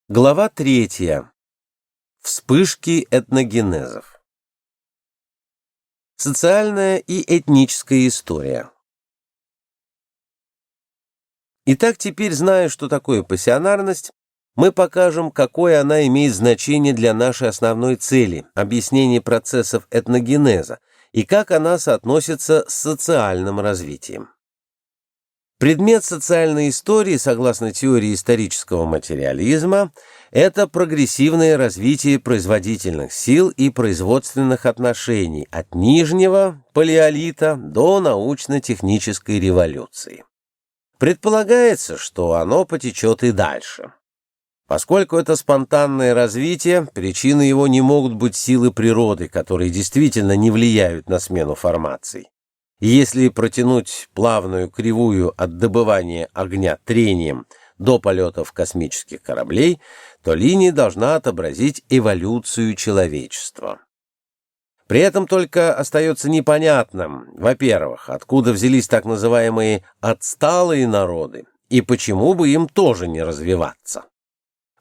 Глава 3. Вспышки этногенезов. Социальная и этническая история. Итак, теперь, зная, что такое пассионарность, мы покажем, какое она имеет значение для нашей основной цели – объяснения процессов этногенеза, и как она соотносится с социальным развитием. Предмет социальной истории, согласно теории исторического материализма, это прогрессивное развитие производительных сил и производственных отношений от нижнего палеолита до научно-технической революции. Предполагается, что оно потечет и дальше. Поскольку это спонтанное развитие, причиной его не могут быть силы природы, которые действительно не влияют на смену формаций. И если протянуть плавную кривую от добывания огня трением до полетов космических кораблей, то линия должна отобразить эволюцию человечества. При этом только остается непонятным, во-первых, откуда взялись так называемые «отсталые народы» и почему бы им тоже не развиваться.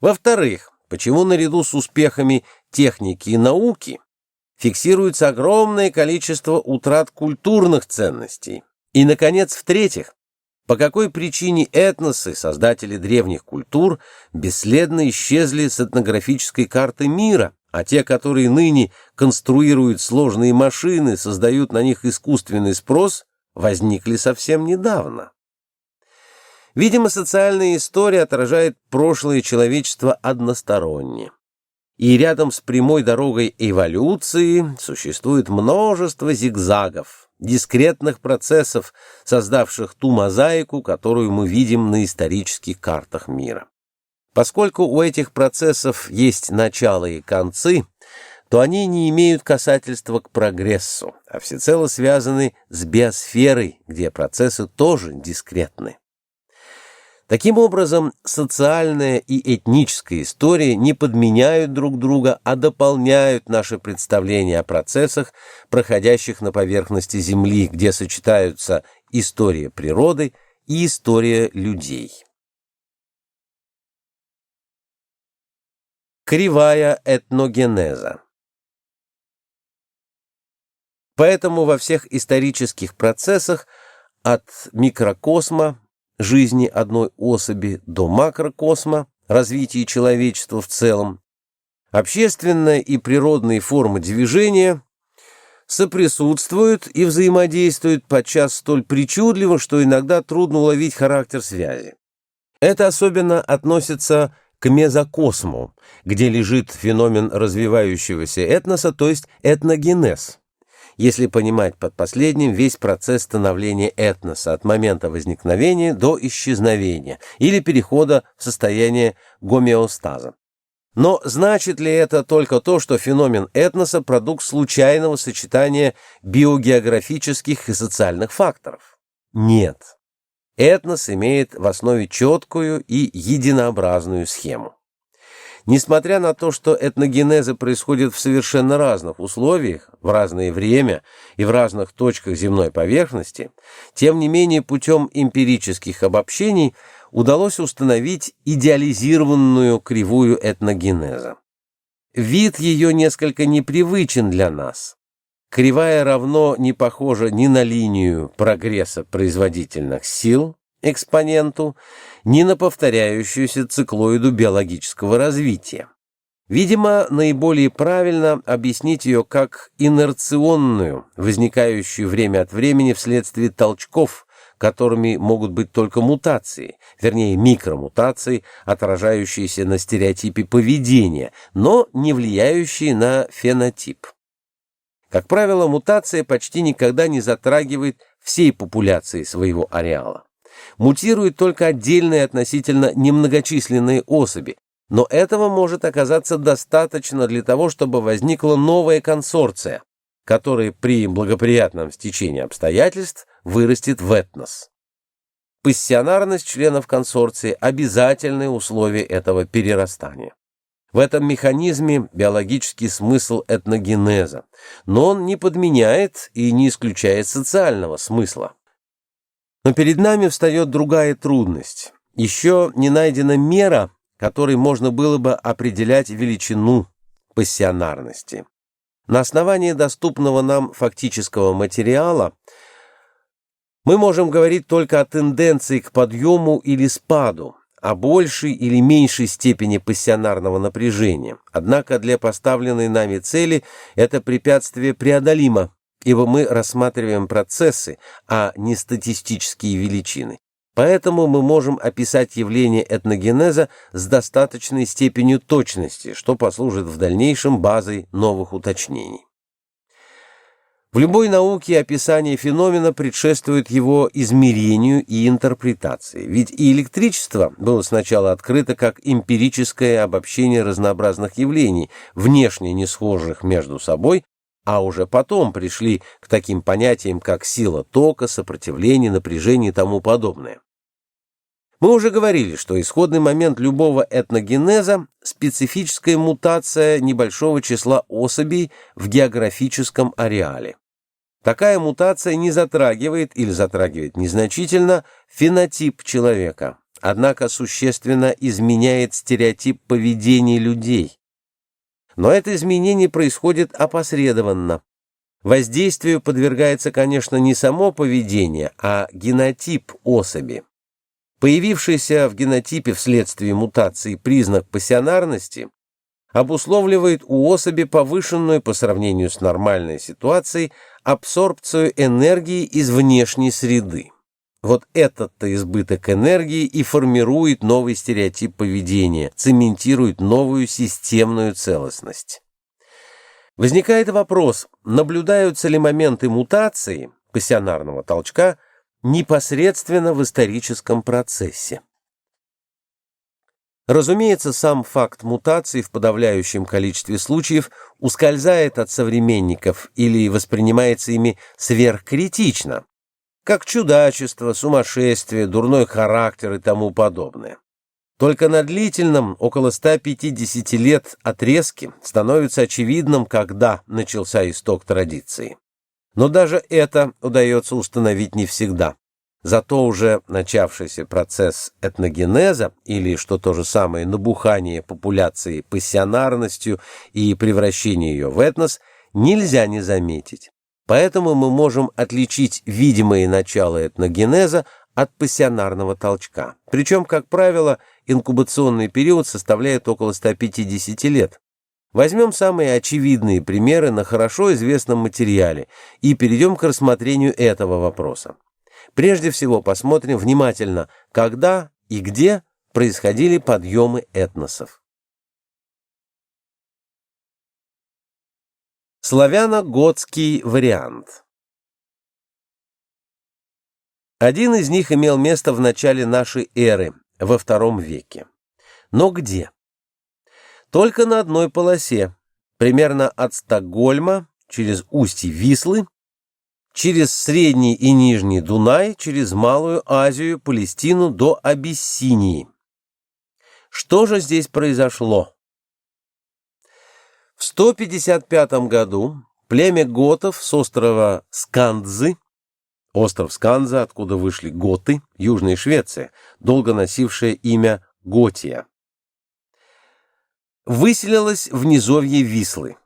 Во-вторых, почему наряду с успехами техники и науки фиксируется огромное количество утрат культурных ценностей. И, наконец, в-третьих, по какой причине этносы, создатели древних культур, бесследно исчезли с этнографической карты мира, а те, которые ныне конструируют сложные машины, создают на них искусственный спрос, возникли совсем недавно. Видимо, социальная история отражает прошлое человечества односторонне. И рядом с прямой дорогой эволюции существует множество зигзагов, дискретных процессов, создавших ту мозаику, которую мы видим на исторических картах мира. Поскольку у этих процессов есть начало и концы, то они не имеют касательства к прогрессу, а всецело связаны с биосферой, где процессы тоже дискретны. Таким образом, социальная и этническая история не подменяют друг друга, а дополняют наше представление о процессах, проходящих на поверхности Земли, где сочетаются история природы и история людей. Кривая этногенеза. Поэтому во всех исторических процессах от микрокосма, жизни одной особи, до макрокосма, развития человечества в целом, общественная и природные формы движения соприсутствуют и взаимодействуют подчас столь причудливо, что иногда трудно уловить характер связи. Это особенно относится к мезокосму, где лежит феномен развивающегося этноса, то есть этногенез. Если понимать под последним весь процесс становления этноса от момента возникновения до исчезновения или перехода в состояние гомеостаза. Но значит ли это только то, что феномен этноса – продукт случайного сочетания биогеографических и социальных факторов? Нет. Этнос имеет в основе четкую и единообразную схему. Несмотря на то, что этногенезы происходят в совершенно разных условиях, в разное время и в разных точках земной поверхности, тем не менее путем эмпирических обобщений удалось установить идеализированную кривую этногенеза. Вид ее несколько непривычен для нас. Кривая равно не похожа ни на линию прогресса производительных сил, экспоненту, ни на повторяющуюся циклоиду биологического развития. Видимо, наиболее правильно объяснить ее как инерционную, возникающую время от времени вследствие толчков, которыми могут быть только мутации, вернее микромутации, отражающиеся на стереотипе поведения, но не влияющие на фенотип. Как правило, мутация почти никогда не затрагивает всей популяции своего ареала. Мутируют только отдельные относительно немногочисленные особи, но этого может оказаться достаточно для того, чтобы возникла новая консорция, которая при благоприятном стечении обстоятельств вырастет в этнос. Пассионарность членов консорции – обязательное условие этого перерастания. В этом механизме биологический смысл этногенеза, но он не подменяет и не исключает социального смысла. Но перед нами встает другая трудность. Еще не найдена мера, которой можно было бы определять величину пассионарности. На основании доступного нам фактического материала мы можем говорить только о тенденции к подъему или спаду, о большей или меньшей степени пассионарного напряжения. Однако для поставленной нами цели это препятствие преодолимо, ибо мы рассматриваем процессы, а не статистические величины. Поэтому мы можем описать явление этногенеза с достаточной степенью точности, что послужит в дальнейшем базой новых уточнений. В любой науке описание феномена предшествует его измерению и интерпретации, ведь и электричество было сначала открыто как эмпирическое обобщение разнообразных явлений, внешне не схожих между собой, а уже потом пришли к таким понятиям, как сила тока, сопротивление, напряжение и тому подобное. Мы уже говорили, что исходный момент любого этногенеза – специфическая мутация небольшого числа особей в географическом ареале. Такая мутация не затрагивает или затрагивает незначительно фенотип человека, однако существенно изменяет стереотип поведения людей. Но это изменение происходит опосредованно. Воздействию подвергается, конечно, не само поведение, а генотип особи. Появившийся в генотипе вследствие мутации признак пассионарности обусловливает у особи повышенную по сравнению с нормальной ситуацией абсорбцию энергии из внешней среды. Вот этот-то избыток энергии и формирует новый стереотип поведения, цементирует новую системную целостность. Возникает вопрос, наблюдаются ли моменты мутации, пассионарного толчка, непосредственно в историческом процессе. Разумеется, сам факт мутации в подавляющем количестве случаев ускользает от современников или воспринимается ими сверхкритично, как чудачество, сумасшествие, дурной характер и тому подобное. Только на длительном, около 150 лет отрезке становится очевидным, когда начался исток традиции. Но даже это удается установить не всегда. Зато уже начавшийся процесс этногенеза, или, что то же самое, набухание популяции пассионарностью и превращение ее в этнос, нельзя не заметить. Поэтому мы можем отличить видимые начала этногенеза от пассионарного толчка. Причем, как правило, инкубационный период составляет около 150 лет. Возьмем самые очевидные примеры на хорошо известном материале и перейдем к рассмотрению этого вопроса. Прежде всего посмотрим внимательно, когда и где происходили подъемы этносов. Славяно-готский вариант. Один из них имел место в начале нашей эры, во II веке. Но где? Только на одной полосе, примерно от Стокгольма, через устье Вислы, через Средний и Нижний Дунай, через Малую Азию, Палестину до Абиссинии. Что же здесь произошло? В 155 году племя готов с острова Скандзы, остров Скандза, откуда вышли готы, Южная Швеция, долго носившая имя Готия, выселилась в низовье Вислы.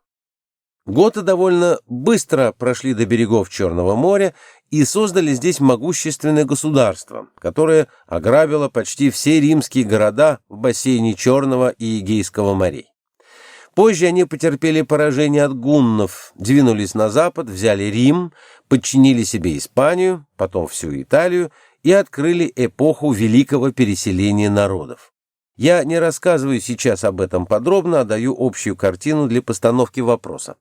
Готы довольно быстро прошли до берегов Черного моря и создали здесь могущественное государство, которое ограбило почти все римские города в бассейне Черного и Эгейского морей. Позже они потерпели поражение от гуннов, двинулись на запад, взяли Рим, подчинили себе Испанию, потом всю Италию и открыли эпоху великого переселения народов. Я не рассказываю сейчас об этом подробно, а даю общую картину для постановки вопроса.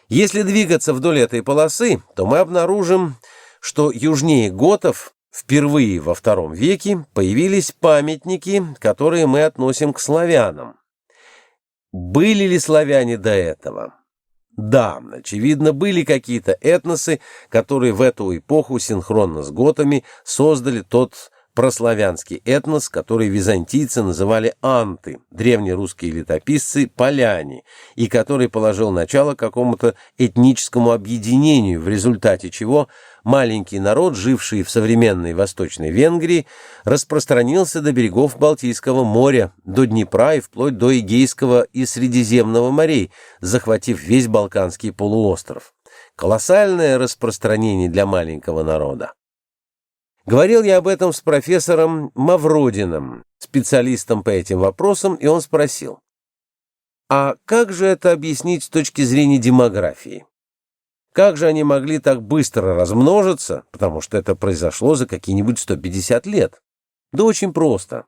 Если двигаться вдоль этой полосы, то мы обнаружим, что южнее готов впервые во II веке появились памятники, которые мы относим к славянам. Были ли славяне до этого? Да, очевидно, были какие-то этносы, которые в эту эпоху синхронно с готами создали тот прославянский этнос, который византийцы называли анты, древнерусские летописцы поляне, и который положил начало какому-то этническому объединению, в результате чего маленький народ, живший в современной Восточной Венгрии, распространился до берегов Балтийского моря, до Днепра и вплоть до Эгейского и Средиземного морей, захватив весь Балканский полуостров. Колоссальное распространение для маленького народа. Говорил я об этом с профессором Мавродиным, специалистом по этим вопросам, и он спросил: а как же это объяснить с точки зрения демографии? Как же они могли так быстро размножиться, потому что это произошло за какие-нибудь 150 лет? Да очень просто.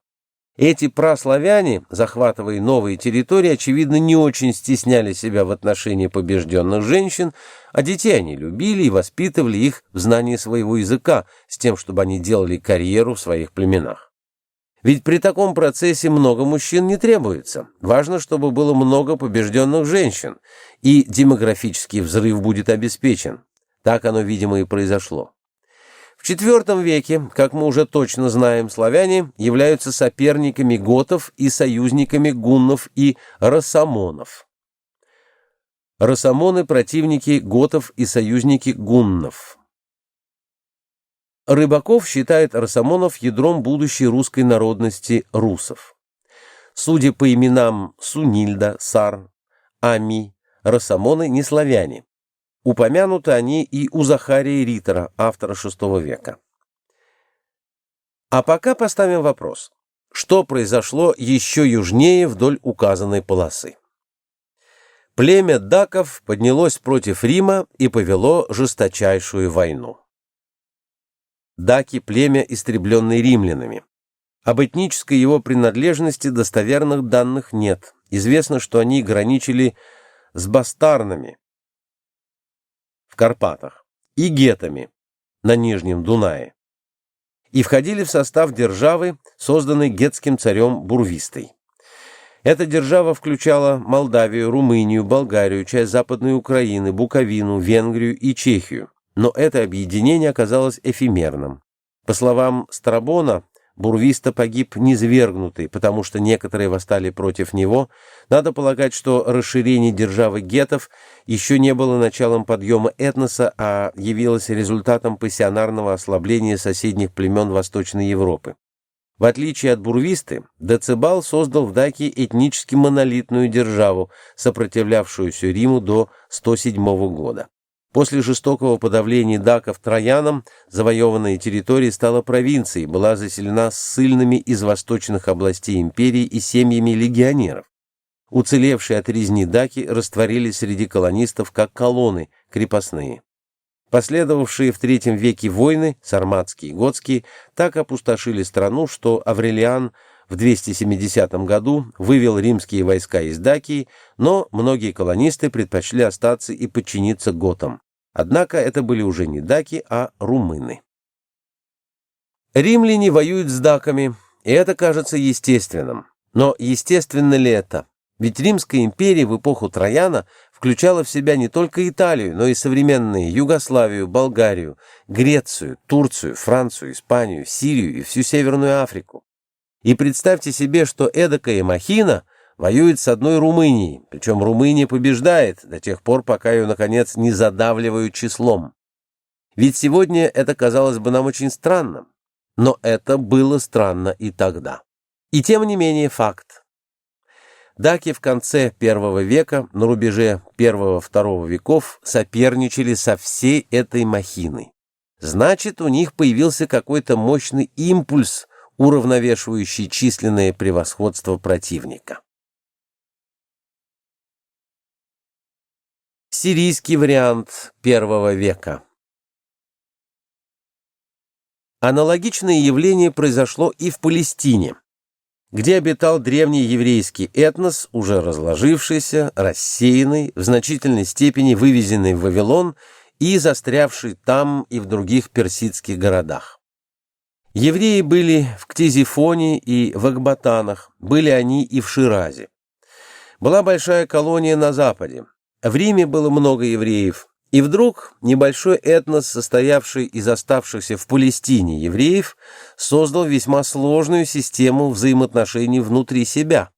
Эти праславяне, захватывая новые территории, очевидно, не очень стесняли себя в отношении побежденных женщин, а детей они любили и воспитывали их в знании своего языка, с тем, чтобы они делали карьеру в своих племенах. Ведь при таком процессе много мужчин не требуется. Важно, чтобы было много побежденных женщин, и демографический взрыв будет обеспечен. Так оно, видимо, и произошло. В IV веке, как мы уже точно знаем, славяне являются соперниками готов и союзниками гуннов и росомонов. Росомоны – противники готов и союзники гуннов. Рыбаков считает росомонов ядром будущей русской народности русов. Судя по именам Сунильда, Сар, Ами, росомоны не славяне. Упомянуты они и у Захария Риттера, автора VI века. А пока поставим вопрос: что произошло еще южнее вдоль указанной полосы? Племя даков поднялось против Рима и повело жесточайшую войну. Даки – племя, истребленное римлянами. Об этнической его принадлежности достоверных данных нет. Известно, что они граничили с бастарнами в Карпатах и гетами на Нижнем Дунае и входили в состав державы, созданной гетским царем Бурвистой. Эта держава включала Молдавию, Румынию, Болгарию, часть Западной Украины, Буковину, Венгрию и Чехию. Но это объединение оказалось эфемерным. По словам Страбона, Бурвиста погиб низвергнутый, потому что некоторые восстали против него. Надо полагать, что расширение державы гетов еще не было началом подъема этноса, а явилось результатом пассионарного ослабления соседних племен Восточной Европы. В отличие от Бурвисты, Децибал создал в Дакии этнически монолитную державу, сопротивлявшуюся Риму до 107 года. После жестокого подавления даков Трояном завоеванная территория стала провинцией, была заселена ссыльными из восточных областей империи и семьями легионеров. Уцелевшие от резни даки растворились среди колонистов как колонны, крепостные. Последовавшие в III веке войны, сарматские и готские, так опустошили страну, что Аврелиан в 270 году вывел римские войска из Дакии, но многие колонисты предпочли остаться и подчиниться готам. Однако это были уже не даки, а румыны. Римляне воюют с даками, и это кажется естественным. Но естественно ли это? Ведь Римская империя в эпоху Трояна включала в себя не только Италию, но и современные Югославию, Болгарию, Грецию, Турцию, Францию, Испанию, Сирию и всю Северную Африку. И представьте себе, что эдакая махина воюет с одной Румынией, причем Румыния побеждает до тех пор, пока ее, наконец, не задавливают числом. Ведь сегодня это казалось бы нам очень странным, но это было странно и тогда. И тем не менее факт. Даки в конце I века, на рубеже I-II веков, соперничали со всей этой махиной. Значит, у них появился какой-то мощный импульс, уравновешивающий численное превосходство противника. Сирийский вариант I века. Аналогичное явление произошло и в Палестине, где обитал древний еврейский этнос, уже разложившийся, рассеянный, в значительной степени вывезенный в Вавилон и застрявший там и в других персидских городах. Евреи были в Ктизифоне и в Экбатанах, были они и в Ширазе. Была большая колония на западе. В Риме было много евреев, И вдруг небольшой этнос, состоявший из оставшихся в Палестине евреев, создал весьма сложную систему взаимоотношений внутри себя.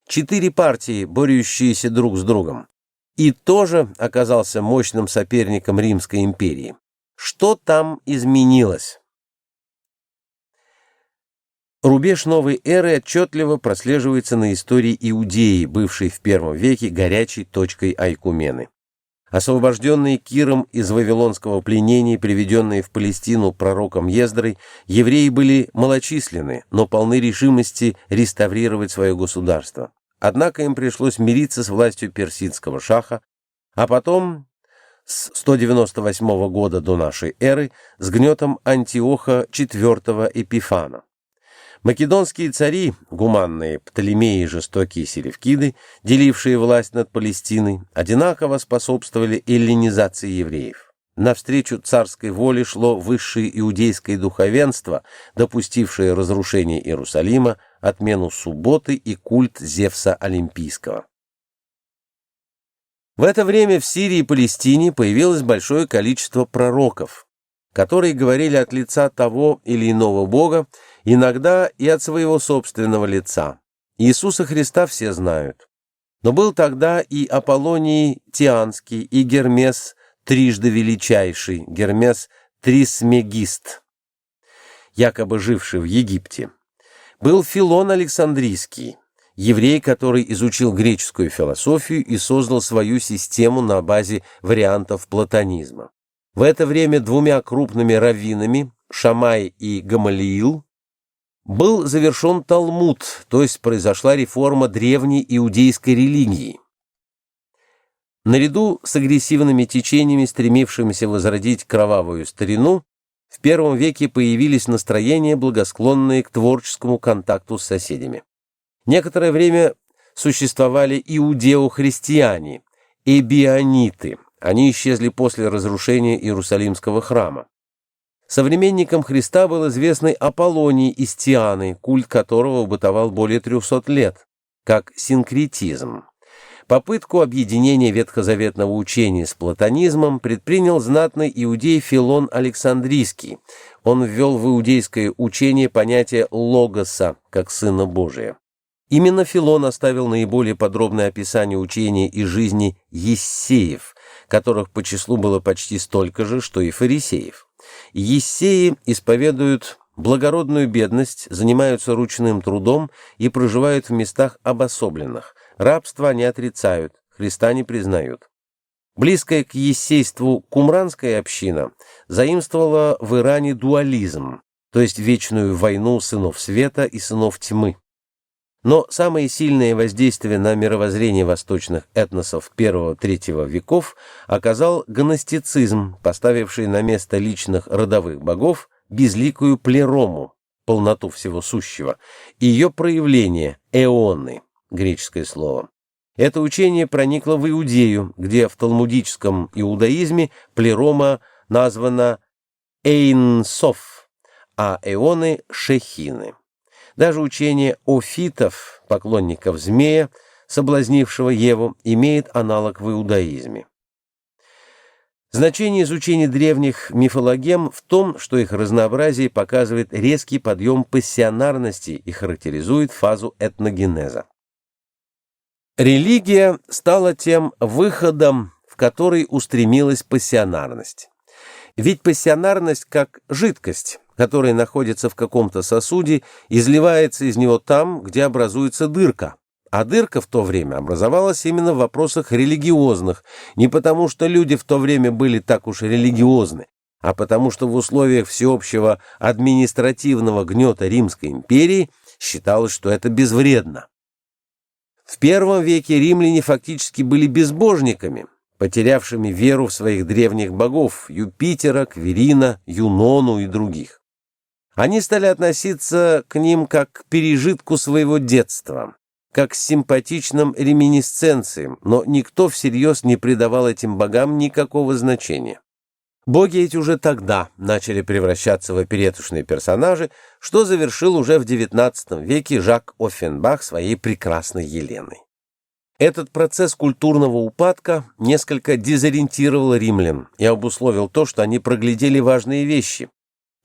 4 партии, борющиеся друг с другом, и тоже оказался мощным соперником Римской империи. Что там изменилось? Рубеж новой эры отчетливо прослеживается на истории Иудеи, бывшей в I веке горячей точкой айкумены. Освобожденные Киром из вавилонского пленения и приведенные в Палестину пророком Ездрой, евреи были малочисленны, но полны решимости реставрировать свое государство. Однако им пришлось мириться с властью персидского шаха, а потом, с 198 года до нашей эры, с гнетом Антиоха IV Эпифана. Македонские цари, гуманные Птолемеи и жестокие селевкиды, делившие власть над Палестиной, одинаково способствовали эллинизации евреев. Навстречу царской воле шло высшее иудейское духовенство, допустившее разрушение Иерусалима, отмену субботы и культ Зевса Олимпийского. В это время в Сирии и Палестине появилось большое количество пророков, которые говорили от лица того или иного бога, иногда и от своего собственного лица. Иисуса Христа все знают. Но был тогда и Аполлоний Тианский, и Гермес трижды величайший, Гермес Трисмегист, якобы живший в Египте. Был Филон Александрийский, еврей, который изучил греческую философию и создал свою систему на базе вариантов платонизма. В это время 2 крупными раввинами, Шамай и Гамалиил, был завершен Талмуд, то есть произошла реформа древней иудейской религии. Наряду с агрессивными течениями, стремившимися возродить кровавую старину, в I веке появились настроения, благосклонные к творческому контакту с соседями. Некоторое время существовали иудео-христиане, эбиониты. Они исчезли после разрушения Иерусалимского храма. Современником Христа был известный Аполлоний из Тианы, культ которого бытовал более 300 лет, как синкретизм. Попытку объединения ветхозаветного учения с платонизмом предпринял знатный иудей Филон Александрийский. Он ввел в иудейское учение понятие логоса, как Сына Божия. Именно Филон оставил наиболее подробное описание учения и жизни ессеев, которых по числу было почти столько же, что и фарисеев. Ессеи исповедуют благородную бедность, занимаются ручным трудом и проживают в местах обособленных. Рабство они отрицают, Христа не признают. Близкая к ессейству кумранская община заимствовала в Иране дуализм, то есть вечную войну сынов света и сынов тьмы. Но самое сильное воздействие на мировоззрение восточных этносов I-III веков оказал гностицизм, поставивший на место личных родовых богов безликую плерому, полноту всего сущего, и ее проявление эоны, греческое слово. Это учение проникло в Иудею, где в талмудическом иудаизме плерома названа Эйн-Соф, а эоны — шехины. Даже учение офитов, поклонников змея, соблазнившего Еву, имеет аналог в иудаизме. Значение изучения древних мифологем в том, что их разнообразие показывает резкий подъем пассионарности и характеризует фазу этногенеза. Религия стала тем выходом, в который устремилась пассионарность. Ведь пассионарность, как жидкость, которая находится в каком-то сосуде, изливается из него там, где образуется дырка. А дырка в то время образовалась именно в вопросах религиозных, не потому что люди в то время были так уж религиозны, а потому что в условиях всеобщего административного гнета Римской империи считалось, что это безвредно. В I веке римляне фактически были безбожниками, потерявшими веру в своих древних богов Юпитера, Кверина, Юнону и других. Они стали относиться к ним как к пережитку своего детства, как к симпатичным реминисценциям, но никто всерьез не придавал этим богам никакого значения. Боги эти уже тогда начали превращаться в опереточные персонажи, что завершил уже в XIX веке Жак Оффенбах своей прекрасной Еленой. Этот процесс культурного упадка несколько дезориентировал римлян и обусловил то, что они проглядели важные вещи.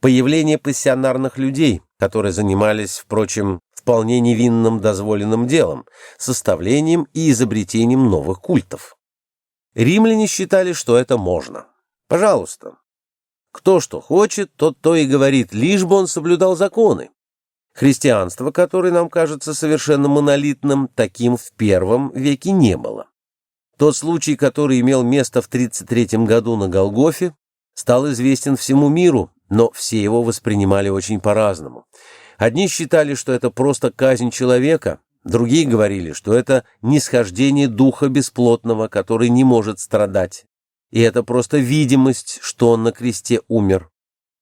Появление пассионарных людей, которые занимались, впрочем, вполне невинным дозволенным делом, составлением и изобретением новых культов. Римляне считали, что это можно. Пожалуйста. Кто что хочет, тот то и говорит, лишь бы он соблюдал законы. Христианство, которое нам кажется совершенно монолитным, таким в первом веке не было. Тот случай, который имел место в 33 году на Голгофе, стал известен всему миру, но все его воспринимали очень по-разному. Одни считали, что это просто казнь человека, другие говорили, что это нисхождение духа бесплотного, который не может страдать, и это просто видимость, что он на кресте умер.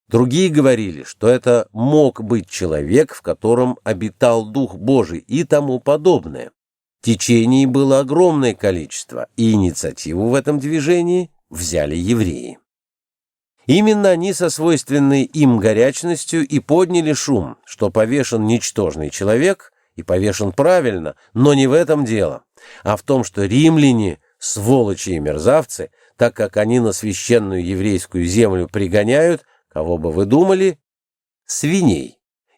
Другие говорили, что это мог быть человек, в котором обитал Дух Божий и тому подобное. Течений было огромное количество, и инициативу в этом движении взяли евреи. Именно они со свойственной им горячностью и подняли шум, что повешен ничтожный человек, и повешен правильно, но не в этом дело, а в том, что римляне – сволочи и мерзавцы, так как они на священную еврейскую землю пригоняют, кого бы вы думали, свиней,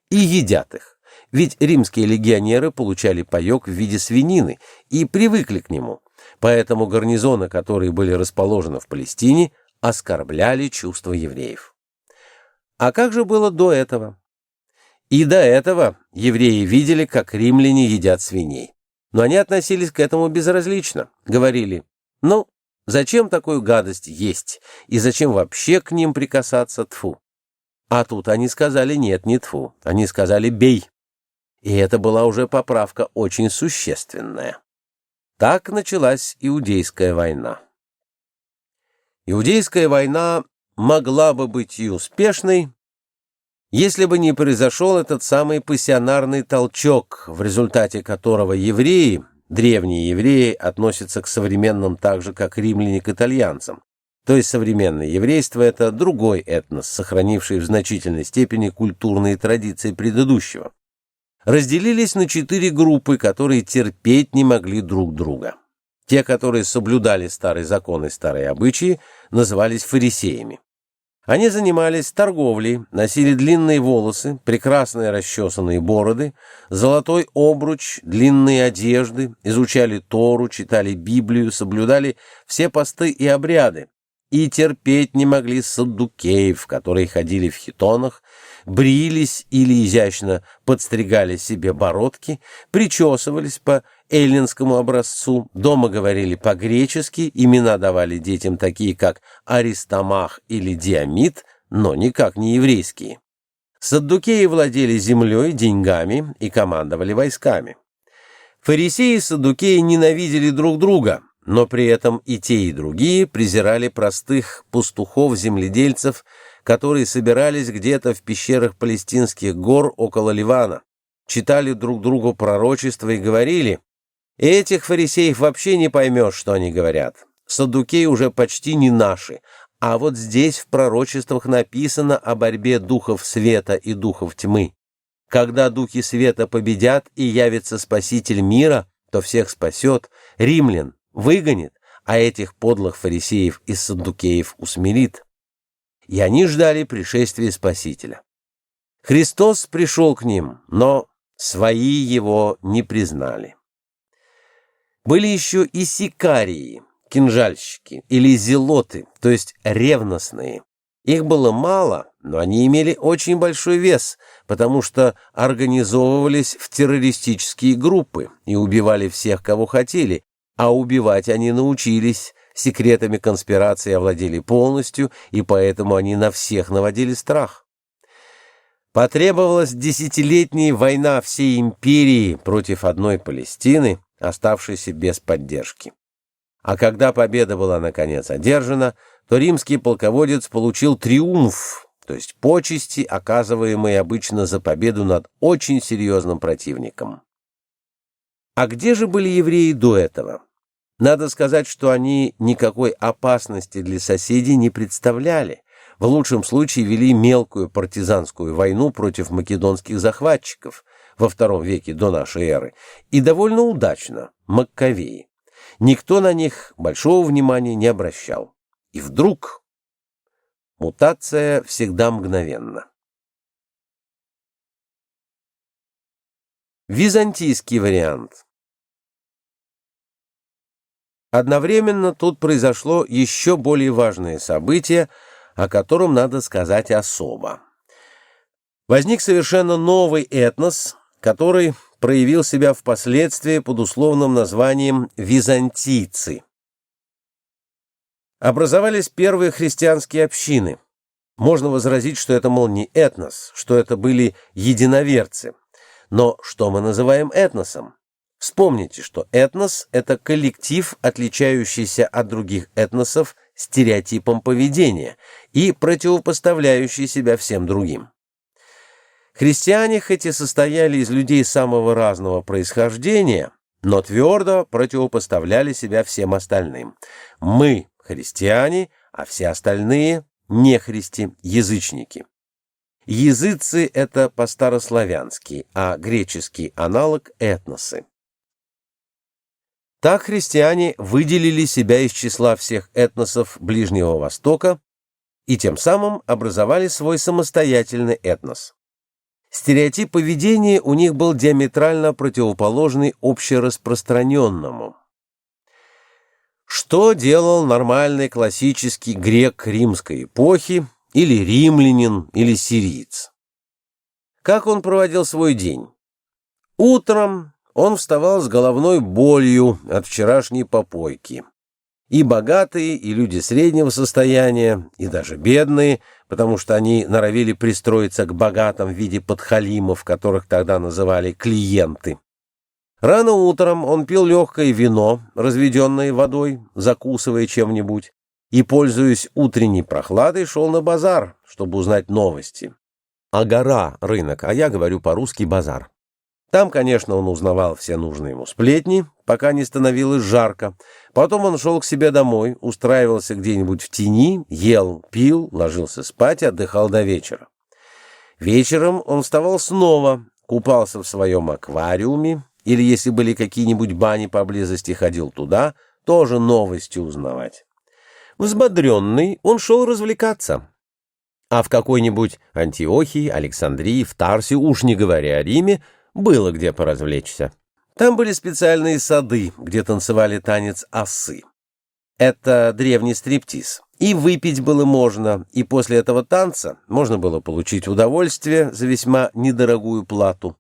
и едят их. Ведь римские легионеры получали паек в виде свинины и привыкли к нему, поэтому гарнизоны, которые были расположены в Палестине, оскорбляли чувства евреев. А как же было до этого? И до этого евреи видели, как римляне едят свиней. Но они относились к этому безразлично, говорили, ну, зачем такую гадость есть, и зачем вообще к ним прикасаться, тфу. А тут они сказали нет, не тфу, они сказали бей. И это была уже поправка очень существенная. Так началась Иудейская война. Иудейская война могла бы быть и успешной, если бы не произошел этот самый пассионарный толчок, в результате которого евреи, древние евреи, относятся к современным так же, как римляне к итальянцам. То есть современное еврейство – это другой этнос, сохранивший в значительной степени культурные традиции предыдущего. Разделились на 4 группы, которые терпеть не могли друг друга. Те, которые соблюдали старый закон и старые обычаи, назывались фарисеями. Они занимались торговлей, носили длинные волосы, прекрасные расчесанные бороды, золотой обруч, длинные одежды, изучали Тору, читали Библию, соблюдали все посты и обряды, и терпеть не могли саддукеев, которые ходили в хитонах, брились или изящно подстригали себе бородки, причесывались по эллинскому образцу, дома говорили по-гречески, имена давали детям такие, как Аристомах или Диамид, но никак не еврейские. Саддукеи владели землей, деньгами и командовали войсками. Фарисеи и саддукеи ненавидели друг друга, но при этом и те, и другие презирали простых пастухов-земледельцев, которые собирались где-то в пещерах палестинских гор около Ливана, читали друг другу пророчества и говорили: «Этих фарисеев вообще не поймешь, что они говорят. Саддукеи уже почти не наши, а вот здесь в пророчествах написано о борьбе духов света и духов тьмы. Когда духи света победят и явится Спаситель мира, то всех спасет, римлян выгонит, а этих подлых фарисеев и саддукеев усмирит». И они ждали пришествия Спасителя. Христос пришел к ним, но свои его не признали. Были еще и сикарии, кинжальщики или зелоты, то есть ревностные. Их было мало, но они имели очень большой вес, потому что организовывались в террористические группы и убивали всех, кого хотели, а убивать они научились, секретами конспирации овладели полностью, и поэтому они на всех наводили страх. Потребовалась десятилетняя война всей империи против одной Палестины, оставшейся без поддержки. А когда победа была наконец одержана, то римский полководец получил триумф, то есть почести, оказываемые обычно за победу над очень серьезным противником. А где же были евреи до этого? Надо сказать, что они никакой опасности для соседей не представляли. В лучшем случае вели мелкую партизанскую войну против македонских захватчиков во II веке до нашей эры, и довольно удачно, Маккавеи. Никто на них большого внимания не обращал. И вдруг мутация всегда мгновенна. Византийский вариант. Одновременно тут произошло еще более важное событие, о котором надо сказать особо. Возник совершенно новый этнос, который проявил себя впоследствии под условным названием византийцы. Образовались первые христианские общины. Можно возразить, что это, мол, не этнос, что это были единоверцы. Но что мы называем этносом? Вспомните, что этнос – это коллектив, отличающийся от других этносов стереотипом поведения и противопоставляющий себя всем другим. Христиане хоть и состояли из людей самого разного происхождения, но твердо противопоставляли себя всем остальным. Мы – христиане, а все остальные – нехристи, язычники. Языцы – это по-старославянски, а греческий аналог – этносы. Так христиане выделили себя из числа всех этносов Ближнего Востока и тем самым образовали свой самостоятельный этнос. Стереотип поведения у них был диаметрально противоположный общераспространенному. Что делал нормальный классический грек римской эпохи, или римлянин, или сириец? Как он проводил свой день? Утром он вставал с головной болью от вчерашней попойки. И богатые, и люди среднего состояния, и даже бедные, потому что они норовили пристроиться к богатым в виде подхалимов, которых тогда называли клиенты. Рано утром он пил легкое вино, разведенное водой, закусывая чем-нибудь, и, пользуясь утренней прохладой, шел на базар, чтобы узнать новости. Агора — рынок, а я говорю по-русски базар. Там, конечно, он узнавал все нужные ему сплетни, пока не становилось жарко. Потом он шел к себе домой, устраивался где-нибудь в тени, ел, пил, ложился спать и отдыхал до вечера. Вечером он вставал снова, купался в своем аквариуме, или, если были какие-нибудь бани поблизости, ходил туда, тоже новости узнавать. Взбодренный он шел развлекаться. А в какой-нибудь Антиохии, Александрии, в Тарсе, уж не говоря о Риме, было где поразвлечься. Там были специальные сады, где танцевали танец осы. Это древний стриптиз. И выпить было можно, и после этого танца можно было получить удовольствие за весьма недорогую плату.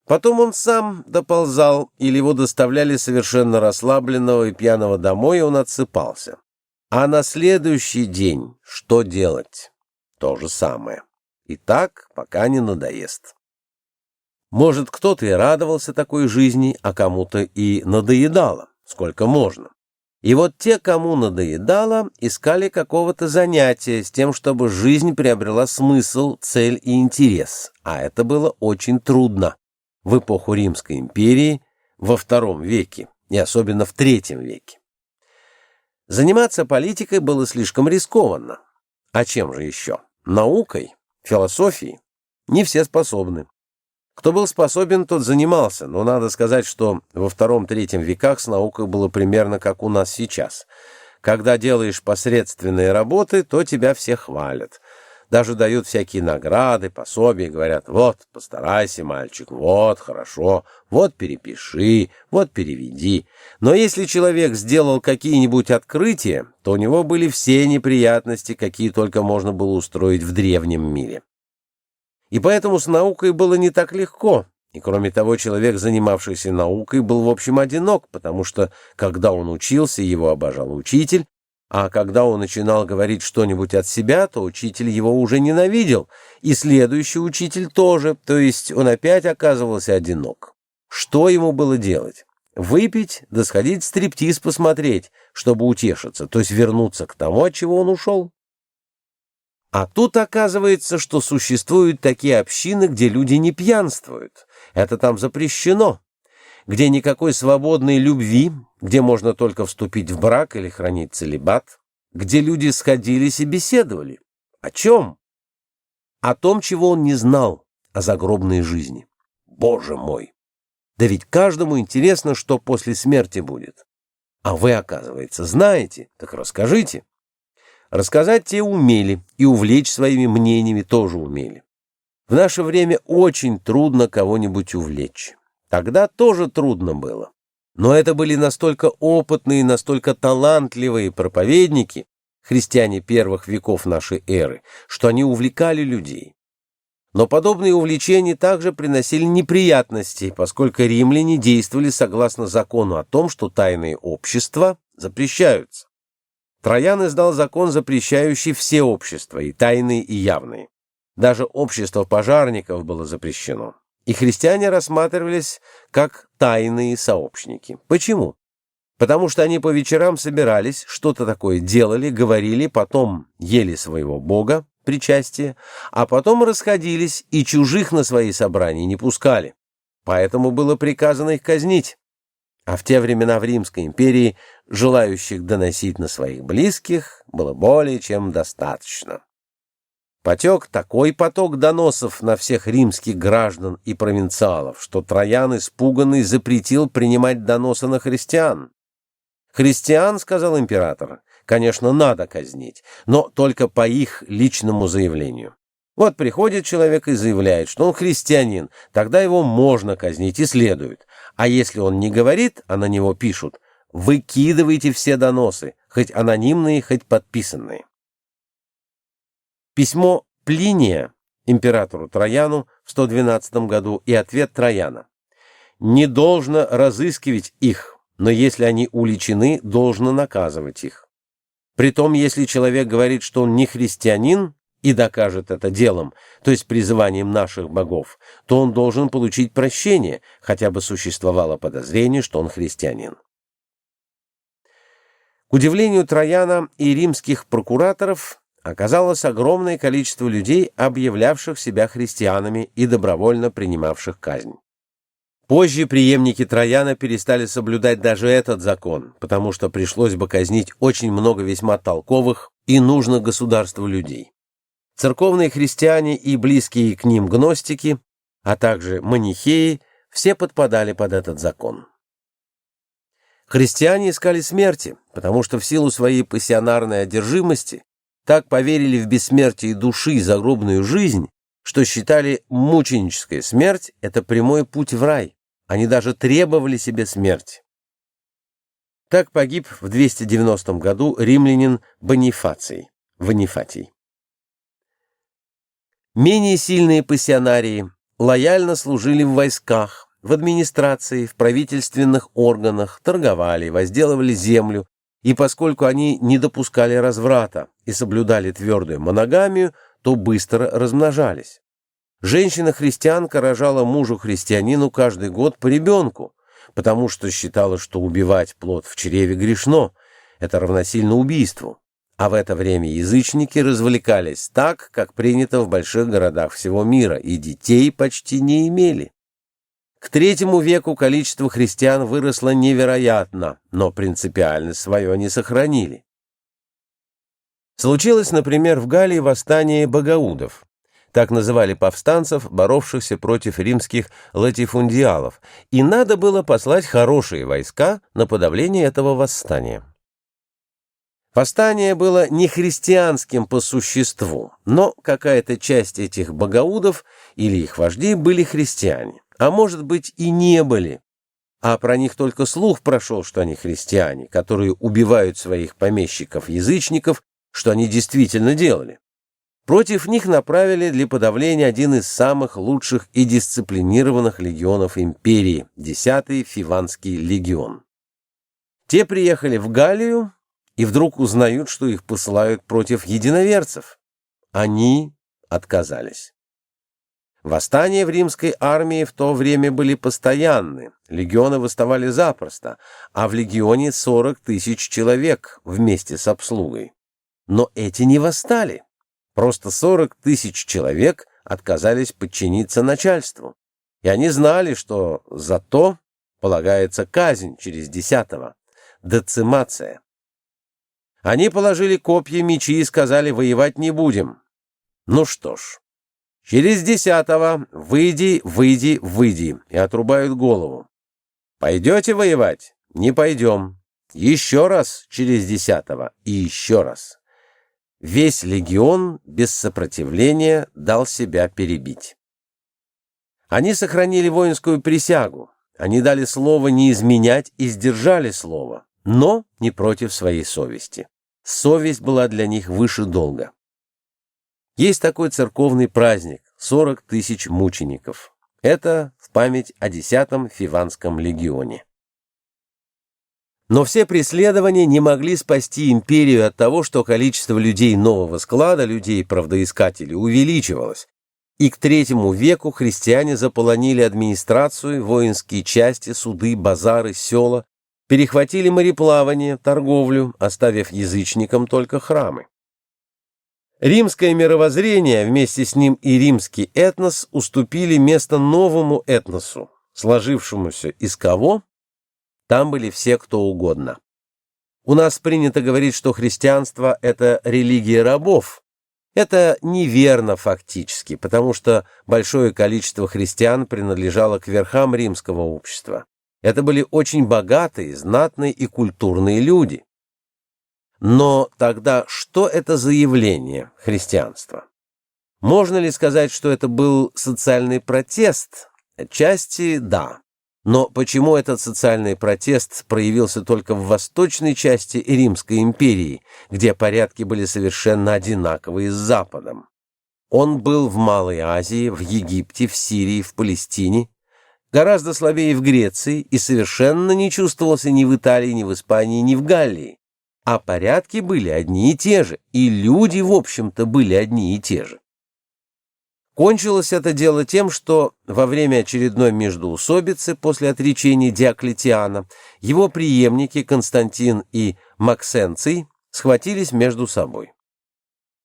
Потом он сам доползал, или его доставляли совершенно расслабленного и пьяного домой, и он отсыпался. А на следующий день что делать? То же самое. И так, пока не надоест. Может, кто-то и радовался такой жизни, а кому-то и надоедало, сколько можно. И вот те, кому надоедало, искали какого-то занятия с тем, чтобы жизнь приобрела смысл, цель и интерес. А это было очень трудно в эпоху Римской империи во II веке, и особенно в III веке. Заниматься политикой было слишком рискованно. А чем же еще? Наукой? Философией? Не все способны. Кто был способен, тот занимался, но надо сказать, что во II-III веках с наукой было примерно как у нас сейчас. Когда делаешь посредственные работы, то тебя все хвалят. Даже дают всякие награды, пособия, говорят: вот, постарайся, мальчик, вот, хорошо, вот перепиши, вот переведи. Но если человек сделал какие-нибудь открытия, то у него были все неприятности, какие только можно было устроить в древнем мире. И поэтому с наукой было не так легко. И кроме того, человек, занимавшийся наукой, был в общем одинок, потому что, когда он учился, его обожал учитель, а когда он начинал говорить что-нибудь от себя, то учитель его уже ненавидел, и следующий учитель тоже, то есть он опять оказывался одинок. Что ему было делать? Выпить, да сходить в стриптиз посмотреть, чтобы утешиться, то есть вернуться к тому, от чего он ушел. А тут оказывается, что существуют такие общины, где люди не пьянствуют. Это там запрещено. Где никакой свободной любви, где можно только вступить в брак или хранить целибат, где люди сходились и беседовали. О чем? О том, чего он не знал, о загробной жизни. Боже мой! Да ведь каждому интересно, что после смерти будет. А вы, оказывается, знаете, так расскажите. Рассказать те умели, и увлечь своими мнениями тоже умели. В наше время очень трудно кого-нибудь увлечь. Тогда тоже трудно было. Но это были настолько опытные, настолько талантливые проповедники, христиане первых веков нашей эры, что они увлекали людей. Но подобные увлечения также приносили неприятности, поскольку римляне действовали согласно закону о том, что тайные общества запрещаются. Троян издал закон, запрещающий все общества, и тайные, и явные. Даже общество пожарников было запрещено. И христиане рассматривались как тайные сообщники. Почему? Потому что они по вечерам собирались, что-то такое делали, говорили, потом ели своего бога, причастие, а потом расходились и чужих на свои собрания не пускали. Поэтому было приказано их казнить. А в те времена в Римской империи желающих доносить на своих близких было более чем достаточно. Потек такой поток доносов на всех римских граждан и провинциалов, что Троян, испуганный, запретил принимать доносы на христиан. «Христиан, — сказал император, — конечно, надо казнить, но только по их личному заявлению. Вот приходит человек и заявляет, что он христианин, тогда его можно казнить и следует. А если он не говорит, а на него пишут, выкидывайте все доносы, хоть анонимные, хоть подписанные». Письмо Плиния императору Трояну в 112 году и ответ Трояна. «Не должно разыскивать их, но если они уличены, должно наказывать их. Притом, если человек говорит, что он не христианин, и докажет это делом, то есть призыванием наших богов, то он должен получить прощение, хотя бы существовало подозрение, что он христианин». К удивлению Трояна и римских прокураторов, оказалось огромное количество людей, объявлявших себя христианами и добровольно принимавших казнь. Позже преемники Трояна перестали соблюдать даже этот закон, потому что пришлось бы казнить очень много весьма толковых и нужных государству людей. Церковные христиане и близкие к ним гностики, а также манихеи, все подпадали под этот закон. Христиане искали смерти, потому что в силу своей пассионарной одержимости так поверили в бессмертие души и загробную жизнь, что считали мученическая смерть — это прямой путь в рай. Они даже требовали себе смерти. Так погиб в 290 году римлянин Бонифаций. Менее сильные пассионарии лояльно служили в войсках, в администрации, в правительственных органах, торговали, возделывали землю, и поскольку они не допускали разврата и соблюдали твердую моногамию, то быстро размножались. Женщина-христианка рожала мужу-христианину каждый год по ребенку, потому что считала, что убивать плод в чреве грешно, это равносильно убийству. А в это время язычники развлекались так, как принято в больших городах всего мира, и детей почти не имели. К III веку количество христиан выросло невероятно, но принципиальность свою они сохранили. Случилось, например, в Галлии восстание богаудов. Так называли повстанцев, боровшихся против римских латифундиалов, и надо было послать хорошие войска на подавление этого восстания. Восстание было не христианским по существу, но какая-то часть этих богаудов или их вождей были христиане. А может быть и не были, а про них только слух прошел, что они христиане, которые убивают своих помещиков-язычников, что они действительно делали. Против них направили для подавления один из самых лучших и дисциплинированных легионов империи, 10-й Фиванский легион. Те приехали в Галлию и вдруг узнают, что их посылают против единоверцев. Они отказались. Восстания в римской армии в то время были постоянны, легионы восставали запросто, а в легионе 40 000 человек вместе с обслугой. Но эти не восстали, просто 40 000 человек отказались подчиниться начальству, и они знали, что за то полагается казнь через 10-го, децимация. Они положили копья, мечи и сказали: воевать не будем. Ну что ж. Через 10-го выйди, выйди, выйди, и отрубают голову. Пойдете воевать? Не пойдем. Еще раз через 10-го и еще раз. Весь легион без сопротивления дал себя перебить. Они сохранили воинскую присягу. Они дали слово не изменять и сдержали слово, но не против своей совести. Совесть была для них выше долга. Есть такой церковный праздник – 40 тысяч мучеников. Это в память о 10-м Фиванском легионе. Но все преследования не могли спасти империю от того, что количество людей нового склада, людей-правдоискателей, увеличивалось, и к III веку христиане заполонили администрацию, воинские части, суды, базары, села, перехватили мореплавание, торговлю, оставив язычникам только храмы. Римское мировоззрение, вместе с ним и римский этнос, уступили место новому этносу, сложившемуся из кого? Там были все, кто угодно. У нас принято говорить, что христианство – это религия рабов. Это неверно фактически, потому что большое количество христиан принадлежало к верхам римского общества. Это были очень богатые, знатные и культурные люди. Но тогда что это за явление христианства? Можно ли сказать, что это был социальный протест? Отчасти да. Но почему этот социальный протест проявился только в восточной части Римской империи, где порядки были совершенно одинаковые с Западом? Он был в Малой Азии, в Египте, в Сирии, в Палестине, гораздо слабее в Греции и совершенно не чувствовался ни в Италии, ни в Испании, ни в Галлии. А порядки были одни и те же, и люди, в общем-то, были одни и те же. Кончилось это дело тем, что во время очередной междоусобицы после отречения Диоклетиана его преемники Константин и Максенций схватились между собой.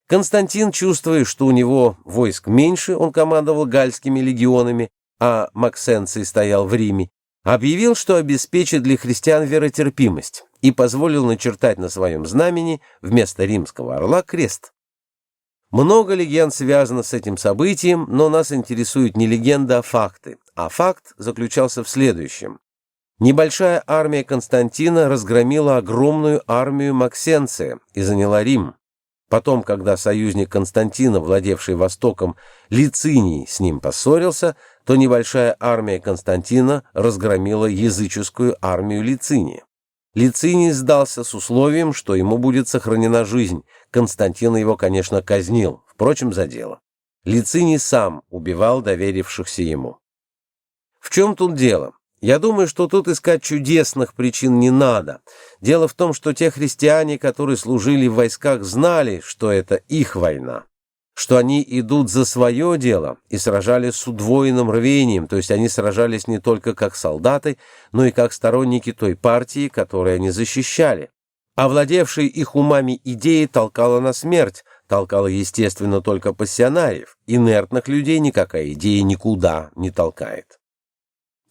Константин, чувствуя, что у него войск меньше, он командовал гальскими легионами, а Максенций стоял в Риме, объявил, что обеспечит для христиан веротерпимость и позволил начертать на своем знамени вместо римского орла крест. Много легенд связано с этим событием, но нас интересует не легенда, а факты. А факт заключался в следующем. Небольшая армия Константина разгромила огромную армию Максенция и заняла Рим. Потом, когда союзник Константина, владевший Востоком, Лициний, с ним поссорился, то небольшая армия Константина разгромила языческую армию Лициния. Лициний сдался с условием, что ему будет сохранена жизнь. Константин его, конечно, казнил, впрочем, за дело. Лициний сам убивал доверившихся ему. В чем тут дело? Я думаю, что тут искать чудесных причин не надо. Дело в том, что те христиане, которые служили в войсках, знали, что это их война, что они идут за свое дело и сражались с удвоенным рвением, то есть они сражались не только как солдаты, но и как сторонники той партии, которую они защищали. Овладевшая их умами идея толкала на смерть, толкала, естественно, только пассионариев. Инертных людей никакая идея никуда не толкает.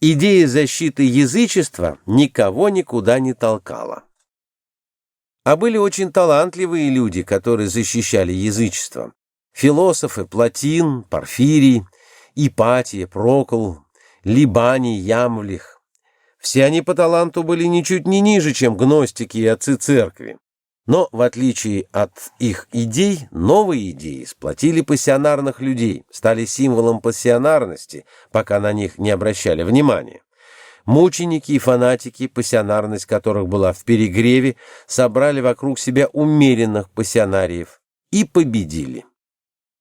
Идея защиты язычества никого никуда не толкала. А были очень талантливые люди, которые защищали язычество. Философы Платин, Порфирий, Ипатий, Прокл, Либаний, Ямвлих. Все они по таланту были ничуть не ниже, чем гностики и отцы церкви. Но, в отличие от их идей, новые идеи сплотили пассионарных людей, стали символом пассионарности, пока на них не обращали внимания. Мученики и фанатики, пассионарность которых была в перегреве, собрали вокруг себя умеренных пассионариев и победили.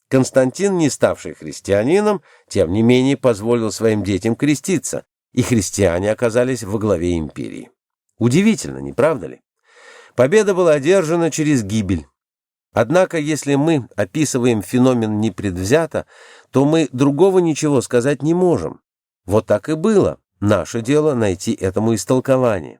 Константин, не ставший христианином, тем не менее позволил своим детям креститься, и христиане оказались во главе империи. Удивительно, не правда ли? Победа была одержана через гибель. Однако, если мы описываем феномен непредвзято, то мы другого ничего сказать не можем. Вот так и было. Наше дело найти этому истолкование.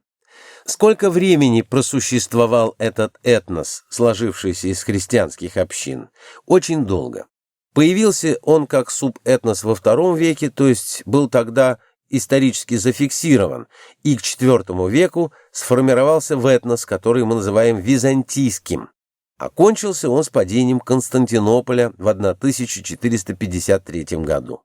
Сколько времени просуществовал этот этнос, сложившийся из христианских общин? Очень долго. Появился он как субэтнос во II веке, то есть был тогда исторически зафиксирован, и к IV веку сформировался в этнос, который мы называем византийским. Окончился он с падением Константинополя в 1453 году.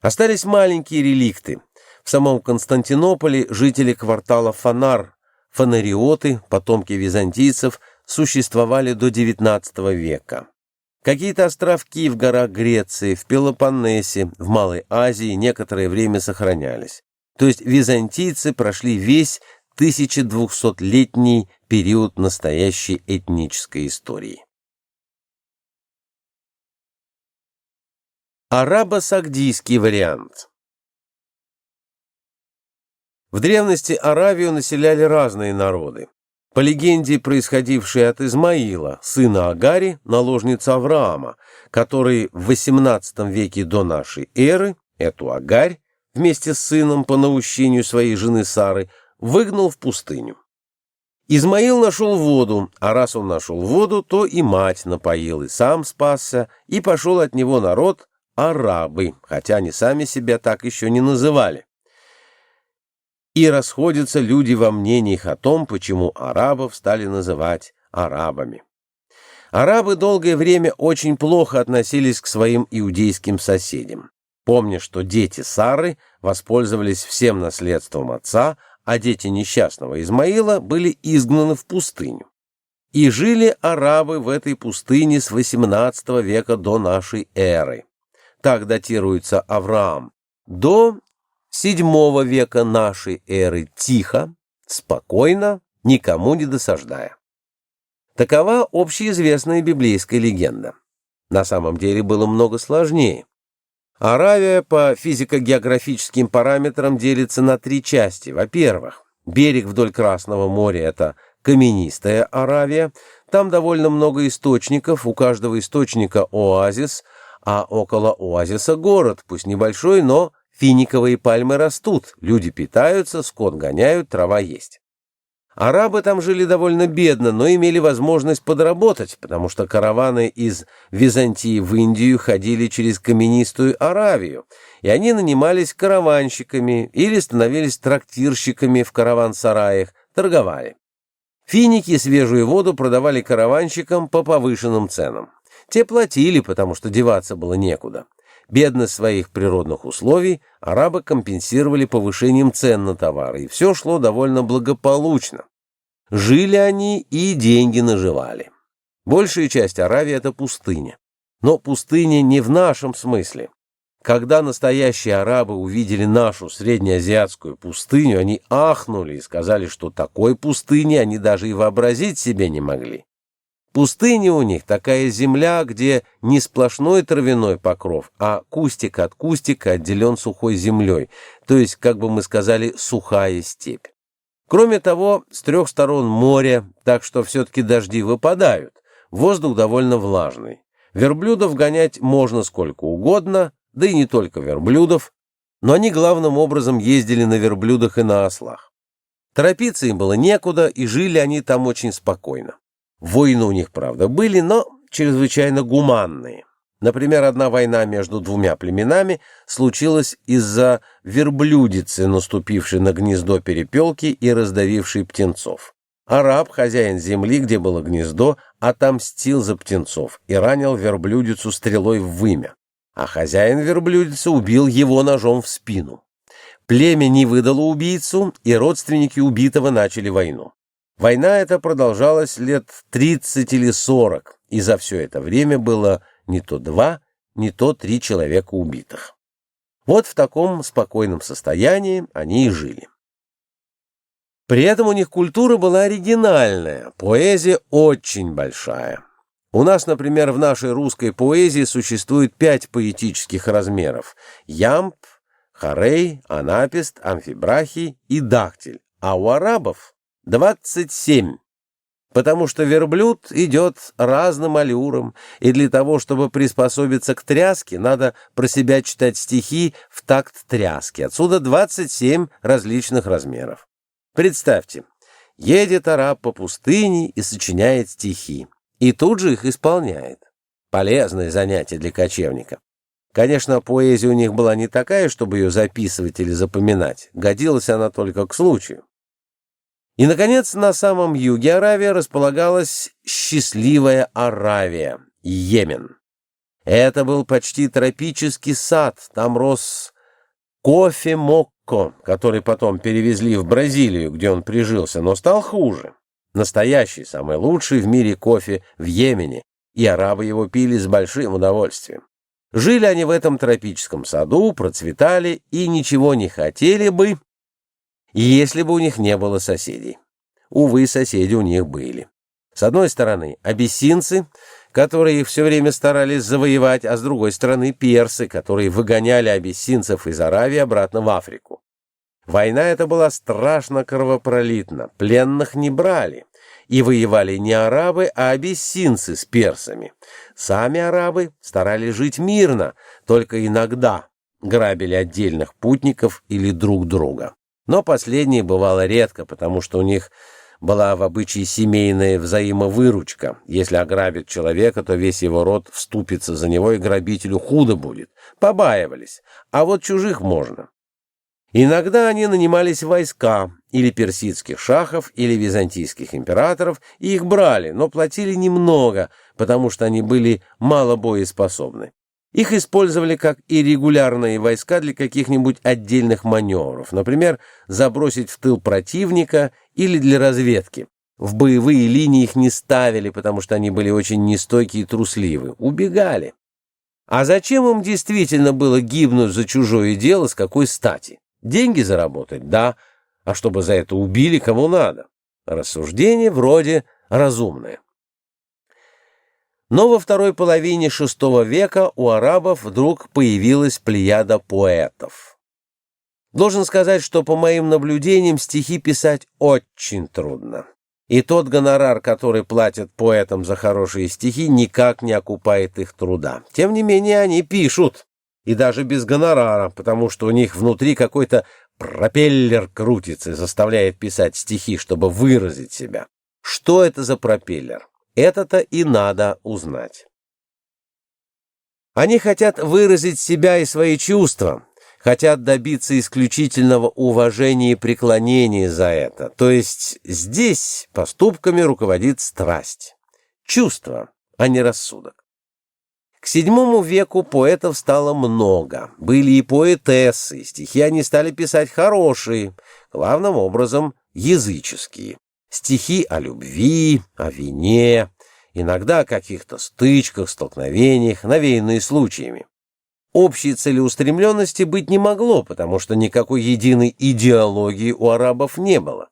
Остались маленькие реликты. В самом Константинополе жители квартала Фонар, фонариоты, потомки византийцев, существовали до XIX века. Какие-то островки в горах Греции, в Пелопоннесе, в Малой Азии некоторое время сохранялись. То есть византийцы прошли весь 1200-летний период настоящей этнической истории. Арабо-сагдийский вариант. В древности Аравию населяли разные народы. По легенде, происходившие от Измаила, сына Агари, наложницы Авраама, который в XVIII веке до нашей эры эту Агарь вместе с сыном по наущению своей жены Сары выгнал в пустыню. Измаил нашел воду, а раз он нашел воду, то и мать напоил, и сам спасся, и пошел от него народ арабы, хотя они сами себя так еще не называли. И расходятся люди во мнениях о том, почему арабов стали называть арабами. Арабы долгое время очень плохо относились к своим иудейским соседям, помня, что дети Сары воспользовались всем наследством отца, а дети несчастного Измаила были изгнаны в пустыню. И жили арабы в этой пустыне с XVIII века до нашей эры. Так датируется Авраам. До VII века нашей эры тихо, спокойно, никому не досаждая. Такова общеизвестная библейская легенда. На самом деле было много сложнее. Аравия по физико-географическим параметрам делится на три части. Во-первых, берег вдоль Красного моря – это каменистая Аравия. Там довольно много источников, у каждого источника оазис, а около оазиса город, пусть небольшой, но финиковые пальмы растут, люди питаются, скот гоняют, трава есть. Арабы там жили довольно бедно, но имели возможность подработать, потому что караваны из Византии в Индию ходили через каменистую Аравию, и они нанимались караванщиками или становились трактирщиками в караван-сараях, торговали. Финики свежую воду продавали караванщикам по повышенным ценам. Те платили, потому что деваться было некуда. Бедность своих природных условий арабы компенсировали повышением цен на товары, и все шло довольно благополучно. Жили они и деньги наживали. Большая часть Аравии – это пустыня. Но пустыня не в нашем смысле. Когда настоящие арабы увидели нашу среднеазиатскую пустыню, они ахнули и сказали, что такой пустыни они даже и вообразить себе не могли. Пустыня у них такая земля, где не сплошной травяной покров, а кустик от кустика отделен сухой землей, то есть, как бы мы сказали, сухая степь. Кроме того, с трех сторон море, так что все-таки дожди выпадают, воздух довольно влажный. Верблюдов гонять можно сколько угодно, да и не только верблюдов, но они главным образом ездили на верблюдах и на ослах. Торопиться им было некуда, и жили они там очень спокойно. Войны у них, правда, были, но чрезвычайно гуманные. Например, одна война между двумя племенами случилась из-за верблюдицы, наступившей на гнездо перепелки и раздавившей птенцов. Араб, хозяин земли, где было гнездо, отомстил за птенцов и ранил верблюдицу стрелой в вымя, а хозяин верблюдицы убил его ножом в спину. Племя не выдало убийцу, и родственники убитого начали войну. Война эта продолжалась лет 30 или 40, и за все это время было не то 2, не то 3 человека убитых. Вот в таком спокойном состоянии они и жили. При этом у них культура была оригинальная, поэзия очень большая. У нас, например, в нашей русской поэзии существует 5 поэтических размеров: ямб, хорей, анапист, амфибрахий и дактиль, а у арабов 27, потому что верблюд идет разным аллюром, и для того, чтобы приспособиться к тряске, надо про себя читать стихи в такт тряски. Отсюда 27 различных размеров. Представьте, едет араб по пустыне и сочиняет стихи, и тут же их исполняет. Полезное занятие для кочевника. Конечно, поэзия у них была не такая, чтобы ее записывать или запоминать, годилась она только к случаю. И, наконец, на самом юге Аравии располагалась счастливая Аравия, Йемен. Это был почти тропический сад, там рос кофе Мокко, который потом перевезли в Бразилию, где он прижился, но стал хуже. Настоящий, самый лучший в мире кофе в Йемене, и арабы его пили с большим удовольствием. Жили они в этом тропическом саду, процветали и ничего не хотели бы, если бы у них не было соседей. Увы, соседи у них были. С одной стороны, абиссинцы, которые их все время старались завоевать, а с другой стороны, персы, которые выгоняли абиссинцев из Аравии обратно в Африку. Война эта была страшно кровопролитна, пленных не брали, и воевали не арабы, а абиссинцы с персами. Сами арабы старались жить мирно, только иногда грабили отдельных путников или друг друга. Но последнее бывало редко, потому что у них была в обычае семейная взаимовыручка. Если ограбит человека, то весь его род вступится за него, и грабителю худо будет. Побаивались, а вот чужих можно. Иногда они нанимались в войска или персидских шахов, или византийских императоров, и их брали, но платили немного, потому что они были мало боеспособны. Их использовали как и регулярные войска для каких-нибудь отдельных маневров, например, забросить в тыл противника или для разведки. В боевые линии их не ставили, потому что они были очень нестойкие и трусливы, убегали. А зачем им действительно было гибнуть за чужое дело, с какой стати? Деньги заработать, да, а чтобы за это убили, кому надо. Рассуждение вроде разумное. Но во второй половине VI века у арабов вдруг появилась плеяда поэтов. Должен сказать, что по моим наблюдениям стихи писать очень трудно. И тот гонорар, который платят поэтам за хорошие стихи, никак не окупает их труда. Тем не менее, они пишут, и даже без гонорара, потому что у них внутри какой-то пропеллер крутится и заставляет писать стихи, чтобы выразить себя. Что это за пропеллер? Это-то и надо узнать. Они хотят выразить себя и свои чувства, хотят добиться исключительного уважения и преклонения за это. То есть здесь поступками руководит страсть, чувство, а не рассудок. К VII веку поэтов стало много. Были и поэтессы, стихи они стали писать хорошие, главным образом языческие. Стихи о любви, о вине, иногда о каких-то стычках, столкновениях, навеянные случаями. Общей целеустремленности быть не могло, потому что никакой единой идеологии у арабов не было.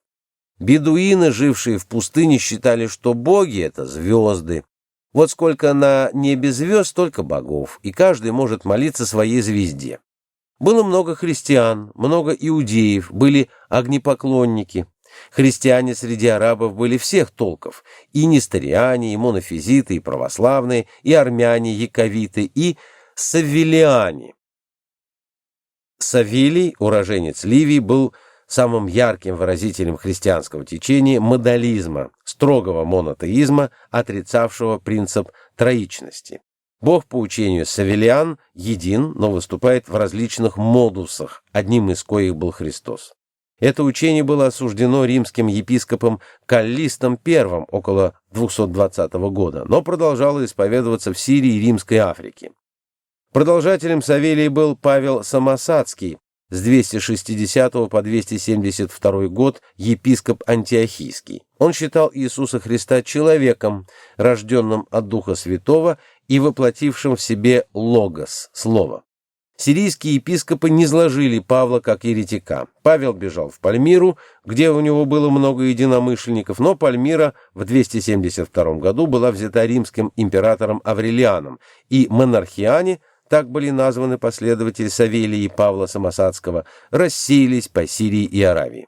Бедуины, жившие в пустыне, считали, что боги — это звезды. Вот сколько на небе звезд, столько богов, и каждый может молиться своей звезде. Было много христиан, много иудеев, были огнепоклонники. Христиане среди арабов были всех толков, и несториане, и монофизиты, и православные, и армяне, яковиты, и саввилиане. Савилий, уроженец Ливии, был самым ярким выразителем христианского течения модализма, строгого монотеизма, отрицавшего принцип троичности. Бог по учению саввилиан един, но выступает в различных модусах, одним из коих был Христос. Это учение было осуждено римским епископом Каллистом I около 220 года, но продолжало исповедоваться в Сирии и Римской Африке. Продолжателем Савелий был Павел Самосадский, с 260 по 272 год епископ Антиохийский. Он считал Иисуса Христа человеком, рожденным от Духа Святого и воплотившим в себе логос, слово. Сирийские епископы низложили Павла как еретика. Павел бежал в Пальмиру, где у него было много единомышленников, но Пальмира в 272 году была взята римским императором Аврелианом, и монархиане, так были названы последователи Савелия и Павла Самосадского, рассеялись по Сирии и Аравии.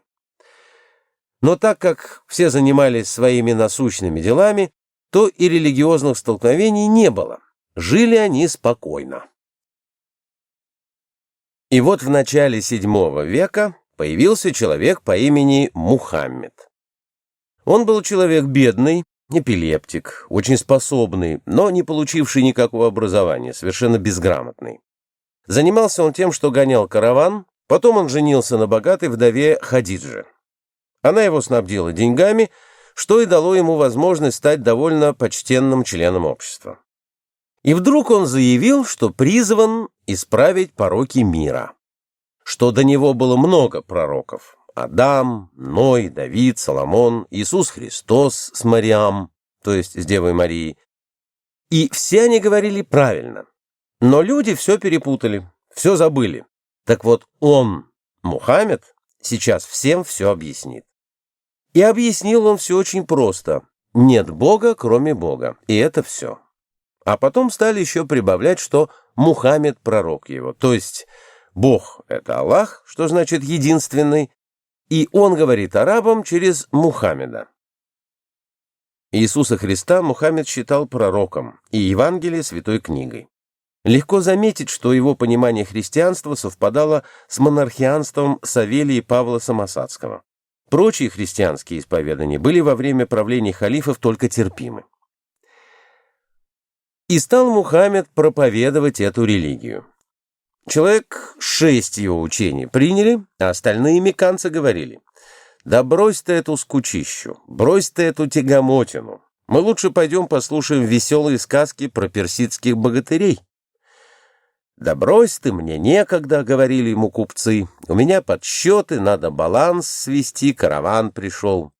Но так как все занимались своими насущными делами, то и религиозных столкновений не было. Жили они спокойно. И вот в начале VII века появился человек по имени Мухаммед. Он был человек бедный, эпилептик, очень способный, но не получивший никакого образования, совершенно безграмотный. Занимался он тем, что гонял караван, потом он женился на богатой вдове Хадидже. Она его снабдила деньгами, что и дало ему возможность стать довольно почтенным членом общества. И вдруг он заявил, что призван исправить пороки мира, что до него было много пророков: Адам, Ной, Давид, Соломон, Иисус Христос с Мариам, то есть с Девой Марией. И все они говорили правильно, но люди все перепутали, все забыли. Так вот он, Мухаммед, сейчас всем все объяснит. И объяснил он все очень просто: нет Бога, кроме Бога, и это все. А потом стали еще прибавлять, что Мухаммед пророк его, то есть Бог — это Аллах, что значит единственный, и он говорит арабам через Мухаммеда. Иисуса Христа Мухаммед считал пророком и Евангелие святой книгой. Легко заметить, что его понимание христианства совпадало с монархианством Савелия Павла Самосадского. Прочие христианские исповедания были во время правления халифов только терпимы. И стал Мухаммед проповедовать эту религию. Человек 6 его учений приняли, а остальные мекканцы говорили: «Да брось ты эту скучищу, брось ты эту тягомотину. Мы лучше пойдем послушаем веселые сказки про персидских богатырей». «Да брось ты, мне некогда», — говорили ему купцы, «у меня подсчеты, надо баланс свести, караван пришел».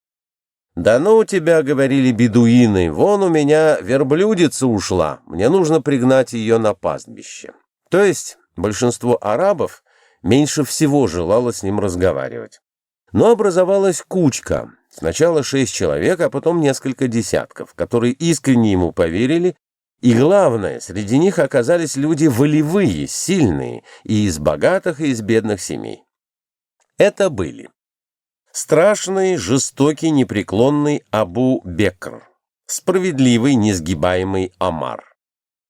«Да ну у тебя», — говорили бедуины, — «вон у меня верблюдица ушла, мне нужно пригнать ее на пастбище». То есть большинство арабов меньше всего желало с ним разговаривать. Но образовалась кучка, сначала 6 человек, а потом несколько десятков, которые искренне ему поверили, и главное, среди них оказались люди волевые, сильные, и из богатых, и из бедных семей. Это были страшный, жестокий, непреклонный Абу Бекр, справедливый, несгибаемый Омар,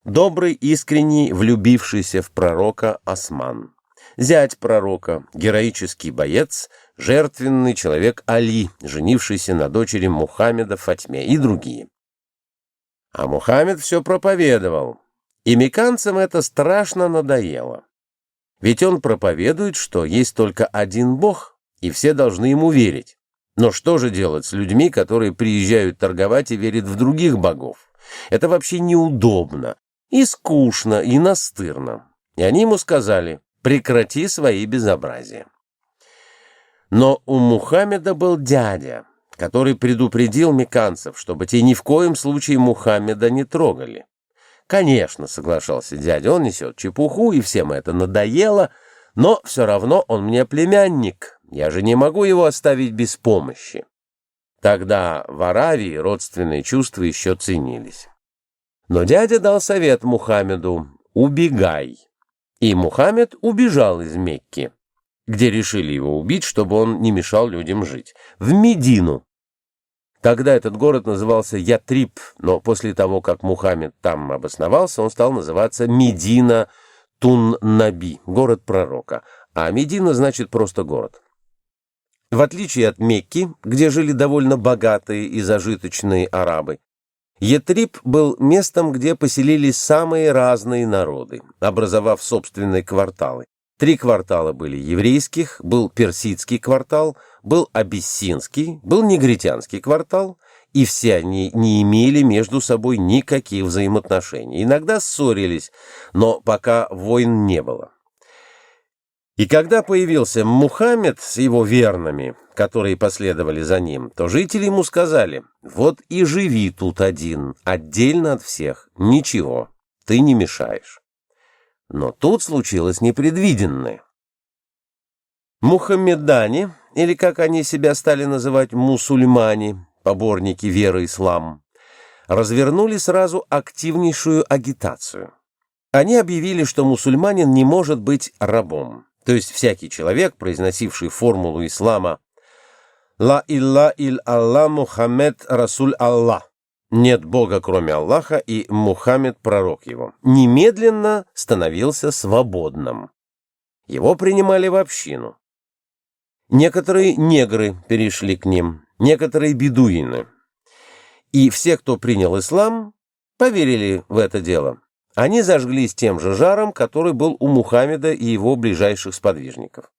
добрый, искренний, влюбившийся в пророка Осман, зять пророка, героический боец, жертвенный человек Али, женившийся на дочери Мухаммеда Фатьме, и другие. А Мухаммед все проповедовал, и мекканцам это страшно надоело. Ведь он проповедует, что есть только один Бог, и все должны ему верить. Но что же делать с людьми, которые приезжают торговать и верят в других богов? Это вообще неудобно, и скучно, и настырно. И они ему сказали: прекрати свои безобразия. Но у Мухаммеда был дядя, который предупредил мекканцев, чтобы те ни в коем случае Мухаммеда не трогали. Конечно, соглашался дядя, он несет чепуху, и всем это надоело, но все равно он мне племянник, я же не могу его оставить без помощи. Тогда в Аравии родственные чувства еще ценились. Но дядя дал совет Мухаммеду: убегай. И Мухаммед убежал из Мекки, где решили его убить, чтобы он не мешал людям жить, в Медину. Тогда этот город назывался Ятриб, но после того, как Мухаммед там обосновался, он стал называться Медина Тун-Наби, город пророка, а Медина значит просто город. В отличие от Мекки, где жили довольно богатые и зажиточные арабы, Ятриб был местом, где поселились самые разные народы, образовав собственные кварталы. 3 квартала были еврейских, был персидский квартал, был абиссинский, был негритянский квартал, и все они не имели между собой никаких взаимоотношений. Иногда ссорились, но пока войн не было. И когда появился Мухаммед с его верными, которые последовали за ним, то жители ему сказали: вот и живи тут один, отдельно от всех, ничего, ты не мешаешь. Но тут случилось непредвиденное. Мухаммедане, или как они себя стали называть, мусульмане, поборники веры ислам, развернули сразу активнейшую агитацию. Они объявили, что мусульманин не может быть рабом. То есть всякий человек, произносивший формулу ислама «Ла илля иль Аллах Мухаммед Расуль Аллах», «Нет Бога, кроме Аллаха, и Мухаммед пророк его», немедленно становился свободным. Его принимали в общину. Некоторые негры перешли к ним, некоторые бедуины. И все, кто принял ислам, поверили в это дело. Они зажглись тем же жаром, который был у Мухаммеда и его ближайших сподвижников.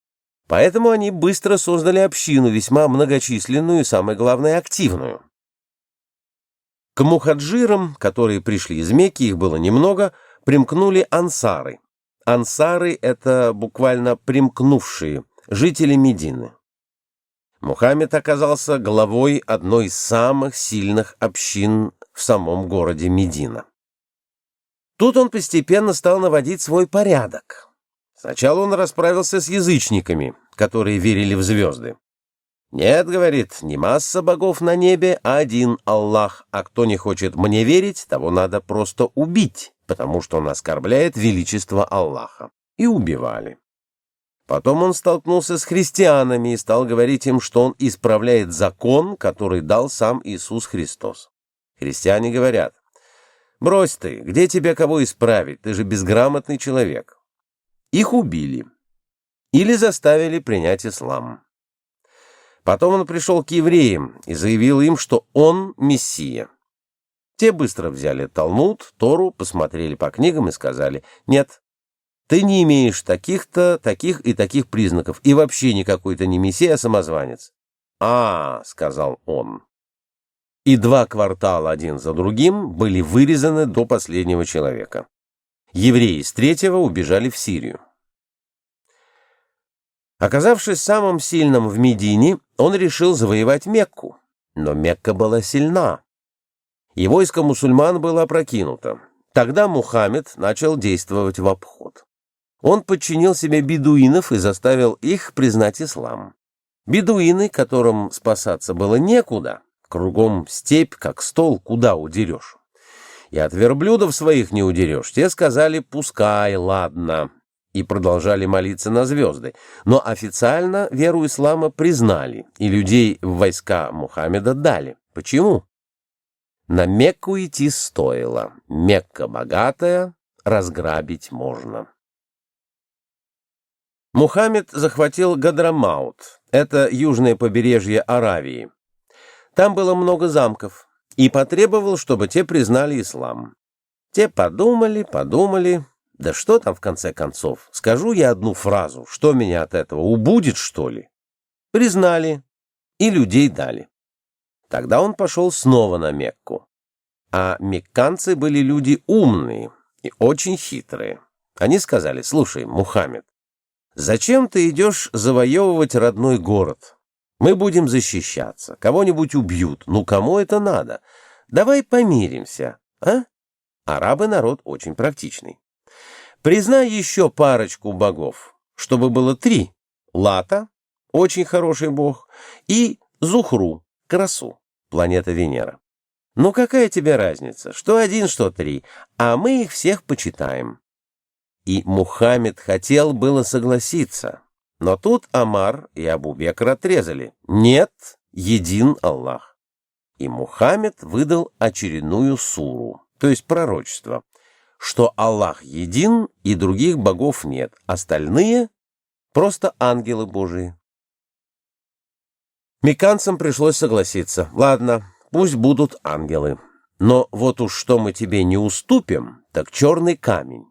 Поэтому они быстро создали общину, весьма многочисленную и, самое главное, активную. К мухаджирам, которые пришли из Мекки, их было немного, примкнули ансары. Ансары — это буквально примкнувшие, жители Медины. Мухаммед оказался главой одной из самых сильных общин в самом городе Медина. Тут он постепенно стал наводить свой порядок. Сначала он расправился с язычниками, которые верили в звезды. «Нет, — говорит, — не масса богов на небе, а один Аллах, а кто не хочет мне верить, того надо просто убить, потому что он оскорбляет величество Аллаха». И убивали. Потом он столкнулся с христианами и стал говорить им, что он исправляет закон, который дал сам Иисус Христос. Христиане говорят: «Брось ты, где тебе кого исправить, ты же безграмотный человек». Их убили или заставили принять ислам. Потом он пришел к евреям и заявил им, что он Мессия. Те быстро взяли Талмуд, Тору, посмотрели по книгам и сказали: «Нет, ты не имеешь таких-то, таких и таких признаков, и вообще никакой ты не Мессия, а самозванец». «А, — сказал он». И 2 квартала один за другим были вырезаны до последнего человека. Евреи с 3-го убежали в Сирию. Оказавшись самым сильным в Медине, он решил завоевать Мекку, но Мекка была сильна, и войско мусульман было опрокинуто. Тогда Мухаммед начал действовать в обход. Он подчинил себе бедуинов и заставил их признать ислам. Бедуины, которым спасаться было некуда, кругом степь, как стол, куда удерешь. И от верблюдов своих не удерешь. Те сказали: «Пускай, ладно», и продолжали молиться на звезды. Но официально веру ислама признали, и людей в войска Мухаммеда дали. Почему? На Мекку идти стоило. Мекка богатая, разграбить можно. Мухаммед захватил Гадрамаут. Это южное побережье Аравии. Там было много замков, и потребовал, чтобы те признали ислам. Те подумали, да что там в конце концов? Скажу я одну фразу, что меня от этого убудет, что ли? Признали, и людей дали. Тогда он пошел снова на Мекку. А мекканцы были люди умные и очень хитрые. Они сказали: «Слушай, Мухаммед, зачем ты идешь завоевывать родной город? Мы будем защищаться, кого-нибудь убьют. Ну, кому это надо? Давай помиримся, а?» Арабы народ очень практичный. «Признай еще парочку богов, чтобы было 3. Лата, очень хороший бог, и Зухру, красу, планета Венера. Ну какая тебе разница, что 1, что 3, а мы их всех почитаем». И Мухаммед хотел было согласиться, но тут Омар и Абу-Бекр отрезали: «Нет, един Аллах». И Мухаммед выдал очередную суру, то есть пророчество, что Аллах един и других богов нет, остальные — просто ангелы Божии. Мекканцам пришлось согласиться. «Ладно, пусть будут ангелы, но вот уж что мы тебе не уступим, так черный камень.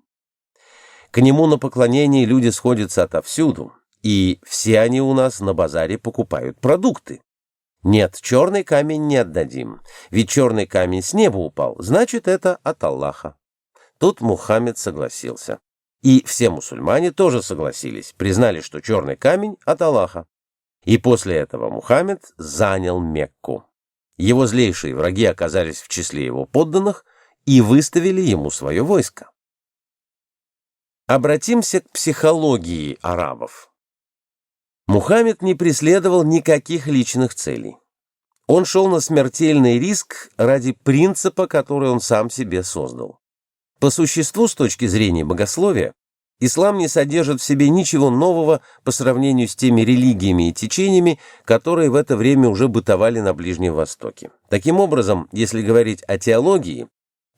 К нему на поклонение люди сходятся отовсюду, и все они у нас на базаре покупают продукты. Нет, черный камень не отдадим, ведь черный камень с неба упал, значит, это от Аллаха». Тут Мухаммед согласился. И все мусульмане тоже согласились, признали, что черный камень от Аллаха. И после этого Мухаммед занял Мекку. Его злейшие враги оказались в числе его подданных и выставили ему свое войско. Обратимся к психологии арабов. Мухаммед не преследовал никаких личных целей. Он шел на смертельный риск ради принципа, который он сам себе создал. По существу, с точки зрения богословия, ислам не содержит в себе ничего нового по сравнению с теми религиями и течениями, которые в это время уже бытовали на Ближнем Востоке. Таким образом, если говорить о теологии,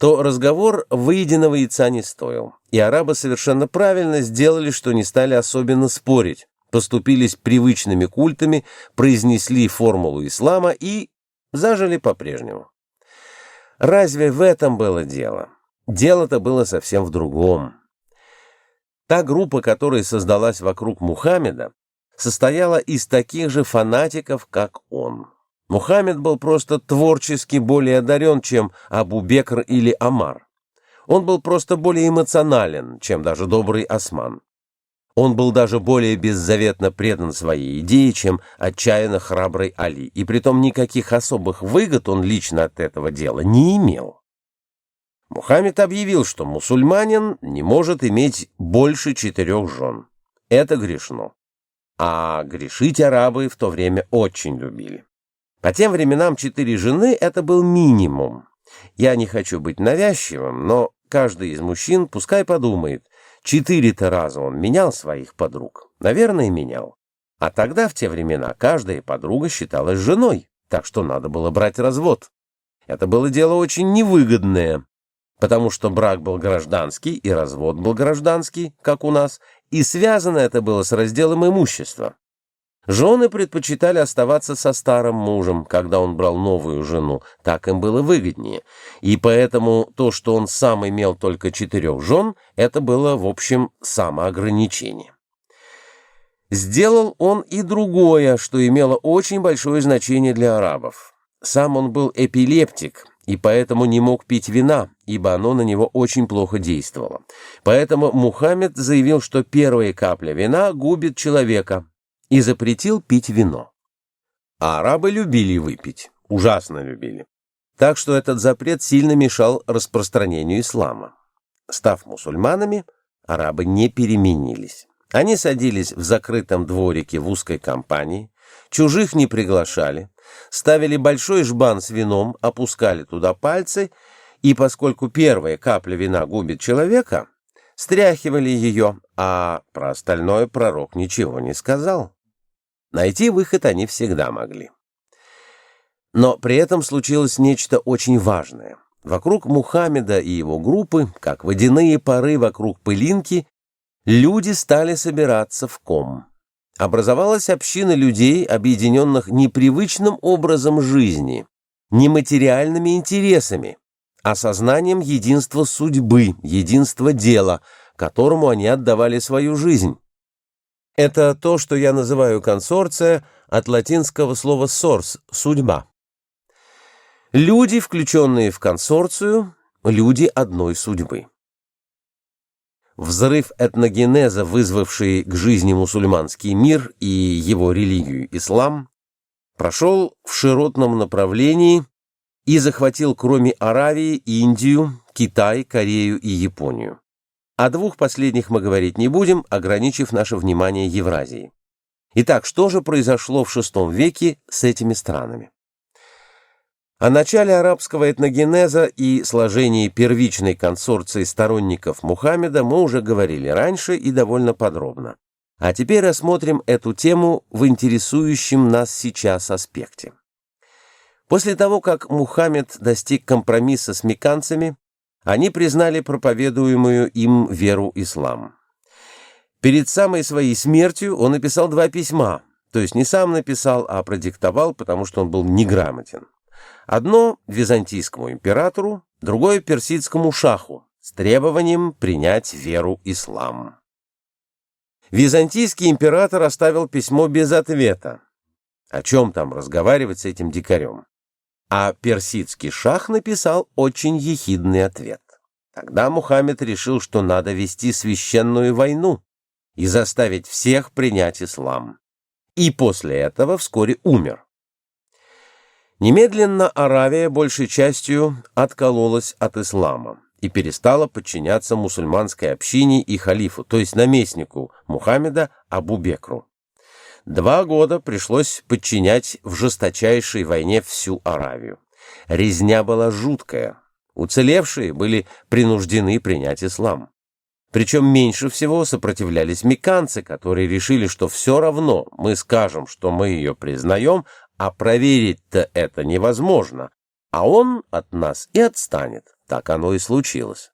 то разговор выеденного яйца не стоил, и арабы совершенно правильно сделали, что не стали особенно спорить, поступились привычными культами, произнесли формулу ислама и зажили по-прежнему. Разве в этом было дело? Дело-то было совсем в другом. Та группа, которая создалась вокруг Мухаммеда, состояла из таких же фанатиков, как он. Мухаммед был просто творчески более одарен, чем Абу-Бекр или Омар. Он был просто более эмоционален, чем даже добрый Осман. Он был даже более беззаветно предан своей идее, чем отчаянно храбрый Али, и притом никаких особых выгод он лично от этого дела не имел. Мухаммед объявил, что мусульманин не может иметь больше 4 жен. Это грешно. А грешить арабы в то время очень любили. По тем временам 4 жены — это был минимум. Я не хочу быть навязчивым, но каждый из мужчин пускай подумает, 4-то раза он менял своих подруг. Наверное, менял. А тогда, в те времена, каждая подруга считалась женой, так что надо было брать развод. Это было дело очень невыгодное, потому что брак был гражданский и развод был гражданский, как у нас, и связано это было с разделом имущества. Жены предпочитали оставаться со старым мужем, когда он брал новую жену, так им было выгоднее, и поэтому то, что он сам имел только 4 жен, это было, в общем, самоограничение. Сделал он и другое, что имело очень большое значение для арабов. Сам он был эпилептик, и поэтому не мог пить вина, ибо оно на него очень плохо действовало. Поэтому Мухаммед заявил, что первая капля вина губит человека, и запретил пить вино. А арабы любили выпить, ужасно любили. Так что этот запрет сильно мешал распространению ислама. Став мусульманами, арабы не переменились. Они садились в закрытом дворике в узкой компании, чужих не приглашали, ставили большой жбан с вином, опускали туда пальцы, и поскольку первая капля вина губит человека, стряхивали ее, а про остальное пророк ничего не сказал. Найти выход они всегда могли. Но при этом случилось нечто очень важное. Вокруг Мухаммеда и его группы, как водяные пары вокруг пылинки, люди стали собираться в ком. Образовалась община людей, объединенных непривычным образом жизни, не материальными интересами, а сознанием единства судьбы, единства дела, которому они отдавали свою жизнь. Это то, что я называю консорция, от латинского слова «сорс» — «судьба». Люди, включенные в консорцию, люди одной судьбы. Взрыв этногенеза, вызвавший к жизни мусульманский мир и его религию ислам, прошел в широтном направлении и захватил кроме Аравии Индию, Китай, Корею и Японию. О 2 последних мы говорить не будем, ограничив наше внимание Евразией. Итак, что же произошло в VI веке с этими странами? О начале арабского этногенеза и сложении первичной консорции сторонников Мухаммеда мы уже говорили раньше и довольно подробно. А теперь рассмотрим эту тему в интересующем нас сейчас аспекте. После того, как Мухаммед достиг компромисса с мекканцами, они признали проповедуемую им веру ислам. Перед самой своей смертью он написал 2 письма, то есть не сам написал, а продиктовал, потому что он был неграмотен. Одно византийскому императору, другое персидскому шаху с требованием принять веру ислам. Византийский император оставил письмо без ответа. О чем там разговаривать с этим дикарем? А персидский шах написал очень ехидный ответ. Тогда Мухаммед решил, что надо вести священную войну и заставить всех принять ислам. И после этого вскоре умер. Немедленно Аравия большей частью откололась от ислама и перестала подчиняться мусульманской общине и халифу, то есть наместнику Мухаммеда Абу-Бекру. 2 года пришлось подчинять в жесточайшей войне всю Аравию. Резня была жуткая. Уцелевшие были принуждены принять ислам. Причем меньше всего сопротивлялись мекканцы, которые решили, что все равно мы скажем, что мы ее признаем, а проверить-то это невозможно, а он от нас и отстанет. Так оно и случилось.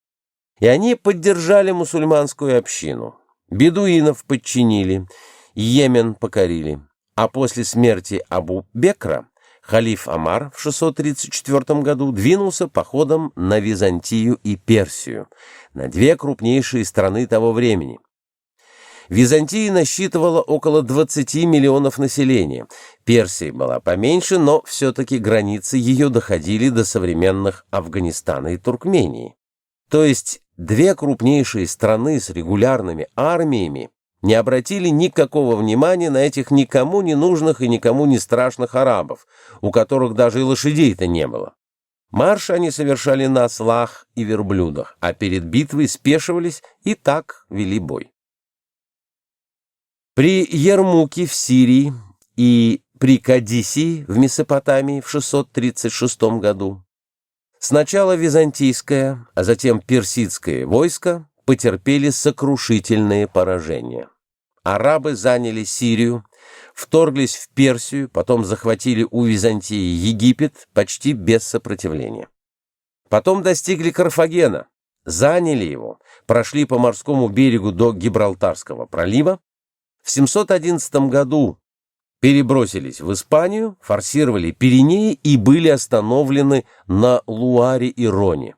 И они поддержали мусульманскую общину. Бедуинов подчинили, Йемен покорили, а после смерти Абу-Бекра халиф Омар в 634 году двинулся походом на Византию и Персию, на 2 крупнейшие страны того времени. Византия насчитывала около 20 миллионов населения. Персия была поменьше, но все-таки границы ее доходили до современных Афганистана и Туркмении. То есть две крупнейшие страны с регулярными армиями не обратили никакого внимания на этих никому не нужных и никому не страшных арабов, у которых даже и лошадей-то не было. Марш они совершали на ослах и верблюдах, а перед битвой спешивались и так вели бой. При Ярмуке в Сирии и при Кадисии в Месопотамии в 636 году сначала византийское, а затем персидское войско потерпели сокрушительные поражения. Арабы заняли Сирию, вторглись в Персию, потом захватили у Византии Египет почти без сопротивления. Потом достигли Карфагена, заняли его, прошли по морскому берегу до Гибралтарского пролива. В 711 году перебросились в Испанию, форсировали Пиренеи и были остановлены на Луаре и Роне.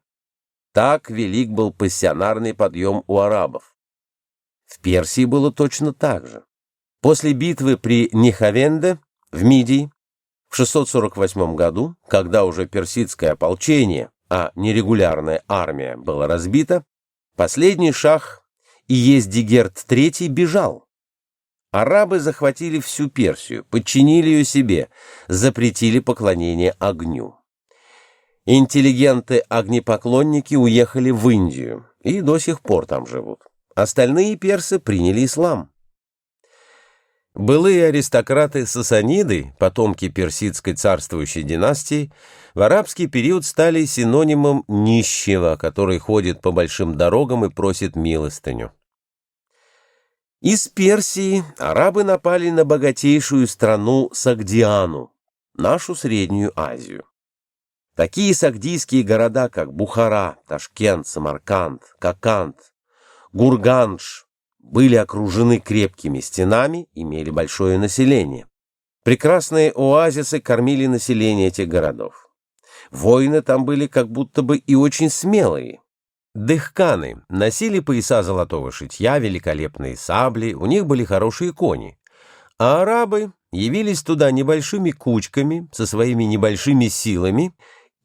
Так велик был пассионарный подъем у арабов. В Персии было точно так же. После битвы при Нихавенде в Мидии в 648 году, когда уже персидское ополчение, а нерегулярная армия была разбита, последний шах Иездигерд III бежал. Арабы захватили всю Персию, подчинили ее себе, запретили поклонение огню. Интеллигенты-огнепоклонники уехали в Индию и до сих пор там живут. Остальные персы приняли ислам. Былые аристократы-сасаниды, потомки персидской царствующей династии, в арабский период стали синонимом нищего, который ходит по большим дорогам и просит милостыню. Из Персии арабы напали на богатейшую страну Согдиану, нашу Среднюю Азию. Такие сагдийские города, как Бухара, Ташкент, Самарканд, Коканд, Гургандж, были окружены крепкими стенами, имели большое население. Прекрасные оазисы кормили население этих городов. Воины там были как будто бы и очень смелые. Дехканы носили пояса золотого шитья, великолепные сабли, у них были хорошие кони. А арабы явились туда небольшими кучками, со своими небольшими силами,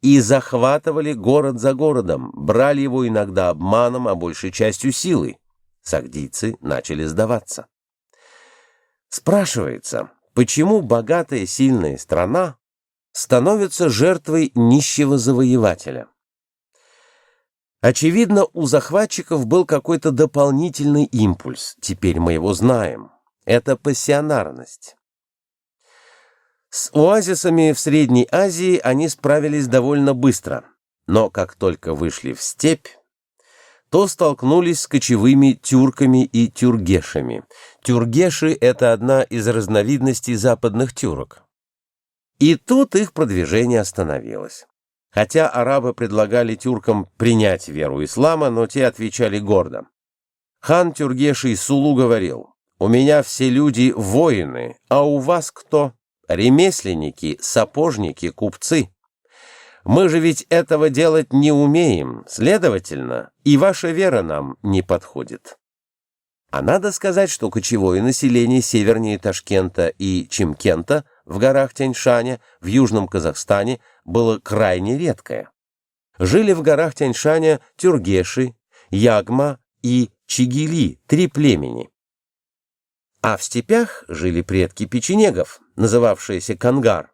и захватывали город за городом, брали его иногда обманом, а большей частью силой. Сагдийцы начали сдаваться. Спрашивается, почему богатая сильная страна становится жертвой нищего завоевателя? Очевидно, у захватчиков был какой-то дополнительный импульс, теперь мы его знаем. Это пассионарность. С оазисами в Средней Азии они справились довольно быстро, но как только вышли в степь, то столкнулись с кочевыми тюрками и тюргешами. Тюргеши — это одна из разновидностей западных тюрок. И тут их продвижение остановилось. Хотя арабы предлагали тюркам принять веру ислама, но те отвечали гордо. Хан Тюргеши Сулу говорил: «У меня все люди воины, а у вас кто? Ремесленники, сапожники, купцы. Мы же ведь этого делать не умеем, следовательно, и ваша вера нам не подходит». А надо сказать, что кочевое население севернее Ташкента и Чимкента в горах Тянь-Шаня в Южном Казахстане было крайне редкое. Жили в горах Тянь-Шаня тюргеши, ягма и чигили, 3 племени. А в степях жили предки печенегов, называвшиеся Кангар,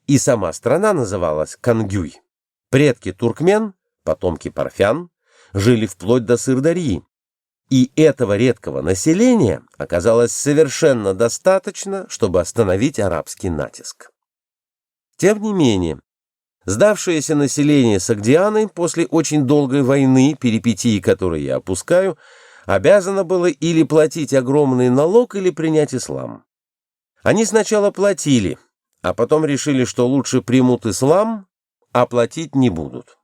и сама страна называлась Кангюй. Предки туркмен, потомки парфян, жили вплоть до Сырдарьи. И этого редкого населения оказалось совершенно достаточно, чтобы остановить арабский натиск. Тем не менее, сдавшееся население Согдианы после очень долгой войны, перипетии которой я опускаю, обязано было или платить огромный налог, или принять ислам. Они сначала платили, а потом решили, что лучше примут ислам, а платить не будут.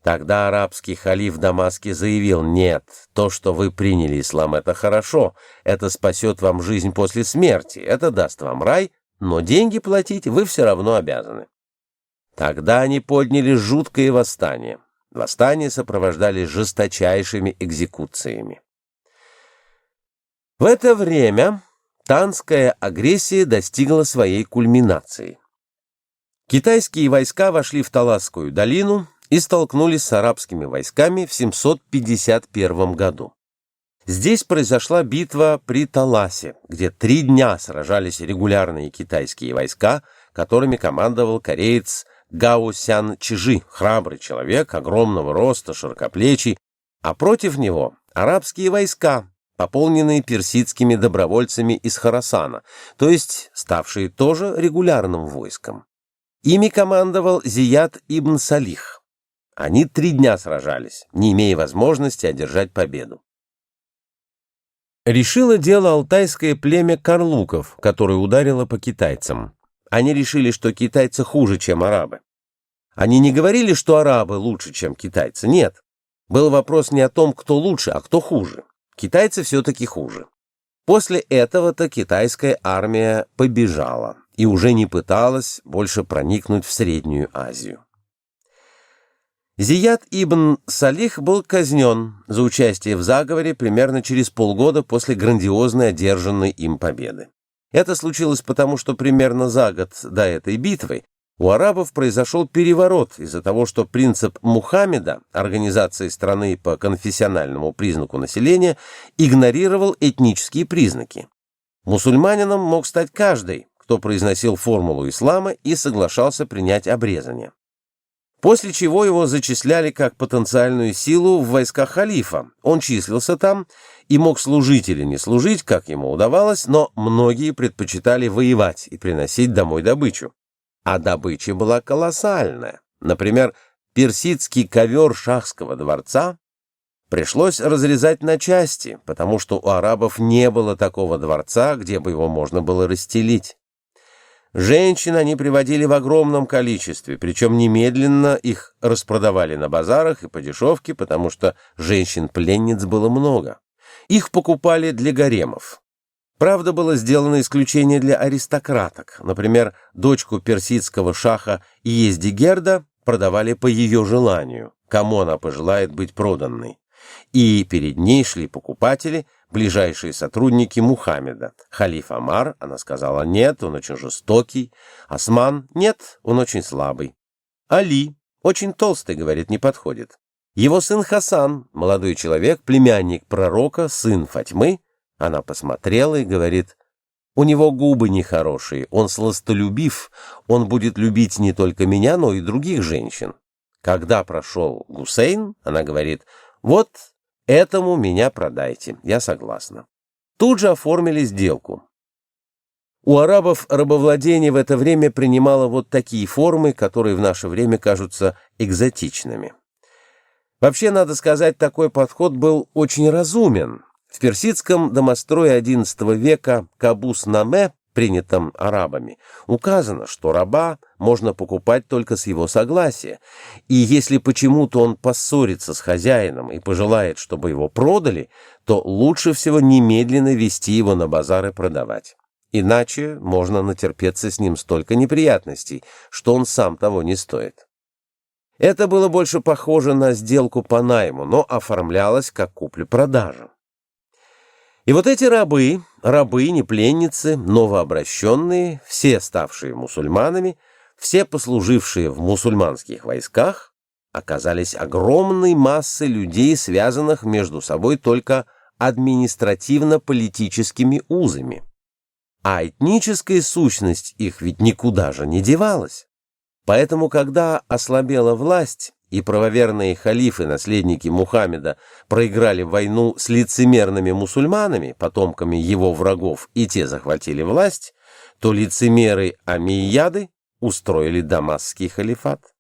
Тогда арабский халиф в Дамаске заявил: «Нет, то, что вы приняли ислам, это хорошо, это спасет вам жизнь после смерти, это даст вам рай, но деньги платить вы все равно обязаны». Тогда они подняли жуткое восстание. Восстания сопровождались жесточайшими экзекуциями. В это время танская агрессия достигла своей кульминации. Китайские войска вошли в Таласскую долину и столкнулись с арабскими войсками в 751 году. Здесь произошла битва при Таласе, где 3 дня сражались регулярные китайские войска, которыми командовал кореец Гао Сян Чжи, храбрый человек, огромного роста, широкоплечий, а против него арабские войска, пополненные персидскими добровольцами из Хорасана, то есть ставшие тоже регулярным войском. Ими командовал Зияд ибн Салих. Они 3 дня сражались, не имея возможности одержать победу. Решило дело алтайское племя карлуков, которое ударило по китайцам. Они решили, что китайцы хуже, чем арабы. Они не говорили, что арабы лучше, чем китайцы. Нет. Был вопрос не о том, кто лучше, а кто хуже. Китайцы все-таки хуже. После этого-то китайская армия побежала и уже не пыталась больше проникнуть в Среднюю Азию. Зияд ибн Салих был казнен за участие в заговоре примерно через полгода после грандиозной одержанной им победы. Это случилось потому, что примерно за год до этой битвы у арабов произошел переворот из-за того, что принцип Мухаммеда, организации страны по конфессиональному признаку населения, игнорировал этнические признаки. Мусульманином мог стать каждый, кто произносил формулу ислама и соглашался принять обрезание. После чего его зачисляли как потенциальную силу в войска халифа. Он числился там и мог служить или не служить, как ему удавалось, но многие предпочитали воевать и приносить домой добычу. А добыча была колоссальная. Например, персидский ковер шахского дворца пришлось разрезать на части, потому что у арабов не было такого дворца, где бы его можно было расстелить. Женщин они приводили в огромном количестве, причем немедленно их распродавали на базарах и по дешевке, потому что женщин-пленниц было много. Их покупали для гаремов. Правда, было сделано исключение для аристократок. Например, дочку персидского шаха Иездигерда продавали по ее желанию, кому она пожелает быть проданной. И перед ней шли покупатели, ближайшие сотрудники Мухаммеда. Халиф Омар, она сказала нет, он очень жестокий. Осман, нет, он очень слабый. Али, очень толстый, говорит, не подходит. Его сын Хасан, молодой человек, племянник пророка, сын Фатьмы, она посмотрела и говорит, у него губы нехорошие, он сластолюбив, он будет любить не только меня, но и других женщин. Когда прошел Гусейн, она говорит, вот этому меня продайте, я согласна. Тут же оформили сделку. У арабов рабовладение в это время принимало вот такие формы, которые в наше время кажутся экзотичными. Вообще, надо сказать, такой подход был очень разумен. В персидском домострое XI века Кабус-наме, принятом арабами, указано, что раба можно покупать только с его согласия, и если почему-то он поссорится с хозяином и пожелает, чтобы его продали, то лучше всего немедленно вести его на базар и продавать. Иначе можно натерпеться с ним столько неприятностей, что он сам того не стоит. Это было больше похоже на сделку по найму, но оформлялось как купля-продажа. И вот эти рабыни, пленницы, новообращенные, все ставшие мусульманами, все послужившие в мусульманских войсках, оказались огромной массой людей, связанных между собой только административно-политическими узами. А этническая сущность их ведь никуда же не девалась. Поэтому, когда ослабела власть, и правоверные халифы, наследники Мухаммеда, проиграли войну с лицемерными мусульманами, потомками его врагов, и те захватили власть, то лицемеры амийяды устроили дамасский халифат.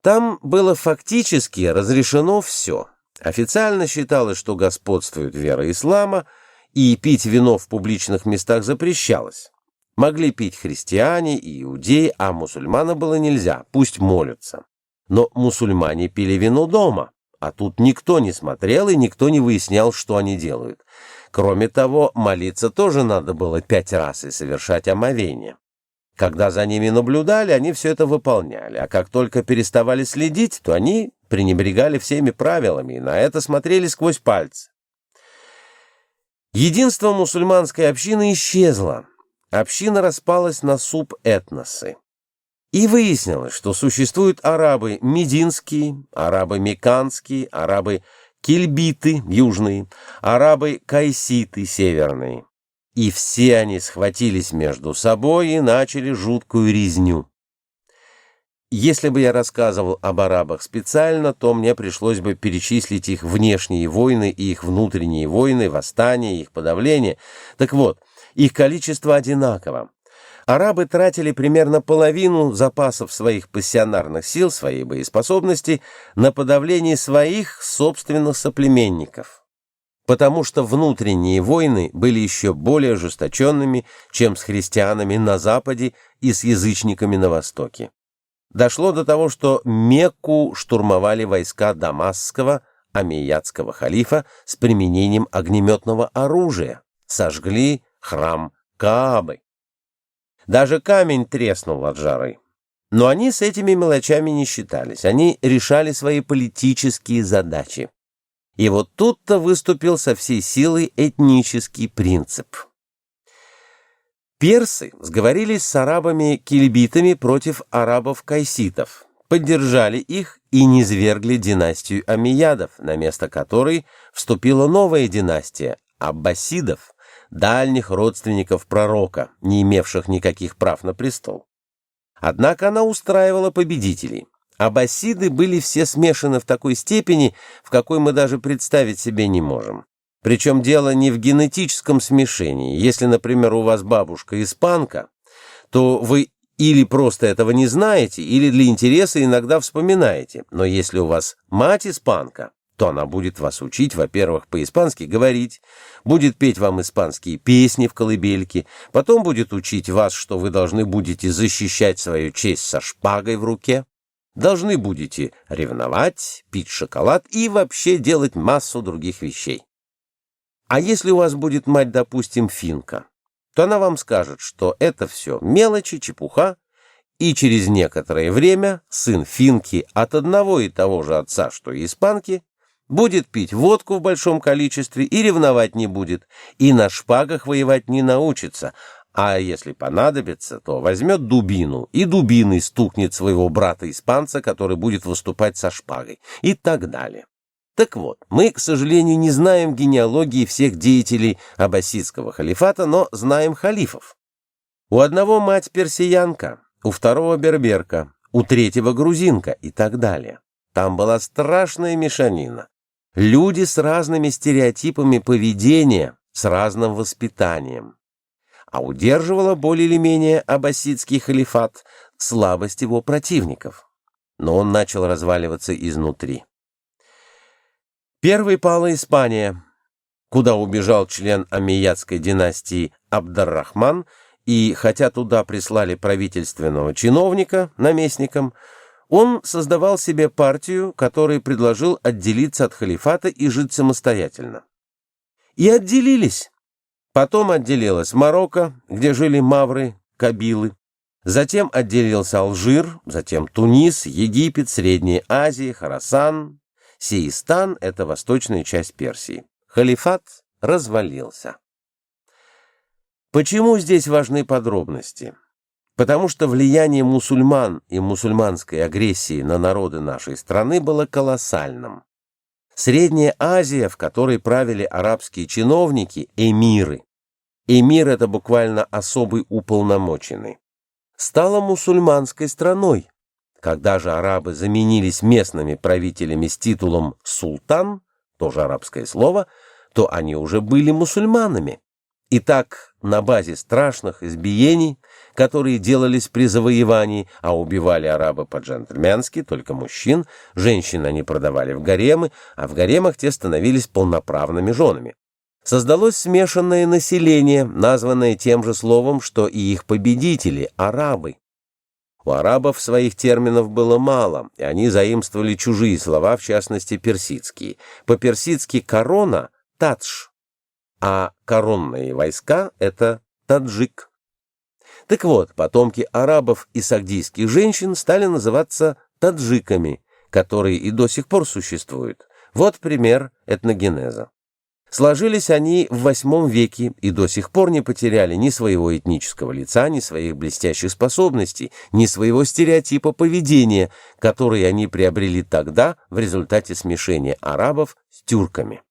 Там было фактически разрешено все. Официально считалось, что господствует вера ислама, и пить вино в публичных местах запрещалось. Могли пить христиане и иудеи, а мусульманам было нельзя, пусть молятся. Но мусульмане пили вино дома, а тут никто не смотрел и никто не выяснял, что они делают. Кроме того, молиться тоже надо было 5 раз и совершать омовение. Когда за ними наблюдали, они все это выполняли, а как только переставали следить, то они пренебрегали всеми правилами и на это смотрели сквозь пальцы. Единство мусульманской общины исчезло. Община распалась на субэтносы. И выяснилось, что существуют арабы мединские, арабы мекканские, арабы кильбиты южные, арабы кайситы северные. И все они схватились между собой и начали жуткую резню. Если бы я рассказывал об арабах специально, то мне пришлось бы перечислить их внешние войны и их внутренние войны, восстания, их подавление. Так вот, их количество одинаково. Арабы тратили примерно половину запасов своих пассионарных сил, своей боеспособности на подавление своих собственных соплеменников, потому что внутренние войны были еще более ожесточенными, чем с христианами на Западе и с язычниками на Востоке. Дошло до того, что Мекку штурмовали войска дамасского, омейядского халифа с применением огнеметного оружия, сожгли храм Каабы. Даже камень треснул от жары. Но они с этими мелочами не считались, они решали свои политические задачи. И вот тут-то выступил со всей силой этнический принцип. Персы сговорились с арабами-кильбитами против арабов-кайситов, поддержали их и низвергли династию омейядов, на место которой вступила новая династия аббасидов, дальних родственников пророка, не имевших никаких прав на престол. Однако она устраивала победителей. Аббасиды были все смешаны в такой степени, в какой мы даже представить себе не можем. Причем дело не в генетическом смешении. Если, например, у вас бабушка испанка, то вы или просто этого не знаете, или для интереса иногда вспоминаете. Но если у вас мать испанка, то она будет вас учить, во-первых, по-испански говорить, будет петь вам испанские песни в колыбельке, потом будет учить вас, что вы должны будете защищать свою честь со шпагой в руке, должны будете ревновать, пить шоколад и вообще делать массу других вещей. А если у вас будет мать, допустим, финка, то она вам скажет, что это все мелочи, чепуха, и через некоторое время сын финки от одного и того же отца, что и испанки, будет пить водку в большом количестве и ревновать не будет, и на шпагах воевать не научится, а если понадобится, то возьмет дубину и дубиной стукнет своего брата-испанца, который будет выступать со шпагой, и так далее. Так вот, мы, к сожалению, не знаем генеалогии всех деятелей аббасидского халифата, но знаем халифов. У одного мать персиянка, у второго берберка, у третьего грузинка и так далее. Там была страшная мешанина. Люди с разными стереотипами поведения, с разным воспитанием. А удерживала более или менее аббасидский халифат слабость его противников. Но он начал разваливаться изнутри. Первой пала Испания, куда убежал член омейядской династии Абд-ар-Рахман, и хотя туда прислали правительственного чиновника наместником, он создавал себе партию, которой предложил отделиться от халифата и жить самостоятельно. И отделились. Потом отделилась Марокко, где жили мавры, кабилы. Затем отделился Алжир, затем Тунис, Египет, Средняя Азия, Хорасан. Сеистан — это восточная часть Персии. Халифат развалился. Почему здесь важны подробности? Потому что влияние мусульман и мусульманской агрессии на народы нашей страны было колоссальным. Средняя Азия, в которой правили арабские чиновники, эмиры. Эмир — это буквально особый уполномоченный. Стала мусульманской страной. Когда же арабы заменились местными правителями с титулом «султан», тоже арабское слово, то они уже были мусульманами. Итак, на базе страшных избиений, которые делались при завоевании, а убивали арабы по-джентльменски, только мужчин, женщин они продавали в гаремы, а в гаремах те становились полноправными женами. Создалось смешанное население, названное тем же словом, что и их победители – арабы. У арабов своих терминов было мало, и они заимствовали чужие слова, в частности персидские. По-персидски «корона» — «тадж», а коронные войска — это «таджик». Так вот, потомки арабов и сагдийских женщин стали называться таджиками, которые и до сих пор существуют. Вот пример этногенеза. Сложились они в VIII веке и до сих пор не потеряли ни своего этнического лица, ни своих блестящих способностей, ни своего стереотипа поведения, который они приобрели тогда в результате смешения арабов с тюрками.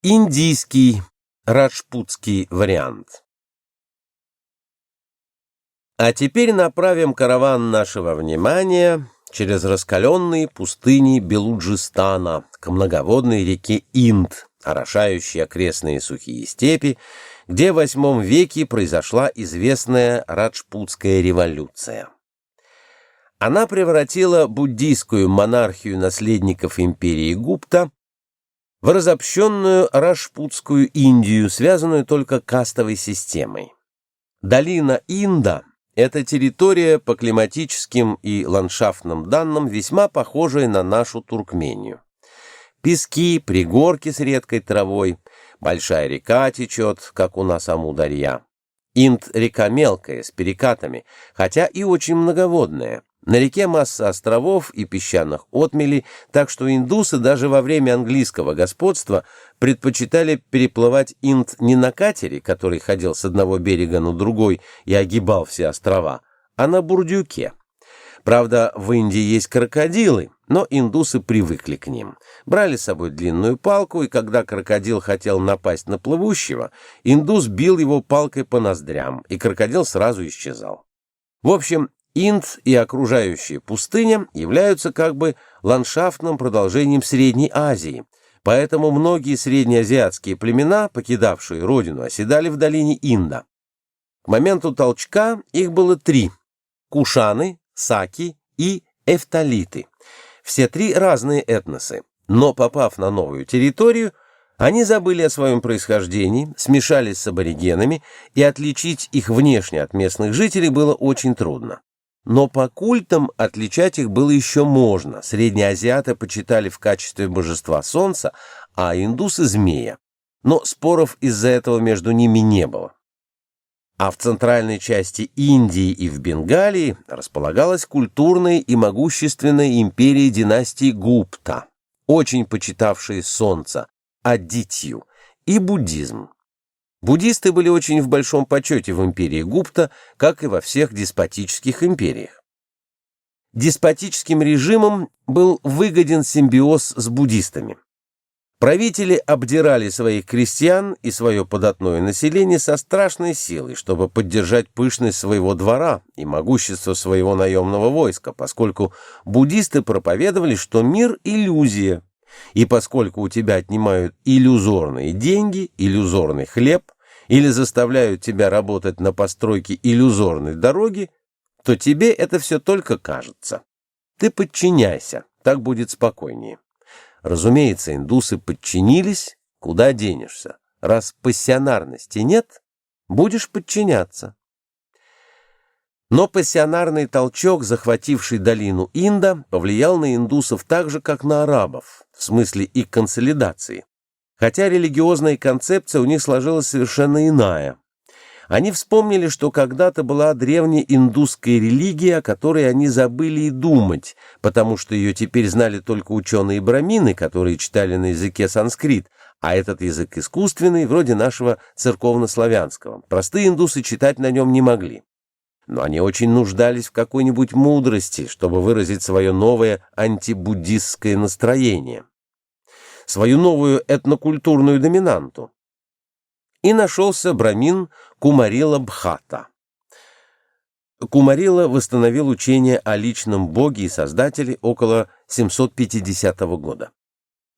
Индийский раджпутский вариант. А теперь направим караван нашего внимания через раскаленные пустыни Белуджистана к многоводной реке Инд, орошающей окрестные сухие степи, где в VIII веке произошла известная Раджпутская революция. Она превратила буддийскую монархию наследников империи Гупта в разобщенную Раджпутскую Индию, связанную только кастовой системой. Долина Инда — это территория по климатическим и ландшафтным данным весьма похожая на нашу Туркмению. Пески, пригорки с редкой травой, большая река течет, как у нас Амударья. Инд — река мелкая, с перекатами, хотя и очень многоводная. На реке масса островов и песчаных отмелей, так что индусы даже во время английского господства предпочитали переплывать Инд не на катере, который ходил с одного берега на другой и огибал все острова, а на бурдюке. Правда, в Индии есть крокодилы, но индусы привыкли к ним. Брали с собой длинную палку, и когда крокодил хотел напасть на плывущего, индус бил его палкой по ноздрям, и крокодил сразу исчезал. В общем, Инд и окружающая пустыня являются как бы ландшафтным продолжением Средней Азии, поэтому многие среднеазиатские племена, покидавшие родину, оседали в долине Инда. К моменту толчка их было 3 – кушаны, саки и эфталиты. Все 3 разные этносы, но, попав на новую территорию, они забыли о своем происхождении, смешались с аборигенами, и отличить их внешне от местных жителей было очень трудно. Но по культам отличать их было еще можно. Среднеазиаты почитали в качестве божества солнца, а индусы — змея. Но споров из-за этого между ними не было. А в центральной части Индии и в Бенгалии располагалась культурная и могущественная империя династии Гупта, очень почитавшие солнце, Адитью, и буддизм. Буддисты были очень в большом почете в империи Гупта, как и во всех деспотических империях. Деспотическим режимам был выгоден симбиоз с буддистами. Правители обдирали своих крестьян и свое податное население со страшной силой, чтобы поддержать пышность своего двора и могущество своего наемного войска, поскольку буддисты проповедовали, что мир — иллюзия. И поскольку у тебя отнимают иллюзорные деньги, иллюзорный хлеб или заставляют тебя работать на постройке иллюзорной дороги, то тебе это все только кажется. Ты подчиняйся, так будет спокойнее. Разумеется, индусы подчинились, куда денешься. Раз пассионарности нет, будешь подчиняться. Но пассионарный толчок, захвативший долину Инда, повлиял на индусов так же, как на арабов, в смысле их консолидации. Хотя религиозная концепция у них сложилась совершенно иная. Они вспомнили, что когда-то была древняя индусская религия, о которой они забыли и думать, потому что ее теперь знали только ученые-брамины, которые читали на языке санскрит, а этот язык искусственный, вроде нашего церковнославянского. Простые индусы читать на нем не могли. Но они очень нуждались в какой-нибудь мудрости, чтобы выразить свое новое антибуддистское настроение, свою новую этнокультурную доминанту. И нашелся брамин Кумарила Бхатта. Кумарила восстановил учение о личном боге и создателе около 750 года.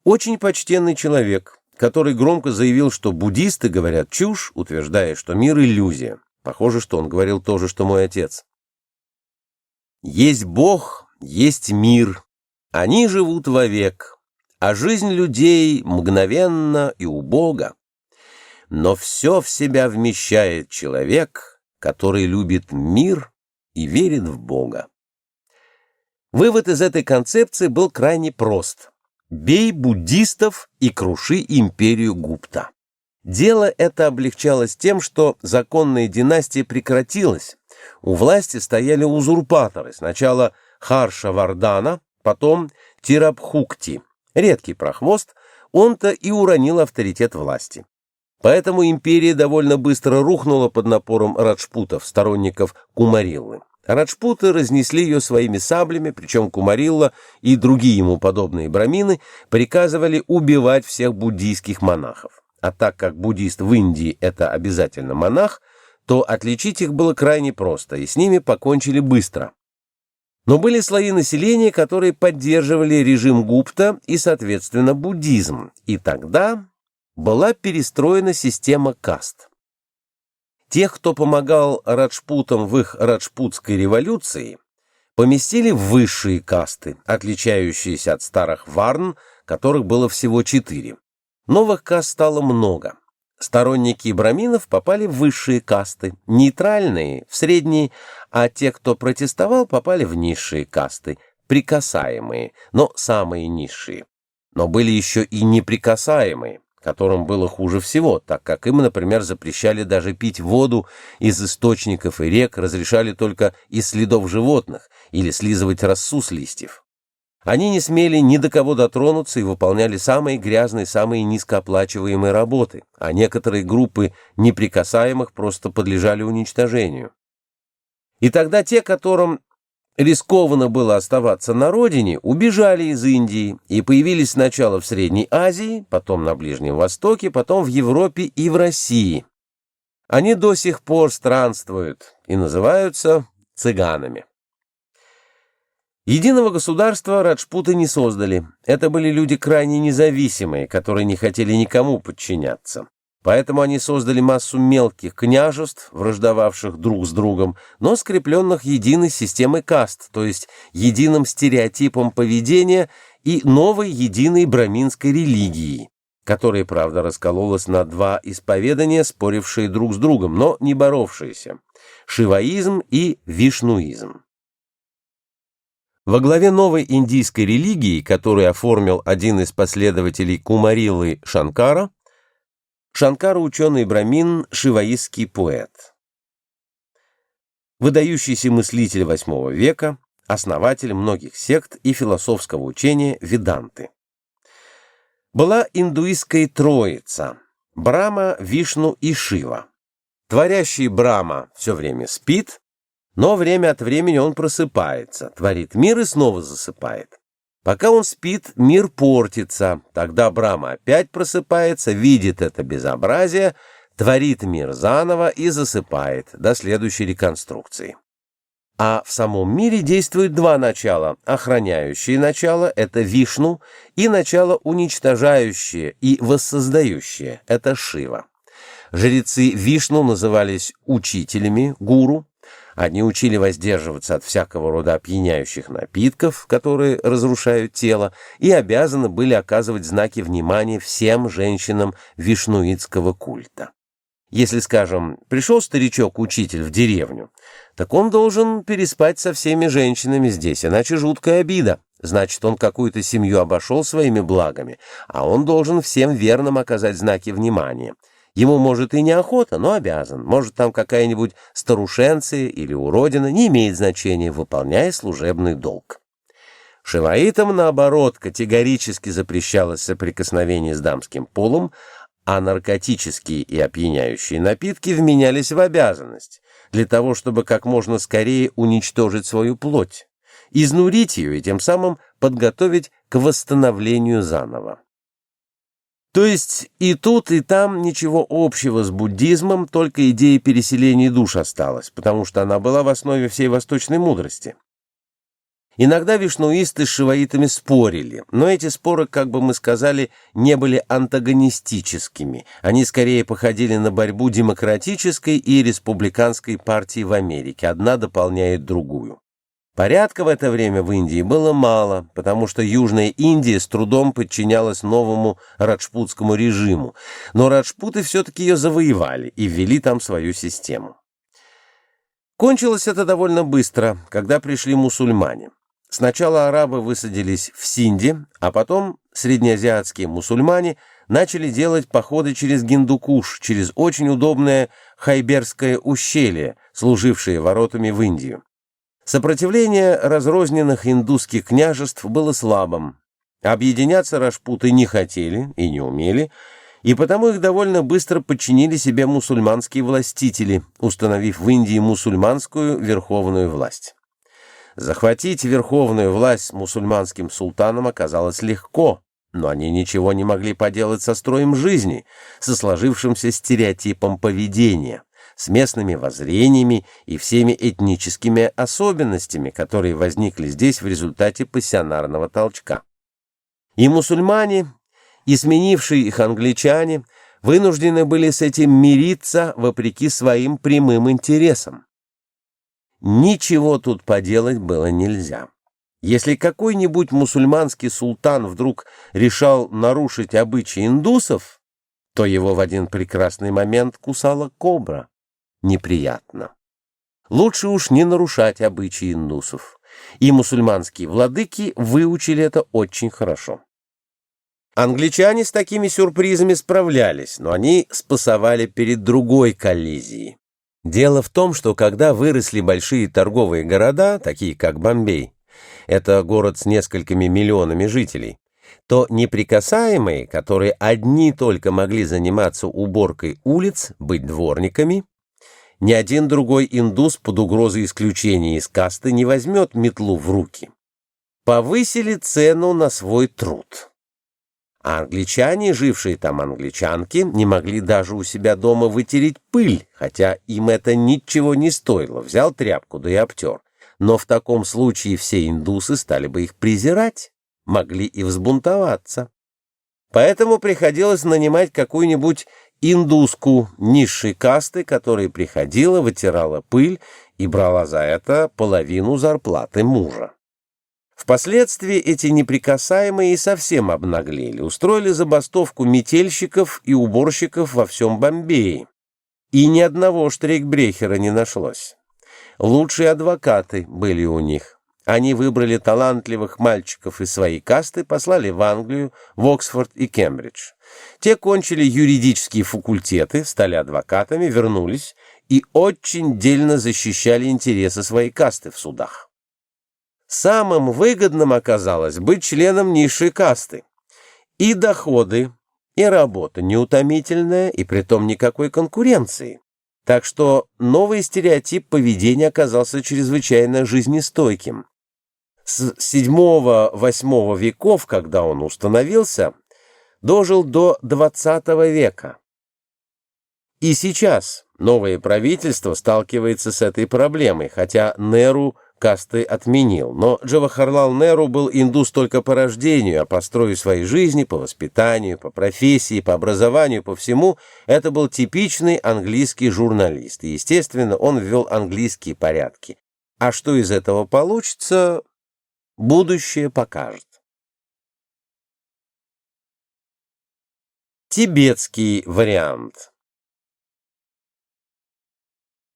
Очень почтенный человек, который громко заявил, что буддисты говорят чушь, утверждая, что мир — иллюзия. Похоже, что он говорил то же, что мой отец. Есть Бог, есть мир. Они живут вовек, а жизнь людей мгновенна и убога. Но все в себя вмещает человек, который любит мир и верит в Бога. Вывод из этой концепции был крайне прост. Бей буддистов и круши империю Гупта. Дело это облегчалось тем, что законная династия прекратилась. У власти стояли узурпаторы, сначала Харша Вардана, потом Тирабхукти. Редкий прохвост, он-то и уронил авторитет власти. Поэтому империя довольно быстро рухнула под напором раджпутов, сторонников Кумариллы. Раджпуты разнесли ее своими саблями, причем Кумарилла и другие ему подобные брамины приказывали убивать всех буддийских монахов. А так как буддист в Индии — это обязательно монах, то отличить их было крайне просто, и с ними покончили быстро. Но были слои населения, которые поддерживали режим Гупта и, соответственно, буддизм, и тогда была перестроена система каст. Тех, кто помогал раджпутам в их раджпутской революции, поместили в высшие касты, отличающиеся от старых варн, которых было всего 4. Новых каст стало много. Сторонники браминов попали в высшие касты, нейтральные — в средние, а те, кто протестовал, попали в низшие касты, прикасаемые, но самые низшие. Но были еще и неприкасаемые, которым было хуже всего, так как им, например, запрещали даже пить воду из источников и рек, разрешали только из следов животных или слизывать росу с листьев. Они не смели ни до кого дотронуться и выполняли самые грязные, самые низкооплачиваемые работы, а некоторые группы неприкасаемых просто подлежали уничтожению. И тогда те, которым рискованно было оставаться на родине, убежали из Индии и появились сначала в Средней Азии, потом на Ближнем Востоке, потом в Европе и в России. Они до сих пор странствуют и называются цыганами. Единого государства раджпуты не создали. Это были люди крайне независимые, которые не хотели никому подчиняться. Поэтому они создали массу мелких княжеств, враждовавших друг с другом, но скрепленных единой системой каст, то есть единым стереотипом поведения и новой единой браминской религией, которая, правда, раскололась на 2 исповедания, спорившие друг с другом, но не боровшиеся — шиваизм и вишнуизм. Во главе новой индийской религии, которую оформил один из последователей Кумариллы Шанкара, ученый брамин, шиваистский поэт. Выдающийся мыслитель VIII века, основатель многих сект и философского учения Веданты. Была индуистская троица — Брахма, Вишну и Шива. Творящий Брахма все время спит, но время от времени он просыпается, творит мир и снова засыпает. Пока он спит, мир портится, тогда Брахма опять просыпается, видит это безобразие, творит мир заново и засыпает до следующей реконструкции. А в самом мире действует 2 начала. Охраняющее начало — это Вишну, и начало уничтожающее и воссоздающее — это Шива. Жрецы Вишну назывались учителями, гуру. Они учили воздерживаться от всякого рода опьяняющих напитков, которые разрушают тело, и обязаны были оказывать знаки внимания всем женщинам вишнуитского культа. Если, скажем, пришел старичок-учитель в деревню, так он должен переспать со всеми женщинами здесь, иначе жуткая обида. Значит, он какую-то семью обошел своими благами, а он должен всем верным оказать знаки внимания. Ему, может, и неохота, но обязан. Может, там какая-нибудь старушенция или уродина, не имеет значения, выполняя служебный долг. Шиваитам, наоборот, категорически запрещалось соприкосновение с дамским полом, а наркотические и опьяняющие напитки вменялись в обязанность для того, чтобы как можно скорее уничтожить свою плоть, изнурить ее и тем самым подготовить к восстановлению заново. То есть и тут, и там ничего общего с буддизмом, только идея переселения душ осталась, потому что она была в основе всей восточной мудрости. Иногда вишнуисты с шиваитами спорили, но эти споры, как бы мы сказали, не были антагонистическими. Они скорее походили на борьбу демократической и республиканской партии в Америке. Одна дополняет другую. Порядка в это время в Индии было мало, потому что Южная Индия с трудом подчинялась новому раджпутскому режиму, но раджпуты все-таки ее завоевали и ввели там свою систему. Кончилось это довольно быстро, когда пришли мусульмане. Сначала арабы высадились в Синде, а потом среднеазиатские мусульмане начали делать походы через Гиндукуш, через очень удобное Хайберское ущелье, служившее воротами в Индию. Сопротивление разрозненных индусских княжеств было слабым. Объединяться раджпуты не хотели и не умели, и потому их довольно быстро подчинили себе мусульманские властители, установив в Индии мусульманскую верховную власть. Захватить верховную власть с мусульманским султаном оказалось легко, но они ничего не могли поделать со строем жизни, со сложившимся стереотипом поведения, с местными воззрениями и всеми этническими особенностями, которые возникли здесь в результате пассионарного толчка. И мусульмане, и сменившие их англичане вынуждены были с этим мириться вопреки своим прямым интересам. Ничего тут поделать было нельзя. Если какой-нибудь мусульманский султан вдруг решал нарушить обычаи индусов, то его в один прекрасный момент кусала кобра. Неприятно. Лучше уж не нарушать обычаи индусов. И мусульманские владыки выучили это очень хорошо. Англичане с такими сюрпризами справлялись, но они спасовали перед другой коллизией. Дело в том, что когда выросли большие торговые города, такие как Бомбей, это город с несколькими миллионами жителей, то неприкасаемые, которые одни только могли заниматься уборкой улиц, быть дворниками, ни один другой индус под угрозой исключения из касты не возьмет метлу в руки. Повысили цену на свой труд. А англичане, жившие там англичанки, не могли даже у себя дома вытереть пыль, хотя им это ничего не стоило, взял тряпку, да и обтер. Но в таком случае все индусы стали бы их презирать, могли и взбунтоваться. Поэтому приходилось нанимать какую-нибудь индуску низшей касты, которая приходила, вытирала пыль и брала за это половину зарплаты мужа. Впоследствии эти неприкасаемые и совсем обнаглели, устроили забастовку метельщиков и уборщиков во всем Бомбее. И ни одного штрейкбрехера не нашлось. Лучшие адвокаты были у них. Они выбрали талантливых мальчиков из своей касты, послали в Англию, в Оксфорд и Кембридж. Те кончили юридические факультеты, стали адвокатами, вернулись и очень дельно защищали интересы своей касты в судах. Самым выгодным оказалось быть членом низшей касты. И доходы, и работа неутомительная, и притом никакой конкуренции. Так что новый стереотип поведения оказался чрезвычайно жизнестойким. С VII-VIII веков, когда он установился, дожил до XX века. И сейчас новое правительство сталкивается с этой проблемой, хотя Неру касты отменил. Но Джавахарлал Неру был индус только по рождению, а по строю своей жизни, по воспитанию, по профессии, по образованию, по всему, это был типичный английский журналист. И, естественно, он ввел английские порядки. А что из этого получится, будущее покажет. Тибетский вариант.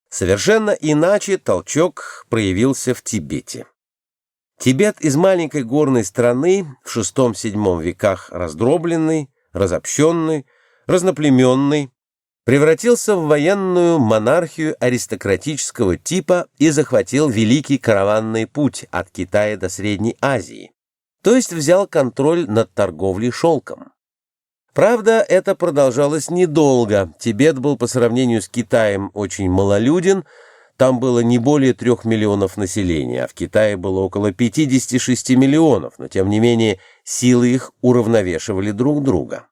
Совершенно иначе толчок проявился в Тибете. Тибет из маленькой горной страны в VI-VII веках раздробленный, разобщенный, разноплеменный, превратился в военную монархию аристократического типа и захватил великий караванный путь от Китая до Средней Азии, то есть взял контроль над торговлей шелком. Правда, это продолжалось недолго. Тибет был по сравнению с Китаем очень малолюден, там было не более 3 миллионов населения, а в Китае было около 56 миллионов, но тем не менее силы их уравновешивали друг друга.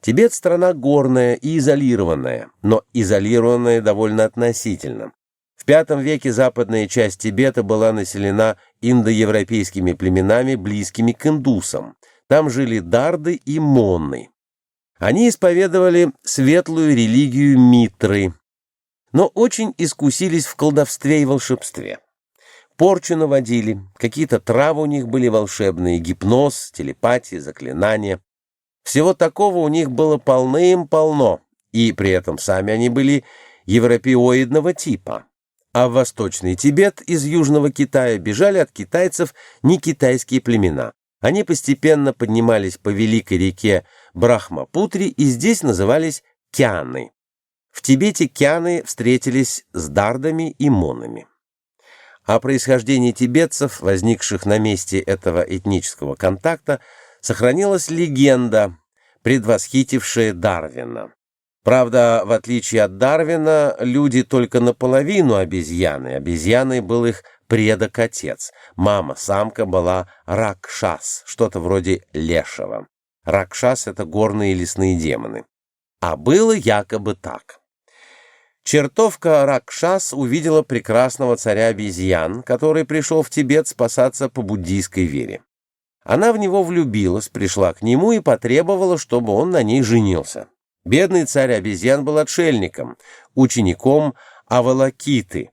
Тибет — страна горная и изолированная, но изолированная довольно относительно. В V веке западная часть Тибета была населена индоевропейскими племенами, близкими к индусам. Там жили дарды и монны. Они исповедовали светлую религию Митры, но очень искусились в колдовстве и волшебстве. Порчу наводили, какие-то травы у них были волшебные, гипноз, телепатия, заклинания. Всего такого у них было полным-полно, и при этом сами они были европеоидного типа. А в Восточный Тибет из Южного Китая бежали от китайцев некитайские племена. Они постепенно поднимались по великой реке Брахмапутри и здесь назывались кяны. В Тибете кяны встретились с дардами и монами. О происхождении тибетцев, возникших на месте этого этнического контакта, Сохранилась легенда, предвосхитившая Дарвина. Правда, в отличие от Дарвина, люди только наполовину обезьяны. Обезьяной был их предок-отец. Мама-самка была Ракшас, что-то вроде лешего. Ракшас — это горные и лесные демоны. А было якобы так. Чертовка Ракшас увидела прекрасного царя обезьян, который пришел в Тибет спасаться по буддийской вере. Она в него влюбилась, пришла к нему и потребовала, чтобы он на ней женился. Бедный царь обезьян был отшельником, учеником Авалокиты.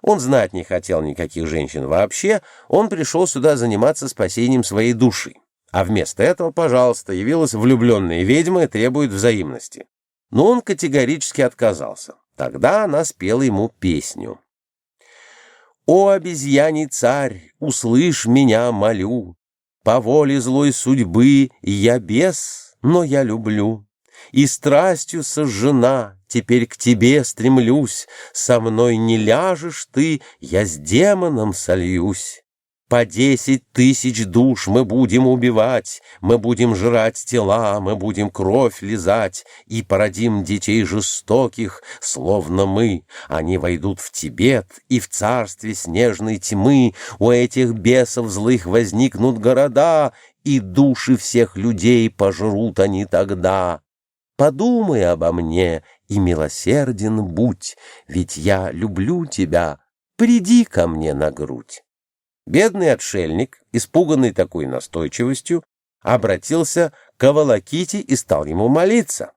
Он знать не хотел никаких женщин вообще, он пришел сюда заниматься спасением своей души. А вместо этого, пожалуйста, явилась влюбленная ведьма и требует взаимности. Но он категорически отказался. Тогда она спела ему песню. «О, обезьяний царь, услышь меня, молю, по воле злой судьбы я бес, но я люблю. И страстью сожжена, теперь к тебе стремлюсь, со мной не ляжешь ты, я с демоном сольюсь. По 10 000 душ мы будем убивать, мы будем жрать тела, мы будем кровь лизать и породим детей жестоких, словно мы. Они войдут в Тибет, и в царстве снежной тьмы у этих бесов злых возникнут города, и души всех людей пожрут они тогда. Подумай обо мне и милосерден будь, ведь я люблю тебя, приди ко мне на грудь». Бедный отшельник, испуганный такой настойчивостью, обратился к Авалоките и стал ему молиться.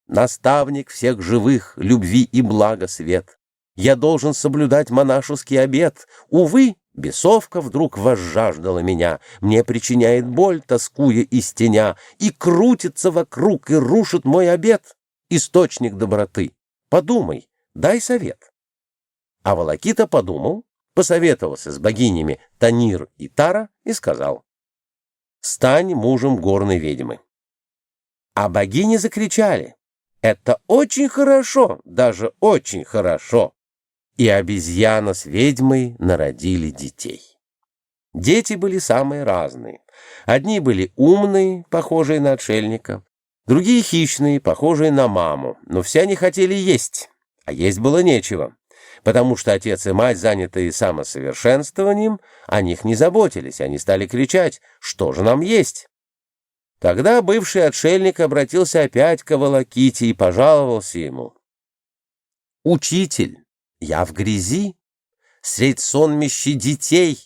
«Наставник всех живых, любви и блага свет, я должен соблюдать монашеский обет. Увы, бесовка вдруг возжаждала меня, мне причиняет боль, тоскуя и стеня, и крутится вокруг, и рушит мой обет. Источник доброты, подумай, дай совет». Авалокита подумал, посоветовался с богинями Танир и Тара и сказал: «Стань мужем горной ведьмы». А богини закричали: «Это очень хорошо, даже очень хорошо!» И обезьяна с ведьмой народили детей. Дети были самые разные. Одни были умные, похожие на отшельника, другие хищные, похожие на маму, но все они хотели есть, а есть было нечего. Потому что отец и мать, занятые самосовершенствованием, о них не заботились, они стали кричать: «Что же нам есть?». Тогда бывший отшельник обратился опять к Авалоките и пожаловался ему: «Учитель, я в грязи, средь сонмища детей,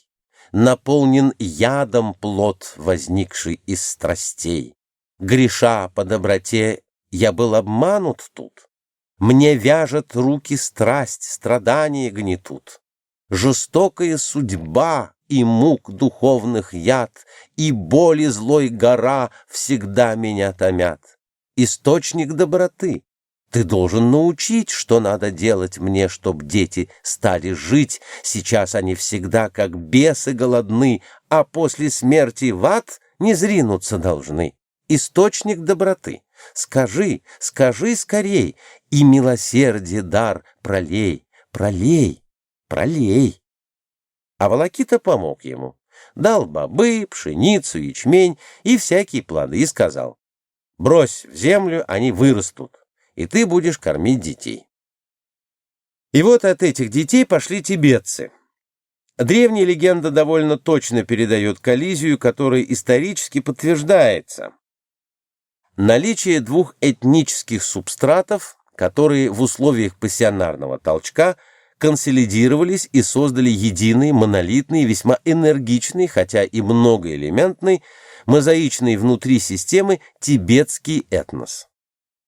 наполнен ядом плод, возникший из страстей. Греша по доброте, я был обманут тут. Мне вяжет руки страсть, страдания гнетут. Жестокая судьба и мук духовных яд, и боли злой гора всегда меня томят. Источник доброты, ты должен научить, что надо делать мне, чтоб дети стали жить. Сейчас они всегда как бесы голодны, а после смерти в ад не зринуться должны. Источник доброты, скажи, скажи скорей, и милосердие дар пролей, пролей, пролей». А Волокита помог ему, дал бобы, пшеницу, ячмень и всякие плоды и сказал: «Брось в землю, они вырастут, и ты будешь кормить детей». И вот от этих детей пошли тибетцы. Древняя легенда довольно точно передает коллизию, которая исторически подтверждается. Наличие двух этнических субстратов, которые в условиях пассионарного толчка консолидировались и создали единый, монолитный, весьма энергичный, хотя и многоэлементный, мозаичный внутри системы тибетский этнос.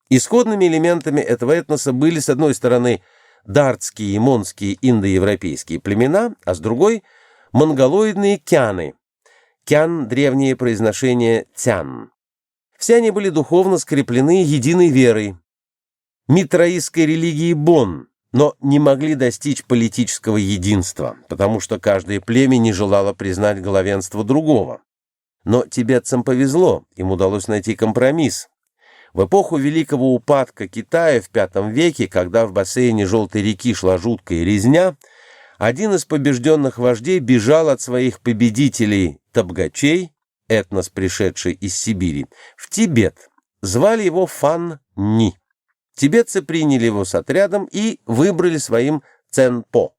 Исходными элементами этого этноса были, с одной стороны, дартские и монские индоевропейские племена, а с другой — монголоидные кяны. Кян — древнее произношение тян. Все они были духовно скреплены единой верой, митраистской религией Бон, но не могли достичь политического единства, потому что каждое племя не желало признать главенство другого. Но тибетцам повезло, им удалось найти компромисс. В эпоху великого упадка Китая в V веке, когда в бассейне Желтой реки шла жуткая резня, один из побежденных вождей бежал от своих победителей табгачей, этнос, пришедший из Сибири, в Тибет. Звали его Фан Ни. Тибетцы приняли его с отрядом и выбрали своим ценпо.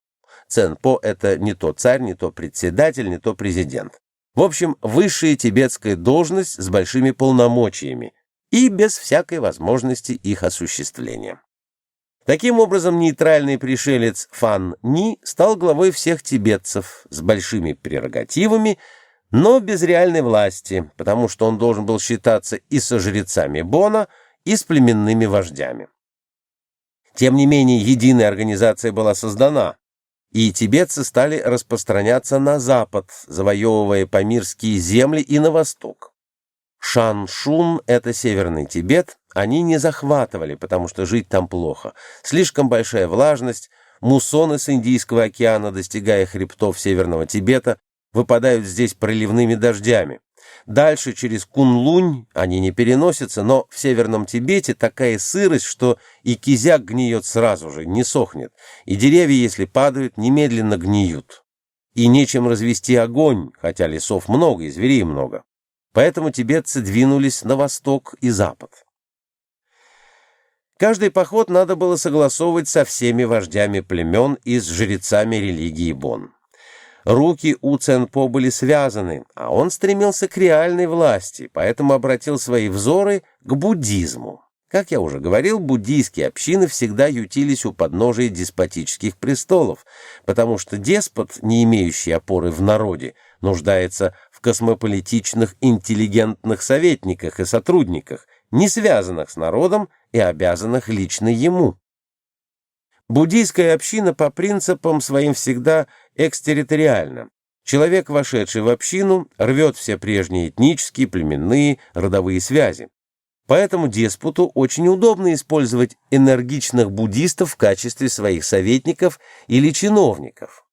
Ценпо — это не то царь, не то председатель, не то президент. В общем, высшая тибетская должность с большими полномочиями и без всякой возможности их осуществления. Таким образом, нейтральный пришелец Фан Ни стал главой всех тибетцев с большими прерогативами, но без реальной власти, потому что он должен был считаться и со жрецами Бона, и с племенными вождями. Тем не менее, единая организация была создана, и тибетцы стали распространяться на запад, завоевывая памирские земли, и на восток. Шаншун — это Северный Тибет, они не захватывали, потому что жить там плохо. Слишком большая влажность, муссоны с Индийского океана, достигая хребтов Северного Тибета, выпадают здесь проливными дождями. Дальше, через Кунлунь, они не переносятся, но в Северном Тибете такая сырость, что и кизяк гниет сразу же, не сохнет, и деревья, если падают, немедленно гниют. И нечем развести огонь, хотя лесов много и зверей много. Поэтому тибетцы двинулись на восток и запад. Каждый поход надо было согласовывать со всеми вождями племен и с жрецами религии Бон. Руки у Ценпо были связаны, а он стремился к реальной власти, поэтому обратил свои взоры к буддизму. Как я уже говорил, буддийские общины всегда ютились у подножия деспотических престолов, потому что деспот, не имеющий опоры в народе, нуждается в космополитичных интеллигентных советниках и сотрудниках, не связанных с народом и обязанных лично ему. Буддийская община по принципам своим всегда экстерриториальна. Человек, вошедший в общину, рвет все прежние этнические, племенные, родовые связи. Поэтому деспоту очень удобно использовать энергичных буддистов в качестве своих советников или чиновников.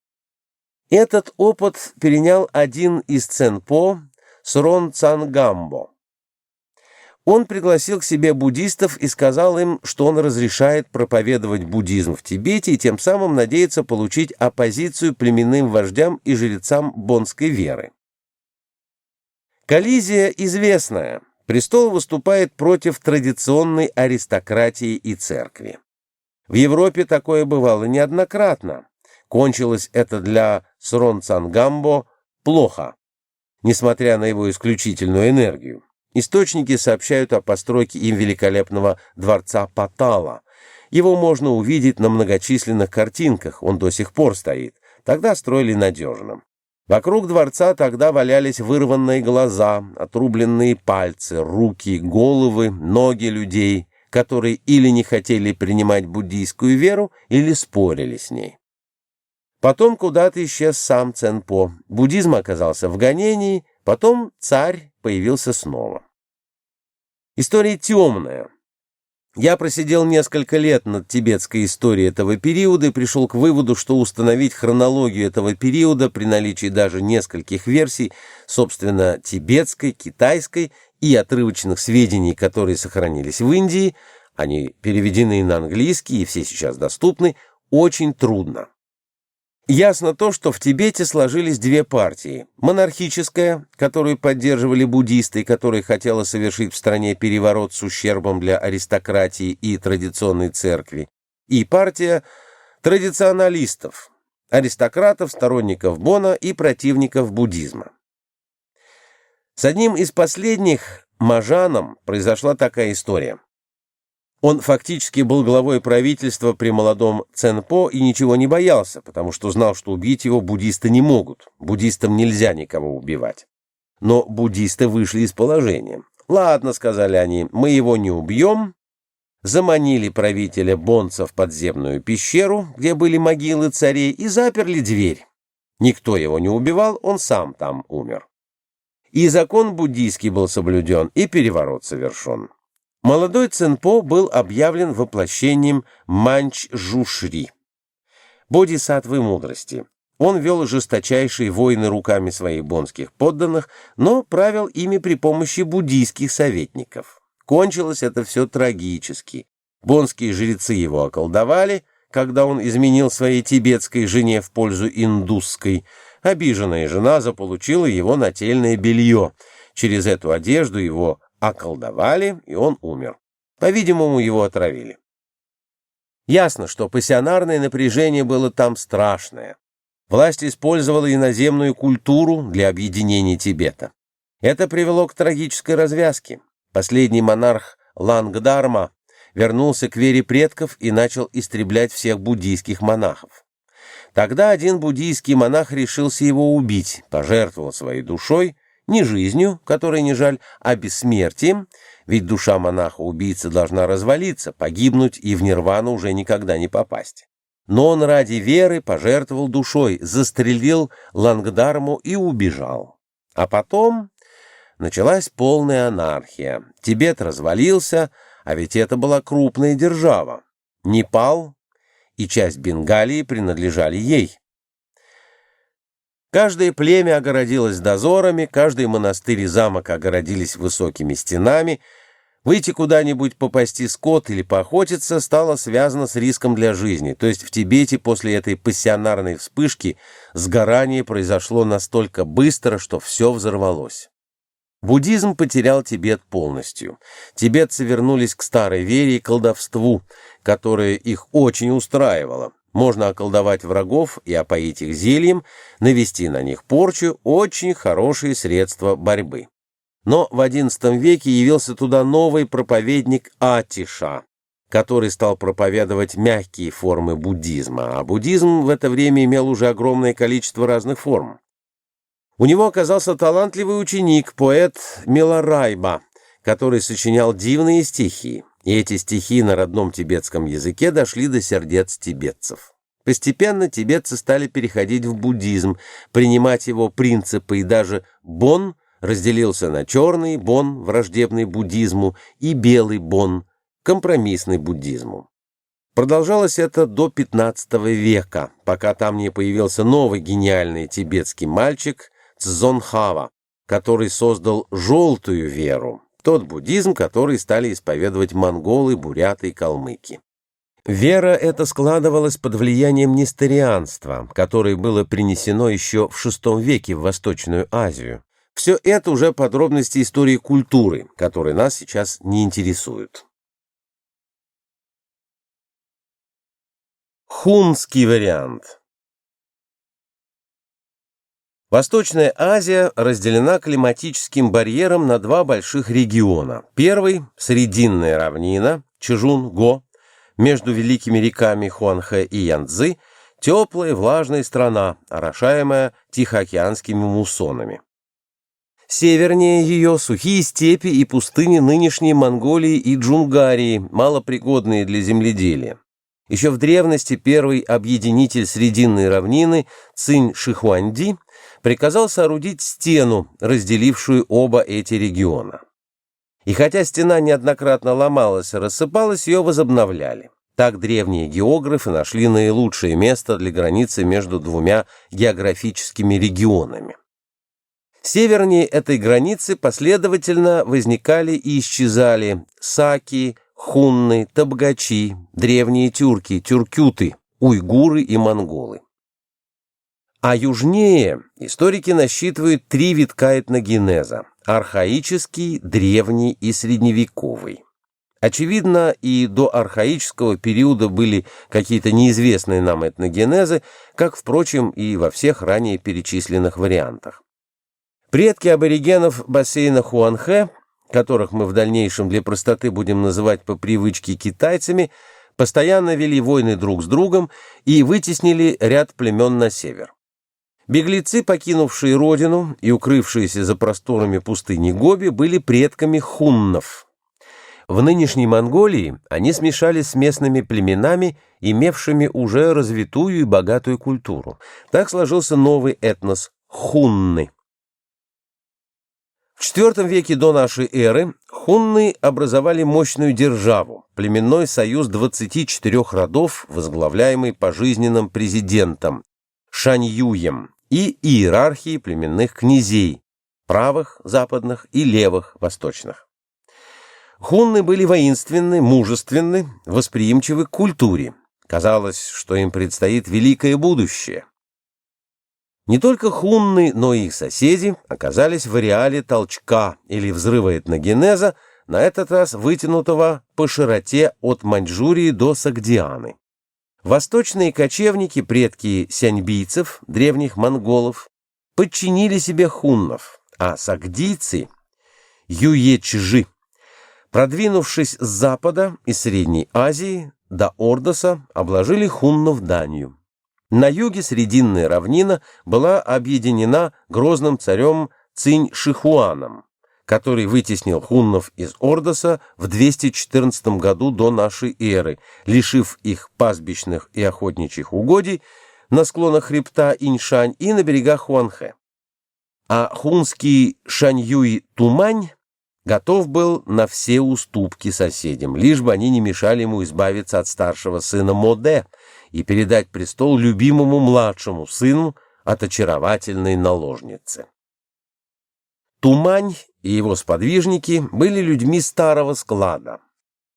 Этот опыт перенял один из ценпо, Срон Цангамбо. Он пригласил к себе буддистов и сказал им, что он разрешает проповедовать буддизм в Тибете и тем самым надеется получить оппозицию племенным вождям и жрецам бонской веры. Коллизия известная. Престол выступает против традиционной аристократии и церкви. В Европе такое бывало неоднократно. Кончилось это для Срон Цангамбо плохо, несмотря на его исключительную энергию. Источники сообщают о постройке им великолепного дворца Патала. Его можно увидеть на многочисленных картинках, он до сих пор стоит. Тогда строили надежно. Вокруг дворца тогда валялись вырванные глаза, отрубленные пальцы, руки, головы, ноги людей, которые или не хотели принимать буддийскую веру, или спорили с ней. Потом куда-то исчез сам Ценпо. Буддизм оказался в гонении, потом царь появился снова. История темная. Я просидел несколько лет над тибетской историей этого периода и пришел к выводу, что установить хронологию этого периода при наличии даже нескольких версий, собственно, тибетской, китайской и отрывочных сведений, которые сохранились в Индии, они переведены на английский и все сейчас доступны, очень трудно. Ясно то, что в Тибете сложились две партии. Монархическая, которую поддерживали буддисты, которая хотела совершить в стране переворот с ущербом для аристократии и традиционной церкви, и партия традиционалистов, аристократов, сторонников Бона и противников буддизма. С одним из последних, Мажаном, произошла такая история. Он фактически был главой правительства при молодом Ценпо и ничего не боялся, потому что знал, что убить его буддисты не могут. Буддистам нельзя никого убивать. Но буддисты вышли из положения. «Ладно», — сказали они, — «мы его не убьем». Заманили правителя Бонца в подземную пещеру, где были могилы царей, и заперли дверь. Никто его не убивал, он сам там умер. И закон буддийский был соблюден, и переворот совершен. Молодой Ценпо был объявлен воплощением Маньчжушри, бодхисаттвы мудрости. Он вел жесточайшие войны руками своих бонских подданных, но правил ими при помощи буддийских советников. Кончилось это все трагически. Бонские жрецы его околдовали, когда он изменил своей тибетской жене в пользу индусской. Обиженная жена заполучила его нательное белье. Через эту одежду его околдовали, и он умер. По-видимому, его отравили. Ясно, что пассионарное напряжение было там страшное. Власть использовала иноземную культуру для объединения Тибета. Это привело к трагической развязке. Последний монарх Лангдарма вернулся к вере предков и начал истреблять всех буддийских монахов. Тогда один буддийский монах решился его убить, пожертвовал своей душой, не жизнью, которой не жаль, а бессмертием, ведь душа монаха-убийцы должна развалиться, погибнуть и в нирвану уже никогда не попасть. Но он ради веры пожертвовал душой, застрелил Лангдарму и убежал. А потом началась полная анархия. Тибет развалился, а ведь это была крупная держава. Непал и часть Бенгалии принадлежали ей. Каждое племя огородилось дозорами, каждый монастырь и замок огородились высокими стенами. Выйти куда-нибудь попасти скот или поохотиться стало связано с риском для жизни. То есть в Тибете после этой пассионарной вспышки сгорание произошло настолько быстро, что все взорвалось. Буддизм потерял Тибет полностью. Тибетцы вернулись к старой вере и колдовству, которое их очень устраивало. Можно околдовать врагов и опоить их зельем, навести на них порчу — очень хорошие средства борьбы. Но в XI веке явился туда новый проповедник Атиша, который стал проповедовать мягкие формы буддизма, а буддизм в это время имел уже огромное количество разных форм. У него оказался талантливый ученик, поэт Миларайба, который сочинял дивные стихи. И эти стихи на родном тибетском языке дошли до сердец тибетцев. Постепенно тибетцы стали переходить в буддизм, принимать его принципы, и даже Бон разделился на черный Бон, враждебный буддизму, и белый Бон, компромиссный буддизму. Продолжалось это до XV века, пока там не появился новый гениальный тибетский мальчик Цзонхава, который создал желтую веру, тот буддизм, который стали исповедовать монголы, буряты и калмыки. Вера эта складывалась под влиянием несторианства, которое было принесено еще в VI веке в Восточную Азию. Все это уже подробности истории культуры, которые нас сейчас не интересуют. Хунский вариант. Восточная Азия разделена климатическим барьером на два больших региона. Первый – Срединная равнина, Чжун-Го, между великими реками Хуанхэ и Янцзы, теплая влажная страна, орошаемая тихоокеанскими муссонами. Севернее ее сухие степи и пустыни нынешней Монголии и Джунгарии, малопригодные для земледелия. Еще в древности первый объединитель Срединной равнины Цинь Шихуанди приказал соорудить стену, разделившую оба эти региона. И хотя стена неоднократно ломалась и рассыпалась, ее возобновляли. Так древние географы нашли наилучшее место для границы между двумя географическими регионами. Севернее этой границы последовательно возникали и исчезали саки, хунны, табгачи, древние тюрки, тюркюты, уйгуры и монголы. А южнее историки насчитывают три витка этногенеза – архаический, древний и средневековый. Очевидно, и до архаического периода были какие-то неизвестные нам этногенезы, как, впрочем, и во всех ранее перечисленных вариантах. Предки аборигенов бассейна Хуанхэ, которых мы в дальнейшем для простоты будем называть по привычке китайцами, постоянно вели войны друг с другом и вытеснили ряд племен на север. Беглецы, покинувшие родину и укрывшиеся за просторами пустыни Гоби, были предками хуннов. В нынешней Монголии они смешались с местными племенами, имевшими уже развитую и богатую культуру. Так сложился новый этнос – хунны. В IV веке до нашей эры хунны образовали мощную державу, племенной союз 24 родов, возглавляемый пожизненным президентом Шаньюем, и иерархии племенных князей, правых, западных и левых, восточных. Хунны были воинственны, мужественны, восприимчивы к культуре. Казалось, что им предстоит великое будущее. Не только хунны, но и их соседи оказались в ареале толчка или взрыва этногенеза, на этот раз вытянутого по широте от Маньчжурии до Согдианы. Восточные кочевники, предки сяньбийцев, древних монголов, подчинили себе хуннов, а сагдийцы – юечжи, продвинувшись с запада и Средней Азии до Ордоса, обложили хуннов данью. На юге Срединная равнина была объединена грозным царем Цинь-Шихуаном, который вытеснил хуннов из Ордоса в 214 году до нашей эры, лишив их пастбищных и охотничьих угодий на склонах хребта Иньшань и на берегах Хуанхэ. А хунский Шаньюй-Тумань готов был на все уступки соседям, лишь бы они не мешали ему избавиться от старшего сына Моде и передать престол любимому младшему сыну от очаровательной наложницы. Тумань и его сподвижники были людьми старого склада,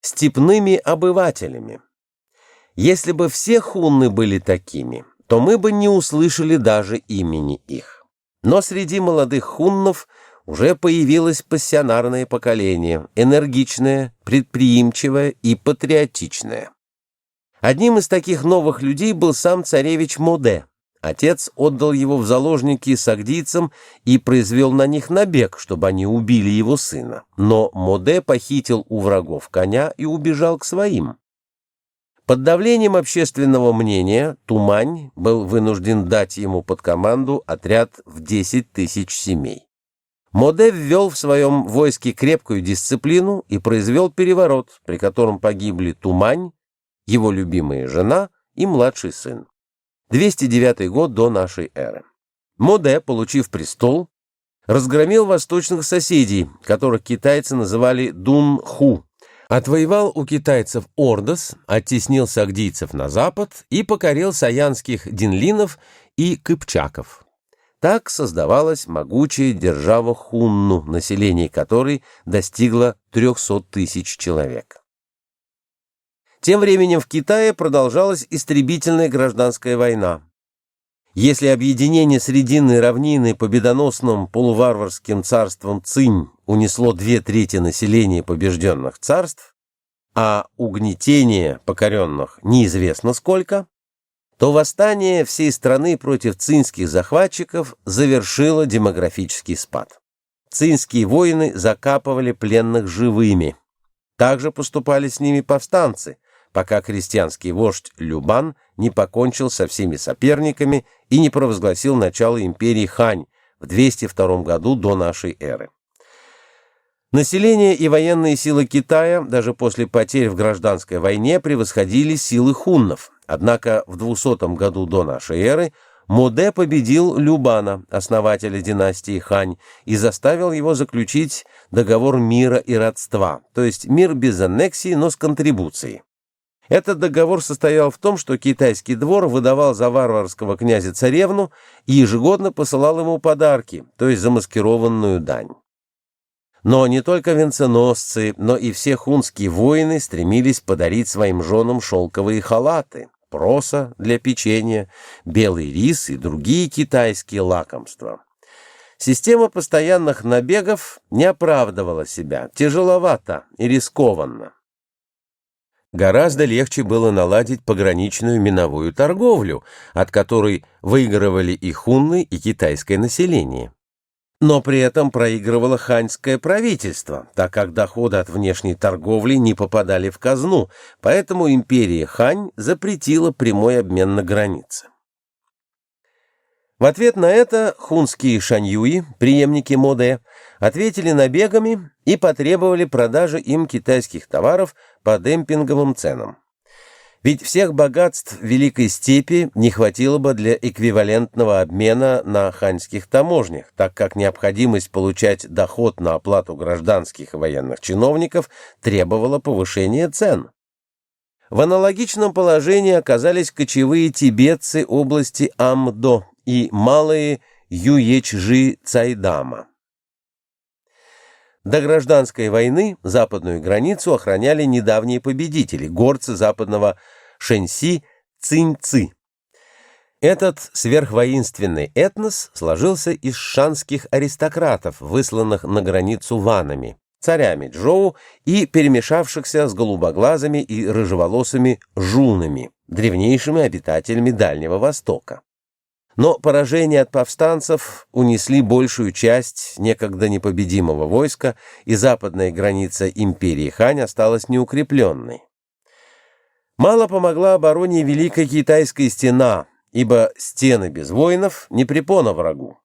степными обывателями. Если бы все хунны были такими, то мы бы не услышали даже имени их. Но среди молодых хуннов уже появилось пассионарное поколение, энергичное, предприимчивое и патриотичное. Одним из таких новых людей был сам царевич Моде. Отец отдал его в заложники сагдийцам и произвел на них набег, чтобы они убили его сына. Но Моде похитил у врагов коня и убежал к своим. Под давлением общественного мнения Тумань был вынужден дать ему под команду отряд в 10 тысяч семей. Моде ввел в своем войске крепкую дисциплину и произвел переворот, при котором погибли Тумань, его любимая жена и младший сын. 209 год до нашей эры. Моде, получив престол, разгромил восточных соседей, которых китайцы называли Дун-ху, отвоевал у китайцев Ордос, оттеснил сагдийцев на запад и покорил саянских динлинов и кыпчаков. Так создавалась могучая держава Хунну, население которой достигло 300 тысяч человек. Тем временем в Китае продолжалась истребительная гражданская война. Если объединение Срединной равнины победоносным полуварварским царством Цинь унесло 2/3 населения побежденных царств, а угнетение покоренных неизвестно сколько, то восстание всей страны против цинских захватчиков завершило демографический спад. Цинские воины закапывали пленных живыми. Также поступали с ними повстанцы, пока крестьянский вождь Любан не покончил со всеми соперниками и не провозгласил начало империи Хань в 202 году до нашей эры. Население и военные силы Китая даже после потерь в гражданской войне превосходили силы хуннов, однако в 200 году до нашей эры Моде победил Любана, основателя династии Хань, и заставил его заключить договор мира и родства, то есть мир без аннексии, но с контрибуцией. Этот договор состоял в том, что китайский двор выдавал за варварского князя-царевну и ежегодно посылал ему подарки, то есть замаскированную дань. Но не только венценосцы, но и все хунские воины стремились подарить своим женам шелковые халаты, проса для печенья, белый рис и другие китайские лакомства. Система постоянных набегов не оправдывала себя, тяжеловато и рискованно. Гораздо легче было наладить пограничную миновую торговлю, от которой выигрывали и хунны, и китайское население. Но при этом проигрывало ханьское правительство, так как доходы от внешней торговли не попадали в казну, поэтому империя Хань запретила прямой обмен на границе. В ответ на это хунские шаньюи, преемники Моде, ответили набегами и потребовали продажи им китайских товаров по демпинговым ценам. Ведь всех богатств Великой Степи не хватило бы для эквивалентного обмена на ханьских таможнях, так как необходимость получать доход на оплату гражданских и военных чиновников требовала повышения цен. В аналогичном положении оказались кочевые тибетцы области Амдо и малые Юечжи Цайдама. До гражданской войны западную границу охраняли недавние победители, горцы западного Шэньси Циньцы. Этот сверхвоинственный этнос сложился из шанских аристократов, высланных на границу ванами, царями Чжоу и перемешавшихся с голубоглазыми и рыжеволосыми жунами, древнейшими обитателями Дальнего Востока. Но поражения от повстанцев унесли большую часть некогда непобедимого войска, и западная граница империи Хань осталась неукрепленной. Мало помогла обороне Великая Китайская стена, ибо стены без воинов не препона врагу.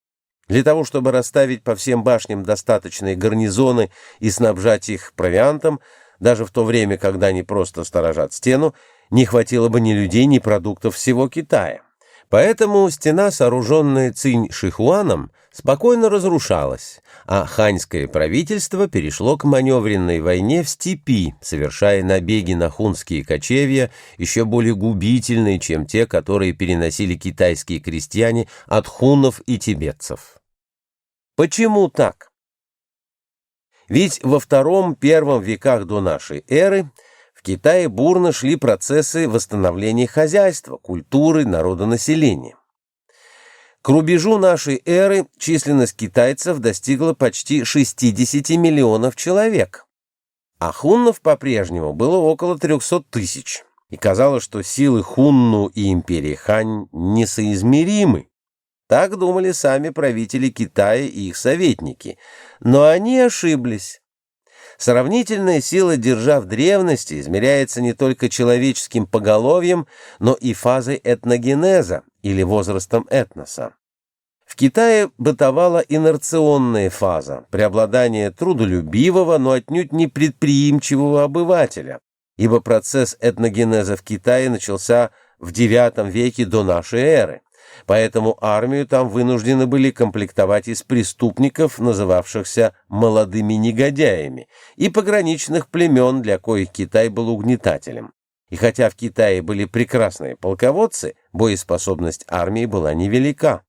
Для того, чтобы расставить по всем башням достаточные гарнизоны и снабжать их провиантом, даже в то время, когда они просто сторожат стену, не хватило бы ни людей, ни продуктов всего Китая. Поэтому стена, сооруженная Цинь-Шихуаном, спокойно разрушалась, а ханьское правительство перешло к маневренной войне в степи, совершая набеги на хунские кочевья, еще более губительные, чем те, которые переносили китайские крестьяне от хуннов и тибетцев. Почему так? Ведь во II-I веках до нашей эры в Китае бурно шли процессы восстановления хозяйства, культуры, народонаселения. К рубежу нашей эры численность китайцев достигла почти 60 миллионов человек, а хуннов по-прежнему было около 300 тысяч, и казалось, что силы Хунну и империи Хань несоизмеримы. Так думали сами правители Китая и их советники, но они ошиблись. Сравнительная сила держав древности измеряется не только человеческим поголовьем, но и фазой этногенеза или возрастом этноса. В Китае бытовала инерционная фаза, преобладание трудолюбивого, но отнюдь не предприимчивого обывателя, ибо процесс этногенеза в Китае начался в IX веке до нашей эры. Поэтому армию там вынуждены были комплектовать из преступников, называвшихся молодыми негодяями, и пограничных племен, для коих Китай был угнетателем. И хотя в Китае были прекрасные полководцы, боеспособность армии была невелика.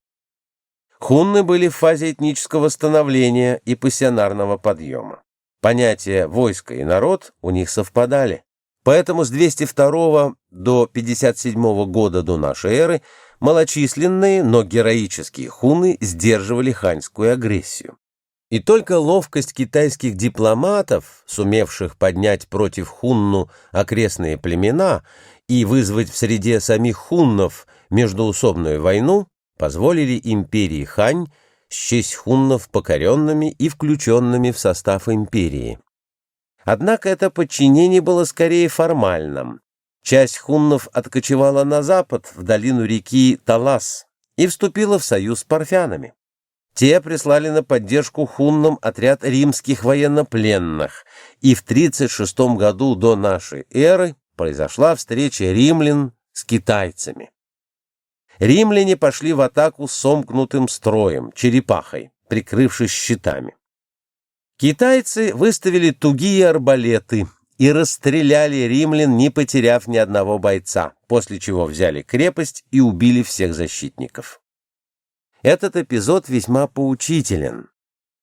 Хунны были в фазе этнического становления и пассионарного подъема. Понятия «войско» и «народ» у них совпадали. Поэтому с 202 до 57 года до нашей эры малочисленные, но героические хунны сдерживали ханьскую агрессию. И только ловкость китайских дипломатов, сумевших поднять против хунну окрестные племена и вызвать в среде самих хуннов междоусобную войну, позволили империи Хань счесть хуннов покоренными и включенными в состав империи. Однако это подчинение было скорее формальным. Часть хуннов откочевала на запад, в долину реки Талас, и вступила в союз с парфянами. Те прислали на поддержку хуннам отряд римских военнопленных, и в 36 году до нашей эры произошла встреча римлян с китайцами. Римляне пошли в атаку с сомкнутым строем, черепахой, прикрывшись щитами. Китайцы выставили тугие арбалеты и расстреляли римлян, не потеряв ни одного бойца, после чего взяли крепость и убили всех защитников. Этот эпизод весьма поучителен.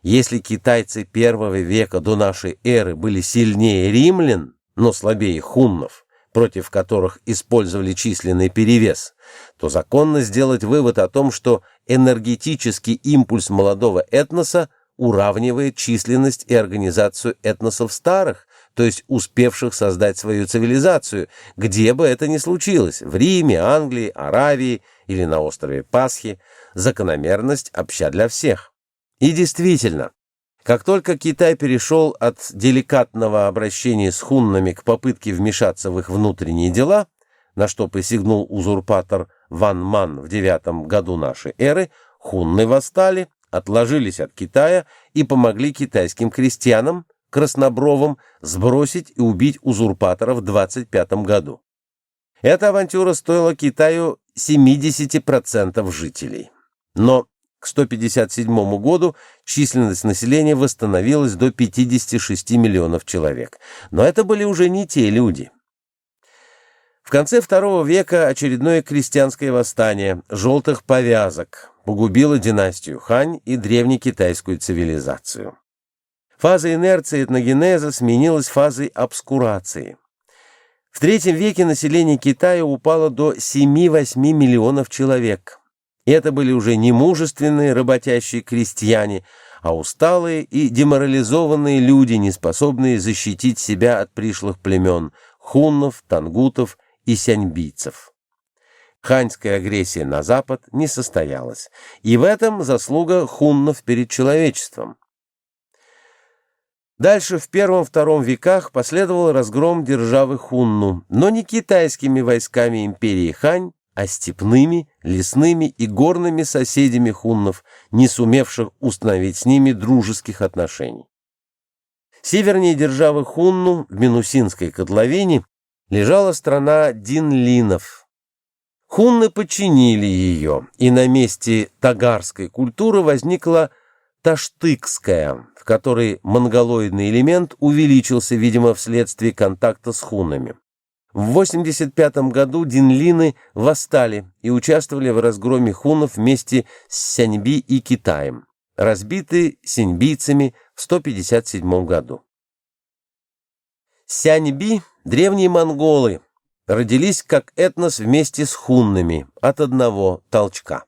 Если китайцы I века до нашей эры были сильнее римлян, но слабее хуннов, против которых использовали численный перевес, то законно сделать вывод о том, что энергетический импульс молодого этноса уравнивает численность и организацию этносов старых, то есть успевших создать свою цивилизацию, где бы это ни случилось, в Риме, Англии, Аравии или на острове Пасхи, закономерность обща для всех. И действительно, как только Китай перешел от деликатного обращения с хуннами к попытке вмешаться в их внутренние дела, на что посягнул узурпатор Ван Ман в IX году нашей эры, хунны восстали, отложились от Китая и помогли китайским крестьянам, краснобровым, сбросить и убить узурпатора в 25 году. Эта авантюра стоила Китаю 70% жителей. Но к 157 году численность населения восстановилась до 56 миллионов человек. Но это были уже не те люди. В конце II века очередное крестьянское восстание желтых повязок погубило династию Хань и древнекитайскую цивилизацию. Фаза инерции этногенеза сменилась фазой обскурации. В III веке население Китая упало до 7-8 миллионов человек. И это были уже не мужественные работящие крестьяне, а усталые и деморализованные люди, не способные защитить себя от пришлых племен – хуннов, тангутов и сяньбийцев. Ханьская агрессия на Запад не состоялась, и в этом заслуга хуннов перед человечеством. Дальше в I-II веках последовал разгром державы Хунну, но не китайскими войсками империи Хань, а степными, лесными и горными соседями хуннов, не сумевших установить с ними дружеских отношений. Севернее державы Хунну, в Минусинской котловине, лежала страна динлинов. Хунны подчинили ее, и на месте тагарской культуры возникла таштыкская, в которой монголоидный элемент увеличился, видимо, вследствие контакта с хуннами. В 85 году динлины восстали и участвовали в разгроме хуннов вместе с Сяньби и Китаем, разбиты сяньбийцами в 157 году. Сяньби, древние монголы, родились как этнос вместе с хуннами от одного толчка.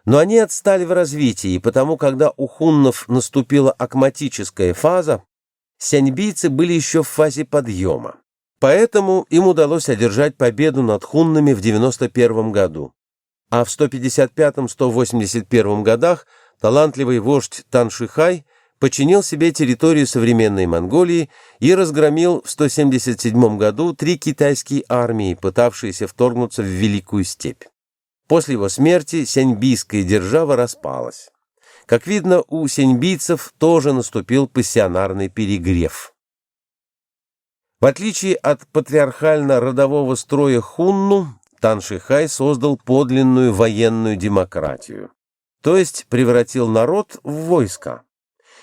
Но они отстали в развитии, и потому, когда у хуннов наступила акматическая фаза, сяньбийцы были еще в фазе подъема. Поэтому им удалось одержать победу над хуннами в 91 году. А в 155-181 годах талантливый вождь Тан Шихай подчинил себе территорию современной Монголии и разгромил в 177 году 3 китайские армии, пытавшиеся вторгнуться в Великую степь. После его смерти сяньбийская держава распалась. Как видно, у сяньбийцев тоже наступил пассионарный перегрев. В отличие от патриархально-родового строя хунну, Тан Шихай создал подлинную военную демократию, то есть превратил народ в войско.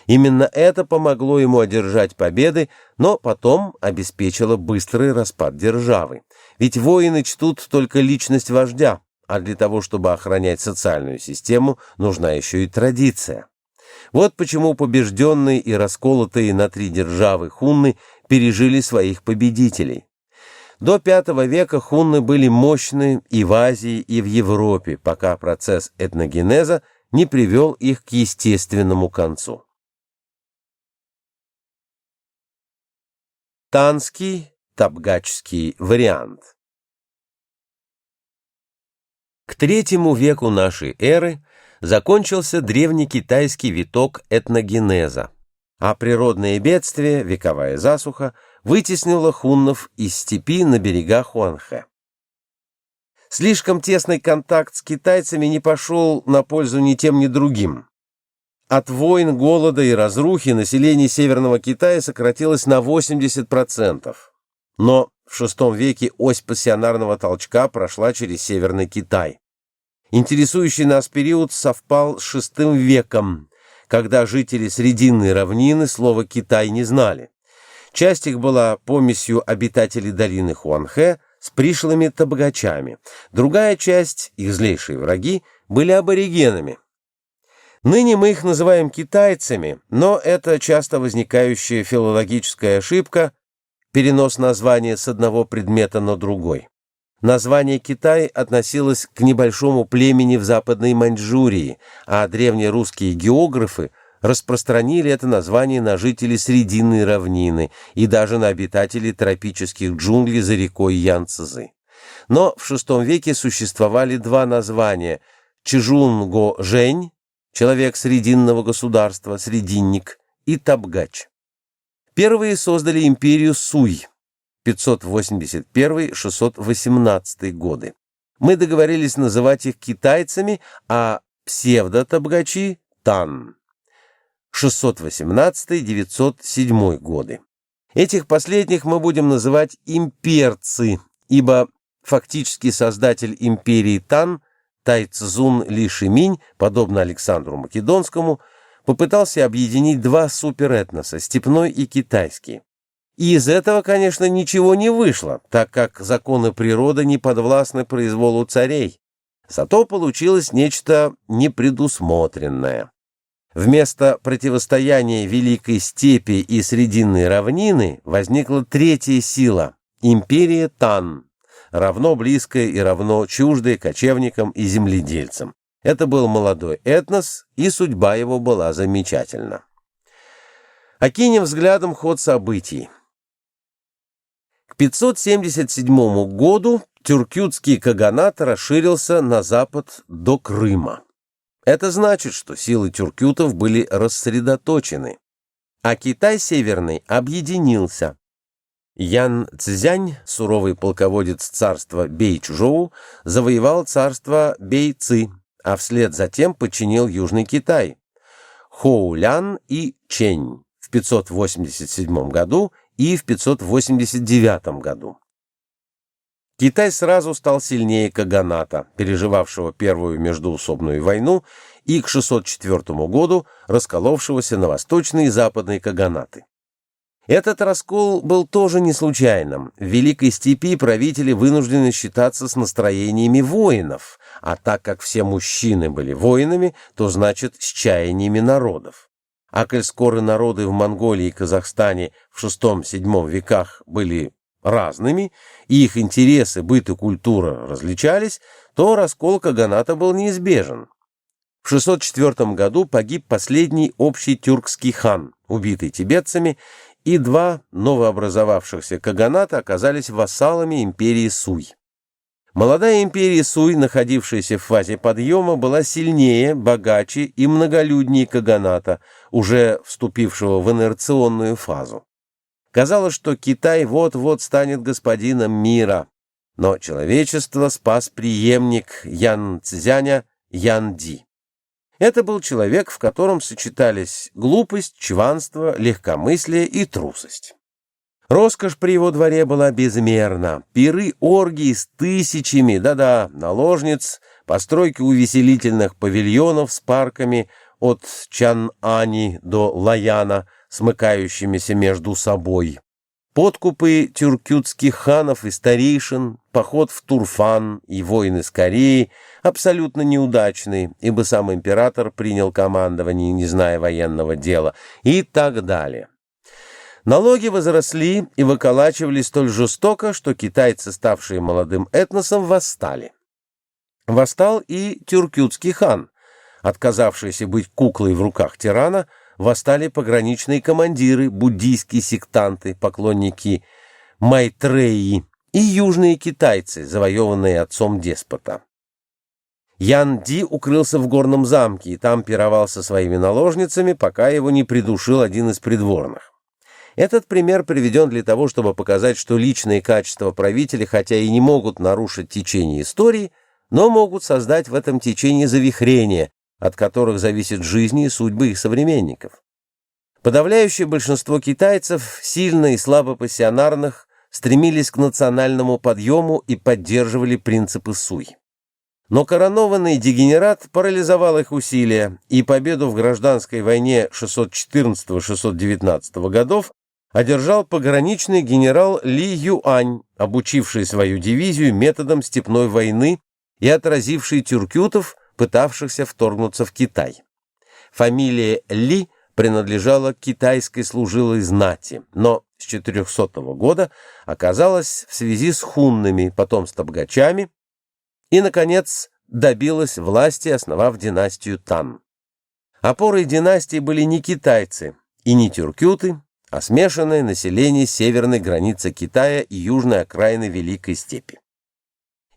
Именно это помогло ему одержать победы, но потом обеспечило быстрый распад державы. Ведь воины чтут только личность вождя, а для того, чтобы охранять социальную систему, нужна еще и традиция. Вот почему побежденные и расколотые на 3 державы хунны пережили своих победителей. До V века хунны были мощны и в Азии, и в Европе, пока процесс этногенеза не привел их к естественному концу. Танский, табгачский вариант. К III веку нашей эры закончился древнекитайский виток этногенеза, а природные бедствия, вековая засуха, вытеснила хуннов из степи на берегах Хуанхэ. Слишком тесный контакт с китайцами не пошел на пользу ни тем, ни другим. От войн, голода и разрухи население Северного Китая сократилось на 80%. Но в VI веке ось пассионарного толчка прошла через Северный Китай. Интересующий нас период совпал с VI веком, когда жители Срединной равнины слова «Китай» не знали. Часть их была помесью обитателей долины Хуанхэ с пришлыми табгачами. Другая часть, их злейшие враги, были аборигенами. Ныне мы их называем китайцами, но это часто возникающая филологическая ошибка – перенос названия с одного предмета на другой. Название Китай относилось к небольшому племени в Западной Маньчжурии, а древнерусские географы распространили это название на жителей Срединной равнины и даже на обитателей тропических джунглей за рекой Янцзы. Но в VI веке существовали 2 названия – Чжунго-жень, человек Срединного государства, срединник, и табгач. Первые создали империю Суй, 581-618 годы. Мы договорились называть их китайцами, а псевдо-табгачи – Тан, 618-907 годы. Этих последних мы будем называть имперцы, ибо фактически создатель империи Тан, Тайцзун Ли Шиминь, подобно Александру Македонскому, попытался объединить 2 суперэтноса – степной и китайский. И из этого, конечно, ничего не вышло, так как законы природы не подвластны произволу царей. Зато получилось нечто непредусмотренное. Вместо противостояния Великой степи и Срединной равнины возникла 3-я сила империя Тан, равно близкая и равно чуждая кочевникам и земледельцам. Это был молодой этнос, и судьба его была замечательна. Окинем взглядом ход событий. К 577 году тюркютский каганат расширился на запад до Крыма. Это значит, что силы тюркютов были рассредоточены, а Китай Северный объединился. Ян Цзянь, суровый полководец царства Бэйчжоу, завоевал царство Бэйци, а вслед за тем подчинил Южный Китай. Хоулян и Чэнь в 587 году и в 589 году. Китай сразу стал сильнее каганата, переживавшего Первую междоусобную войну, и к 604 году расколовшегося на восточные и западные каганаты. Этот раскол был тоже не случайным. В Великой Степи правители вынуждены считаться с настроениями воинов, а так как все мужчины были воинами, то значит с чаяниями народов. А коль скоро народы в Монголии и Казахстане в VI-VII веках были разными, и их интересы, быт и культура различались, то раскол каганата был неизбежен. В 604 году погиб последний общий тюркский хан, убитый тибетцами, и два новообразовавшихся каганата оказались вассалами империи Суй. Молодая империя Суй, находившаяся в фазе подъема, была сильнее, богаче и многолюднее каганата, уже вступившего в инерционную фазу. Казалось, что Китай вот-вот станет господином мира, но человечество спас преемник Ян Цзяня Ян Ди. Это был человек, в котором сочетались глупость, чванство, легкомыслие и трусость. Роскошь при его дворе была безмерна, пиры, оргии с тысячами, наложниц, постройки увеселительных павильонов с парками от Чан-Ани до Лаяна, смыкающимися между собой, подкупы тюркютских ханов и старейшин, поход в Турфан и войны с Кореей, абсолютно неудачный, ибо сам император принял командование, не зная военного дела, и так далее. Налоги возросли и выколачивались столь жестоко, что китайцы, ставшие молодым этносом, восстали. Восстал и тюркютский хан. Отказавшийся быть куклой в руках тирана, восстали пограничные командиры, буддийские сектанты, поклонники Майтреи и южные китайцы, завоеванные отцом деспота. Ян Ди укрылся в горном замке и там пировал со своими наложницами, пока его не придушил один из придворных. Этот пример приведен для того, чтобы показать, что личные качества правителя, хотя и не могут нарушить течение истории, но могут создать в этом течении завихрения, от которых зависит жизнь и судьбы их современников. Подавляющее большинство китайцев, сильно и слабо пассионарных, стремились к национальному подъему и поддерживали принципы Суй. Но коронованный дегенерат парализовал их усилия, и победу в гражданской войне 614-619 годов одержал пограничный генерал Ли Юань, обучивший свою дивизию методам степной войны и отразивший тюркютов, пытавшихся вторгнуться в Китай. Фамилия Ли принадлежала к китайской служилой знати, но с 400 года оказалась в связи с хуннами, потом с табгачами, и, наконец, добилась власти, основав династию Тан. Опорой династии были не китайцы и не тюркюты, а смешанное население северной границы Китая и южной окраины Великой Степи.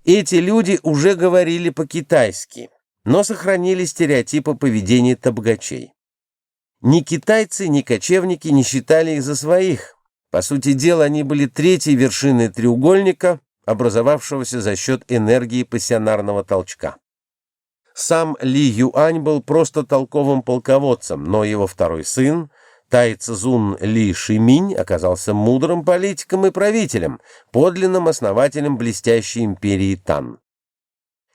Эти люди уже говорили по-китайски, но сохранили стереотипы поведения табгачей. Ни китайцы, ни кочевники не считали их за своих. По сути дела, они были третьей вершиной треугольника, образовавшегося за счет энергии пассионарного толчка. Сам Ли Юань был просто толковым полководцем, но его второй сын, Тай Цзун Ли Шиминь, оказался мудрым политиком и правителем, подлинным основателем блестящей империи Тан.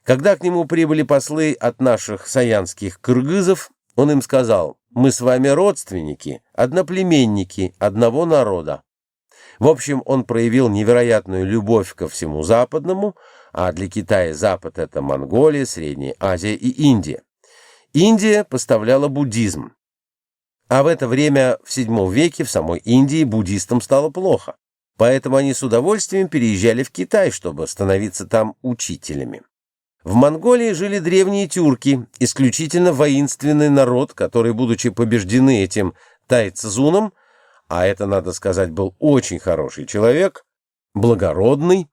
Когда к нему прибыли послы от наших саянских кыргызов, он им сказал: «Мы с вами родственники, одноплеменники одного народа». В общем, он проявил невероятную любовь ко всему западному, а для Китая Запад — это Монголия, Средняя Азия и Индия. Индия поставляла буддизм. А в это время, в VII веке, в самой Индии буддистам стало плохо. поэтому они с удовольствием переезжали в Китай, чтобы становиться там учителями. В Монголии жили древние тюрки, исключительно воинственный народ, который, будучи побеждены этим Тай-Цзуном, а это, надо сказать, был очень хороший человек, благородный,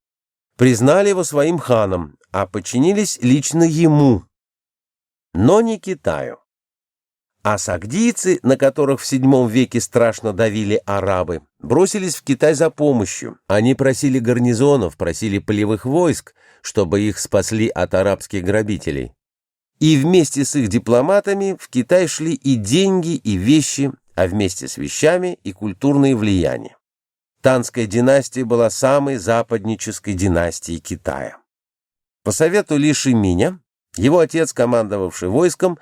признали его своим ханом, а подчинились лично ему, но не Китаю. А сагдийцы, на которых в VII веке страшно давили арабы, бросились в Китай за помощью. Они просили гарнизонов, просили полевых войск, чтобы их спасли от арабских грабителей. И вместе с их дипломатами в Китай шли и деньги, и вещи, а вместе с вещами и культурные влияния. Танская династия была самой западнической династией Китая. По совету Ли Шиминя, его отец, командовавший войском,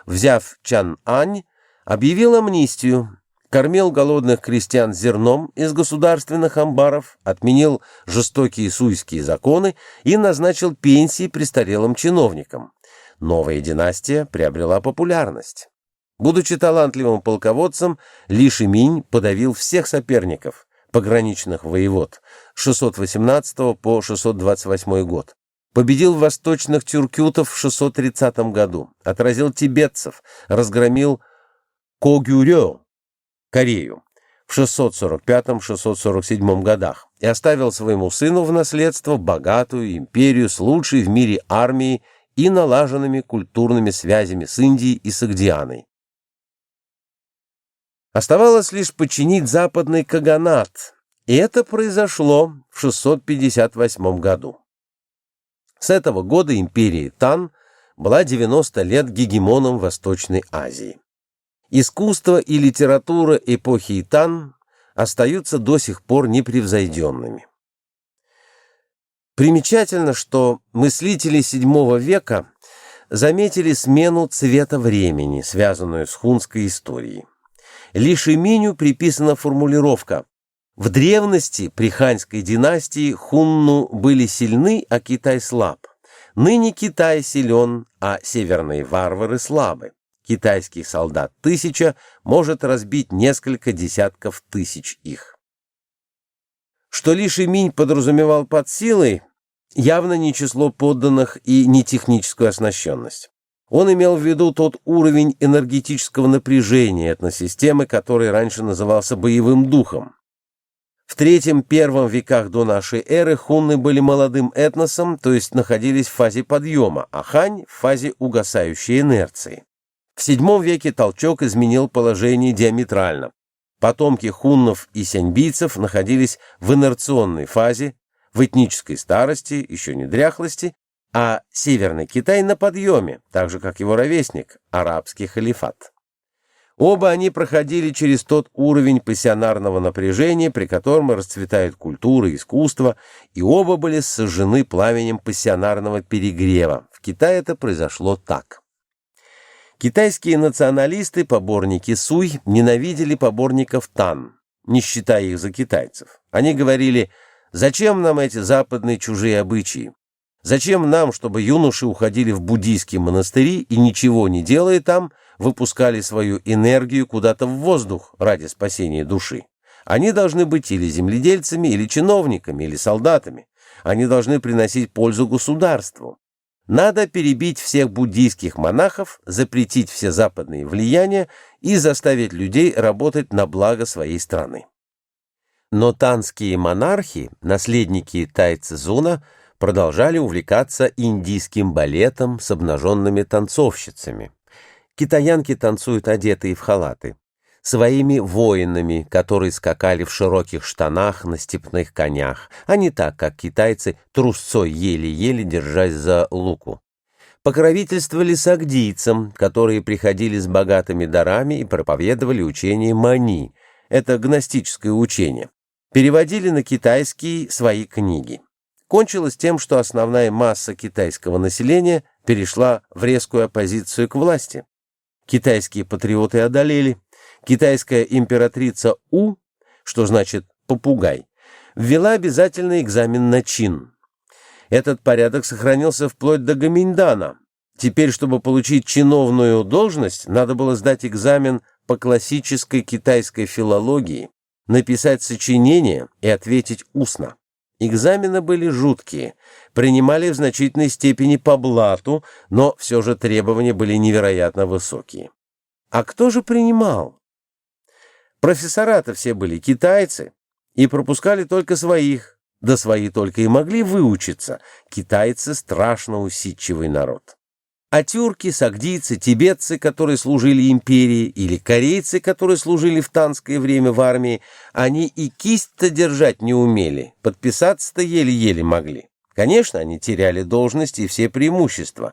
взяв Чан-Ань, объявил амнистию, кормил голодных крестьян зерном из государственных амбаров, отменил жестокие суйские законы и назначил пенсии престарелым чиновникам. Новая династия приобрела популярность. Будучи талантливым полководцем, Ли Шиминь подавил всех соперников, пограничных воевод, с 618 по 628 год. Победил восточных тюркютов в 630 году, отразил тибетцев, разгромил Когюрё, Корею, в 645-647 годах и оставил своему сыну в наследство богатую империю с лучшей в мире армией и налаженными культурными связями с Индией и Согдианой. Оставалось лишь подчинить западный каганат, и это произошло в 658 году. С этого года империя Тан была 90 лет гегемоном Восточной Азии. Искусство и литература эпохи Тан остаются до сих пор непревзойденными. Примечательно, что мыслители VII века заметили смену цвета времени, связанную с хунской историей. Ли Шиминю приписана формулировка: «В древности при ханьской династии хунну были сильны, а Китай слаб. Ныне Китай силен, а северные варвары слабы. Китайский солдат 1000 может разбить несколько десятков тысяч их». Что Ли Шиминь подразумевал под силой, явно не число подданных и не техническую оснащенность. Он имел в виду тот уровень энергетического напряжения этносистемы, который раньше назывался боевым духом. В III-I веках до нашей эры хунны были молодым этносом, то есть находились в фазе подъема, а хань – в фазе угасающей инерции. В VII веке толчок изменил положение диаметрально. Потомки хуннов и сяньбийцев находились в инерционной фазе, в этнической старости, еще не дряхлости, а Северный Китай на подъеме, так же, как его ровесник, арабский халифат. Оба они проходили через тот уровень пассионарного напряжения, при котором расцветает культура и искусство, и оба были сожжены пламенем пассионарного перегрева. В Китае это произошло так. Китайские националисты, поборники Суй, ненавидели поборников Тан, не считая их за китайцев. Они говорили: «Зачем нам эти западные чужие обычаи? Зачем нам, чтобы юноши уходили в буддийские монастыри и, ничего не делая там, выпускали свою энергию куда-то в воздух ради спасения души? Они должны быть или земледельцами, или чиновниками, или солдатами. Они должны приносить пользу государству. Надо перебить всех буддийских монахов, запретить все западные влияния и заставить людей работать на благо своей страны». Но танские монархи, наследники Тай-Цзуна, продолжали увлекаться индийским балетом с обнаженными танцовщицами. Китаянки танцуют одетые в халаты. Своими воинами, которые скакали в широких штанах на степных конях, а не так, как китайцы, трусцой еле-еле держась за луку. Покровительствовали сагдийцам, которые приходили с богатыми дарами и проповедовали учение Мани, это гностическое учение. Переводили на китайский свои книги. Кончилось тем, что основная масса китайского населения перешла в резкую оппозицию к власти. Китайские патриоты одолели. Китайская императрица У, что значит «попугай», ввела обязательный экзамен на чин. Этот порядок сохранился вплоть до Гоминьдана. Теперь, чтобы получить чиновную должность, надо было сдать экзамен по классической китайской филологии. написать сочинение и ответить устно. Экзамены были жуткие, принимали в значительной степени по блату, но все же требования были невероятно высокие. А кто же принимал? Профессора-то все были китайцы и пропускали только своих, да свои только и могли выучиться. Китайцы страшно усидчивый народ. А тюрки, сагдийцы, тибетцы, которые служили империи, или корейцы, которые служили в танское время в армии, они и кисть-то держать не умели, подписаться-то еле-еле могли. Конечно, они теряли должности и все преимущества,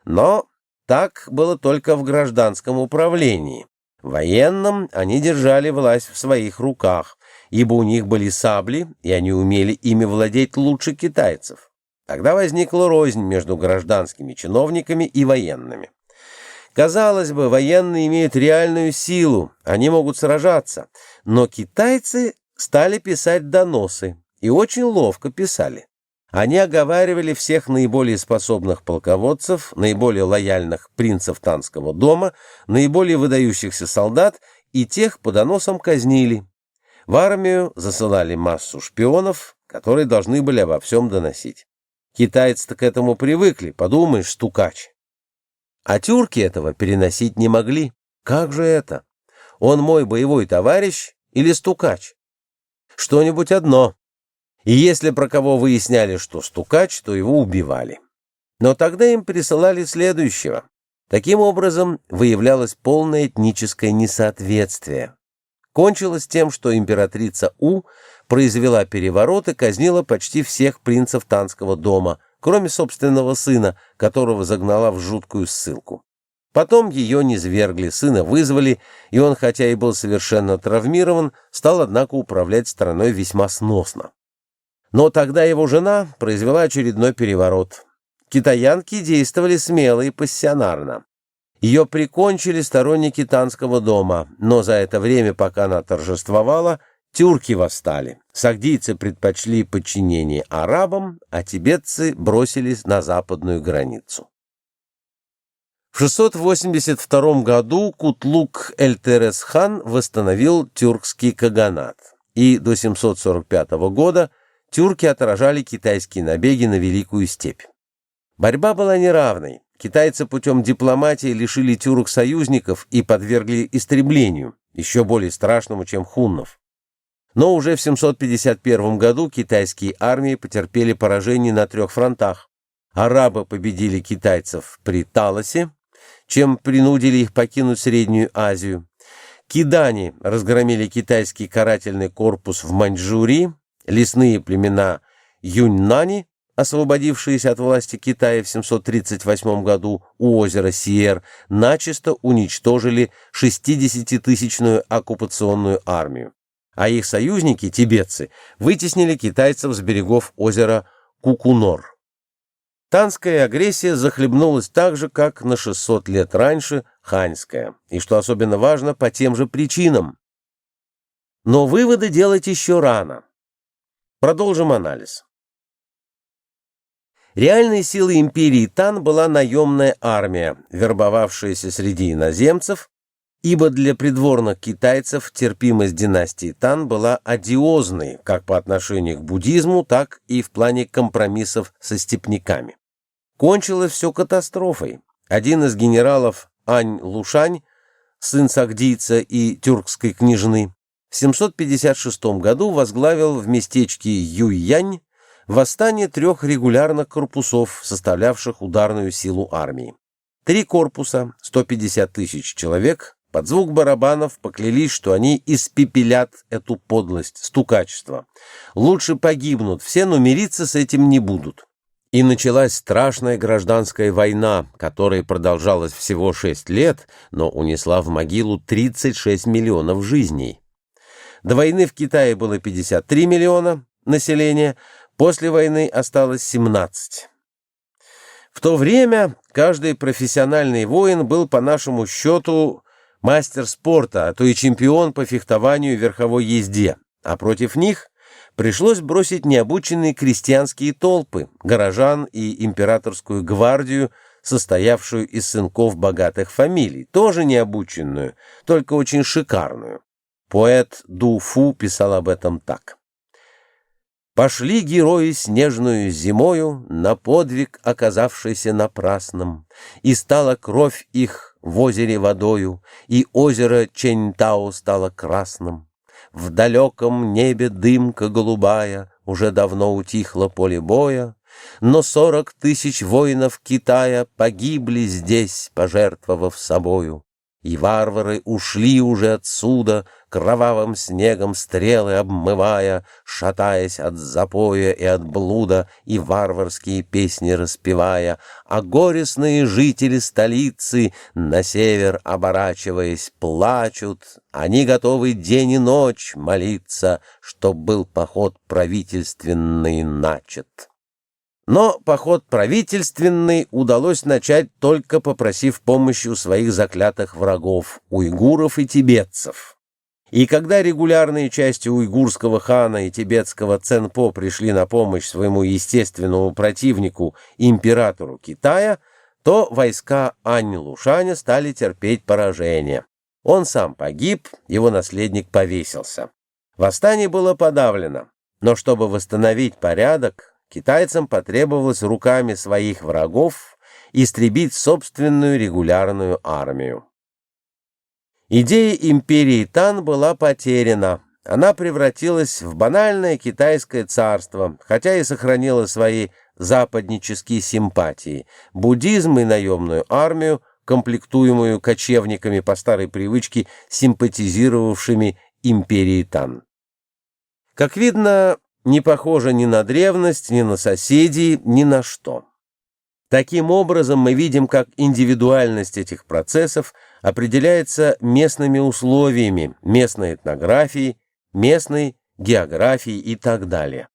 но так было только в гражданском управлении. В военном они держали власть в своих руках, ибо у них были сабли, и они умели ими владеть лучше китайцев. Тогда возникла рознь между гражданскими чиновниками и военными. Казалось бы, военные имеют реальную силу, они могут сражаться, но китайцы стали писать доносы, и очень ловко писали. Они оговаривали всех наиболее способных полководцев, наиболее лояльных принцев Танского дома, наиболее выдающихся солдат, и тех по доносам казнили. В армию засылали массу шпионов, которые должны были обо всем доносить. Китайцы-то к этому привыкли, подумаешь, стукач. А тюрки этого переносить не могли. Как же это? Он мой боевой товарищ или стукач? Что-нибудь одно. И если про кого выясняли, что стукач, то его убивали. Но тогда им присылали следующего. Таким образом, выявлялось полное этническое несоответствие. Кончилось тем, что императрица У произвела переворот и казнила почти всех принцев Танского дома, кроме собственного сына, которого загнала в жуткую ссылку. Потом ее низвергли, сына вызвали, и он, хотя и был совершенно травмирован, стал, однако, управлять страной весьма сносно. Но тогда его жена произвела очередной переворот. Китаянки действовали смело и пассионарно. Ее прикончили сторонники Танского дома, но за это время, пока она торжествовала, тюрки восстали. Сагдийцы предпочли подчинение арабам, а тибетцы бросились на западную границу. В 682 году Кутлук-эль-Терес-хан восстановил тюркский каганат, и до 745 года тюрки отражали китайские набеги на Великую степь. Борьба была неравной. Китайцы путем дипломатии лишили тюрок союзников и подвергли истреблению, еще более страшному, чем хуннов. Но уже в 751 году китайские армии потерпели поражение на 3 фронтах. Арабы победили китайцев при Талосе, чем принудили их покинуть Среднюю Азию. Кидани разгромили китайский карательный корпус в Маньчжурии, лесные племена Юньнани, освободившиеся от власти Китая в 738 году у озера Сиер, начисто уничтожили 60-тысячную оккупационную армию, а их союзники, тибетцы, вытеснили китайцев с берегов озера Кукунор. Танская агрессия захлебнулась так же, как на 600 лет раньше ханьская, и, что особенно важно, по тем же причинам. Но выводы делать еще рано. Продолжим анализ. Реальной силой империи Тан была наемная армия, вербовавшаяся среди иноземцев, ибо для придворных китайцев терпимость династии Тан была одиозной как по отношению к буддизму, так и в плане компромиссов со степняками. Кончилось все катастрофой. Один из генералов Ань Лушань, сын сагдийца и тюркской княжны, в 756 году возглавил в местечке Юйянь восстание 3 регулярных корпусов, составлявших ударную силу армии. 3 корпуса, 150 тысяч человек, под звук барабанов поклялись, что они испепелят эту подлость, стукачество. Лучше погибнут все, но мириться с этим не будут. И началась страшная гражданская война, которая продолжалась всего 6 лет, но унесла в могилу 36 миллионов жизней. До войны в Китае было 53 миллиона населения, после войны осталось 17. В то время каждый профессиональный воин был, по нашему счету, мастер спорта, а то и чемпион по фехтованию и верховой езде, а против них пришлось бросить необученные крестьянские толпы, горожан и императорскую гвардию, состоявшую из сынков богатых фамилий, тоже необученную, только очень шикарную. Поэт Ду Фу писал об этом так. «Пошли герои снежную зимою на подвиг, оказавшийся напрасным, и стала кровь их в озере водою, и озеро Чэньтао стало красным. В далеком небе дымка голубая, уже давно утихло поле боя, но 40 000 воинов Китая погибли здесь, пожертвовав собою. И варвары ушли уже отсюда, кровавым снегом стрелы обмывая, шатаясь от запоя и от блуда, и варварские песни распевая, а горестные жители столицы, на север оборачиваясь, плачут, они готовы день и ночь молиться, чтоб был поход правительственный начат». Но поход правительственный удалось начать, только попросив помощи у своих заклятых врагов, уйгуров и тибетцев. И когда регулярные части уйгурского хана и тибетского Цэнпо пришли на помощь своему естественному противнику, императору Китая, то войска Ань-Лушаня стали терпеть поражение. Он сам погиб, его наследник повесился. Восстание было подавлено, но чтобы восстановить порядок, китайцам потребовалось руками своих врагов истребить собственную регулярную армию. Идея империи Тан была потеряна. Она превратилась в банальное китайское царство, хотя и сохранила свои западнические симпатии, буддизм и наемную армию, комплектуемую кочевниками по старой привычке, симпатизировавшими империи Тан. Как видно, не похоже ни на древность, ни на соседей, ни на что. Таким образом, мы видим, как индивидуальность этих процессов определяется местными условиями, местной этнографией, местной географией и так далее.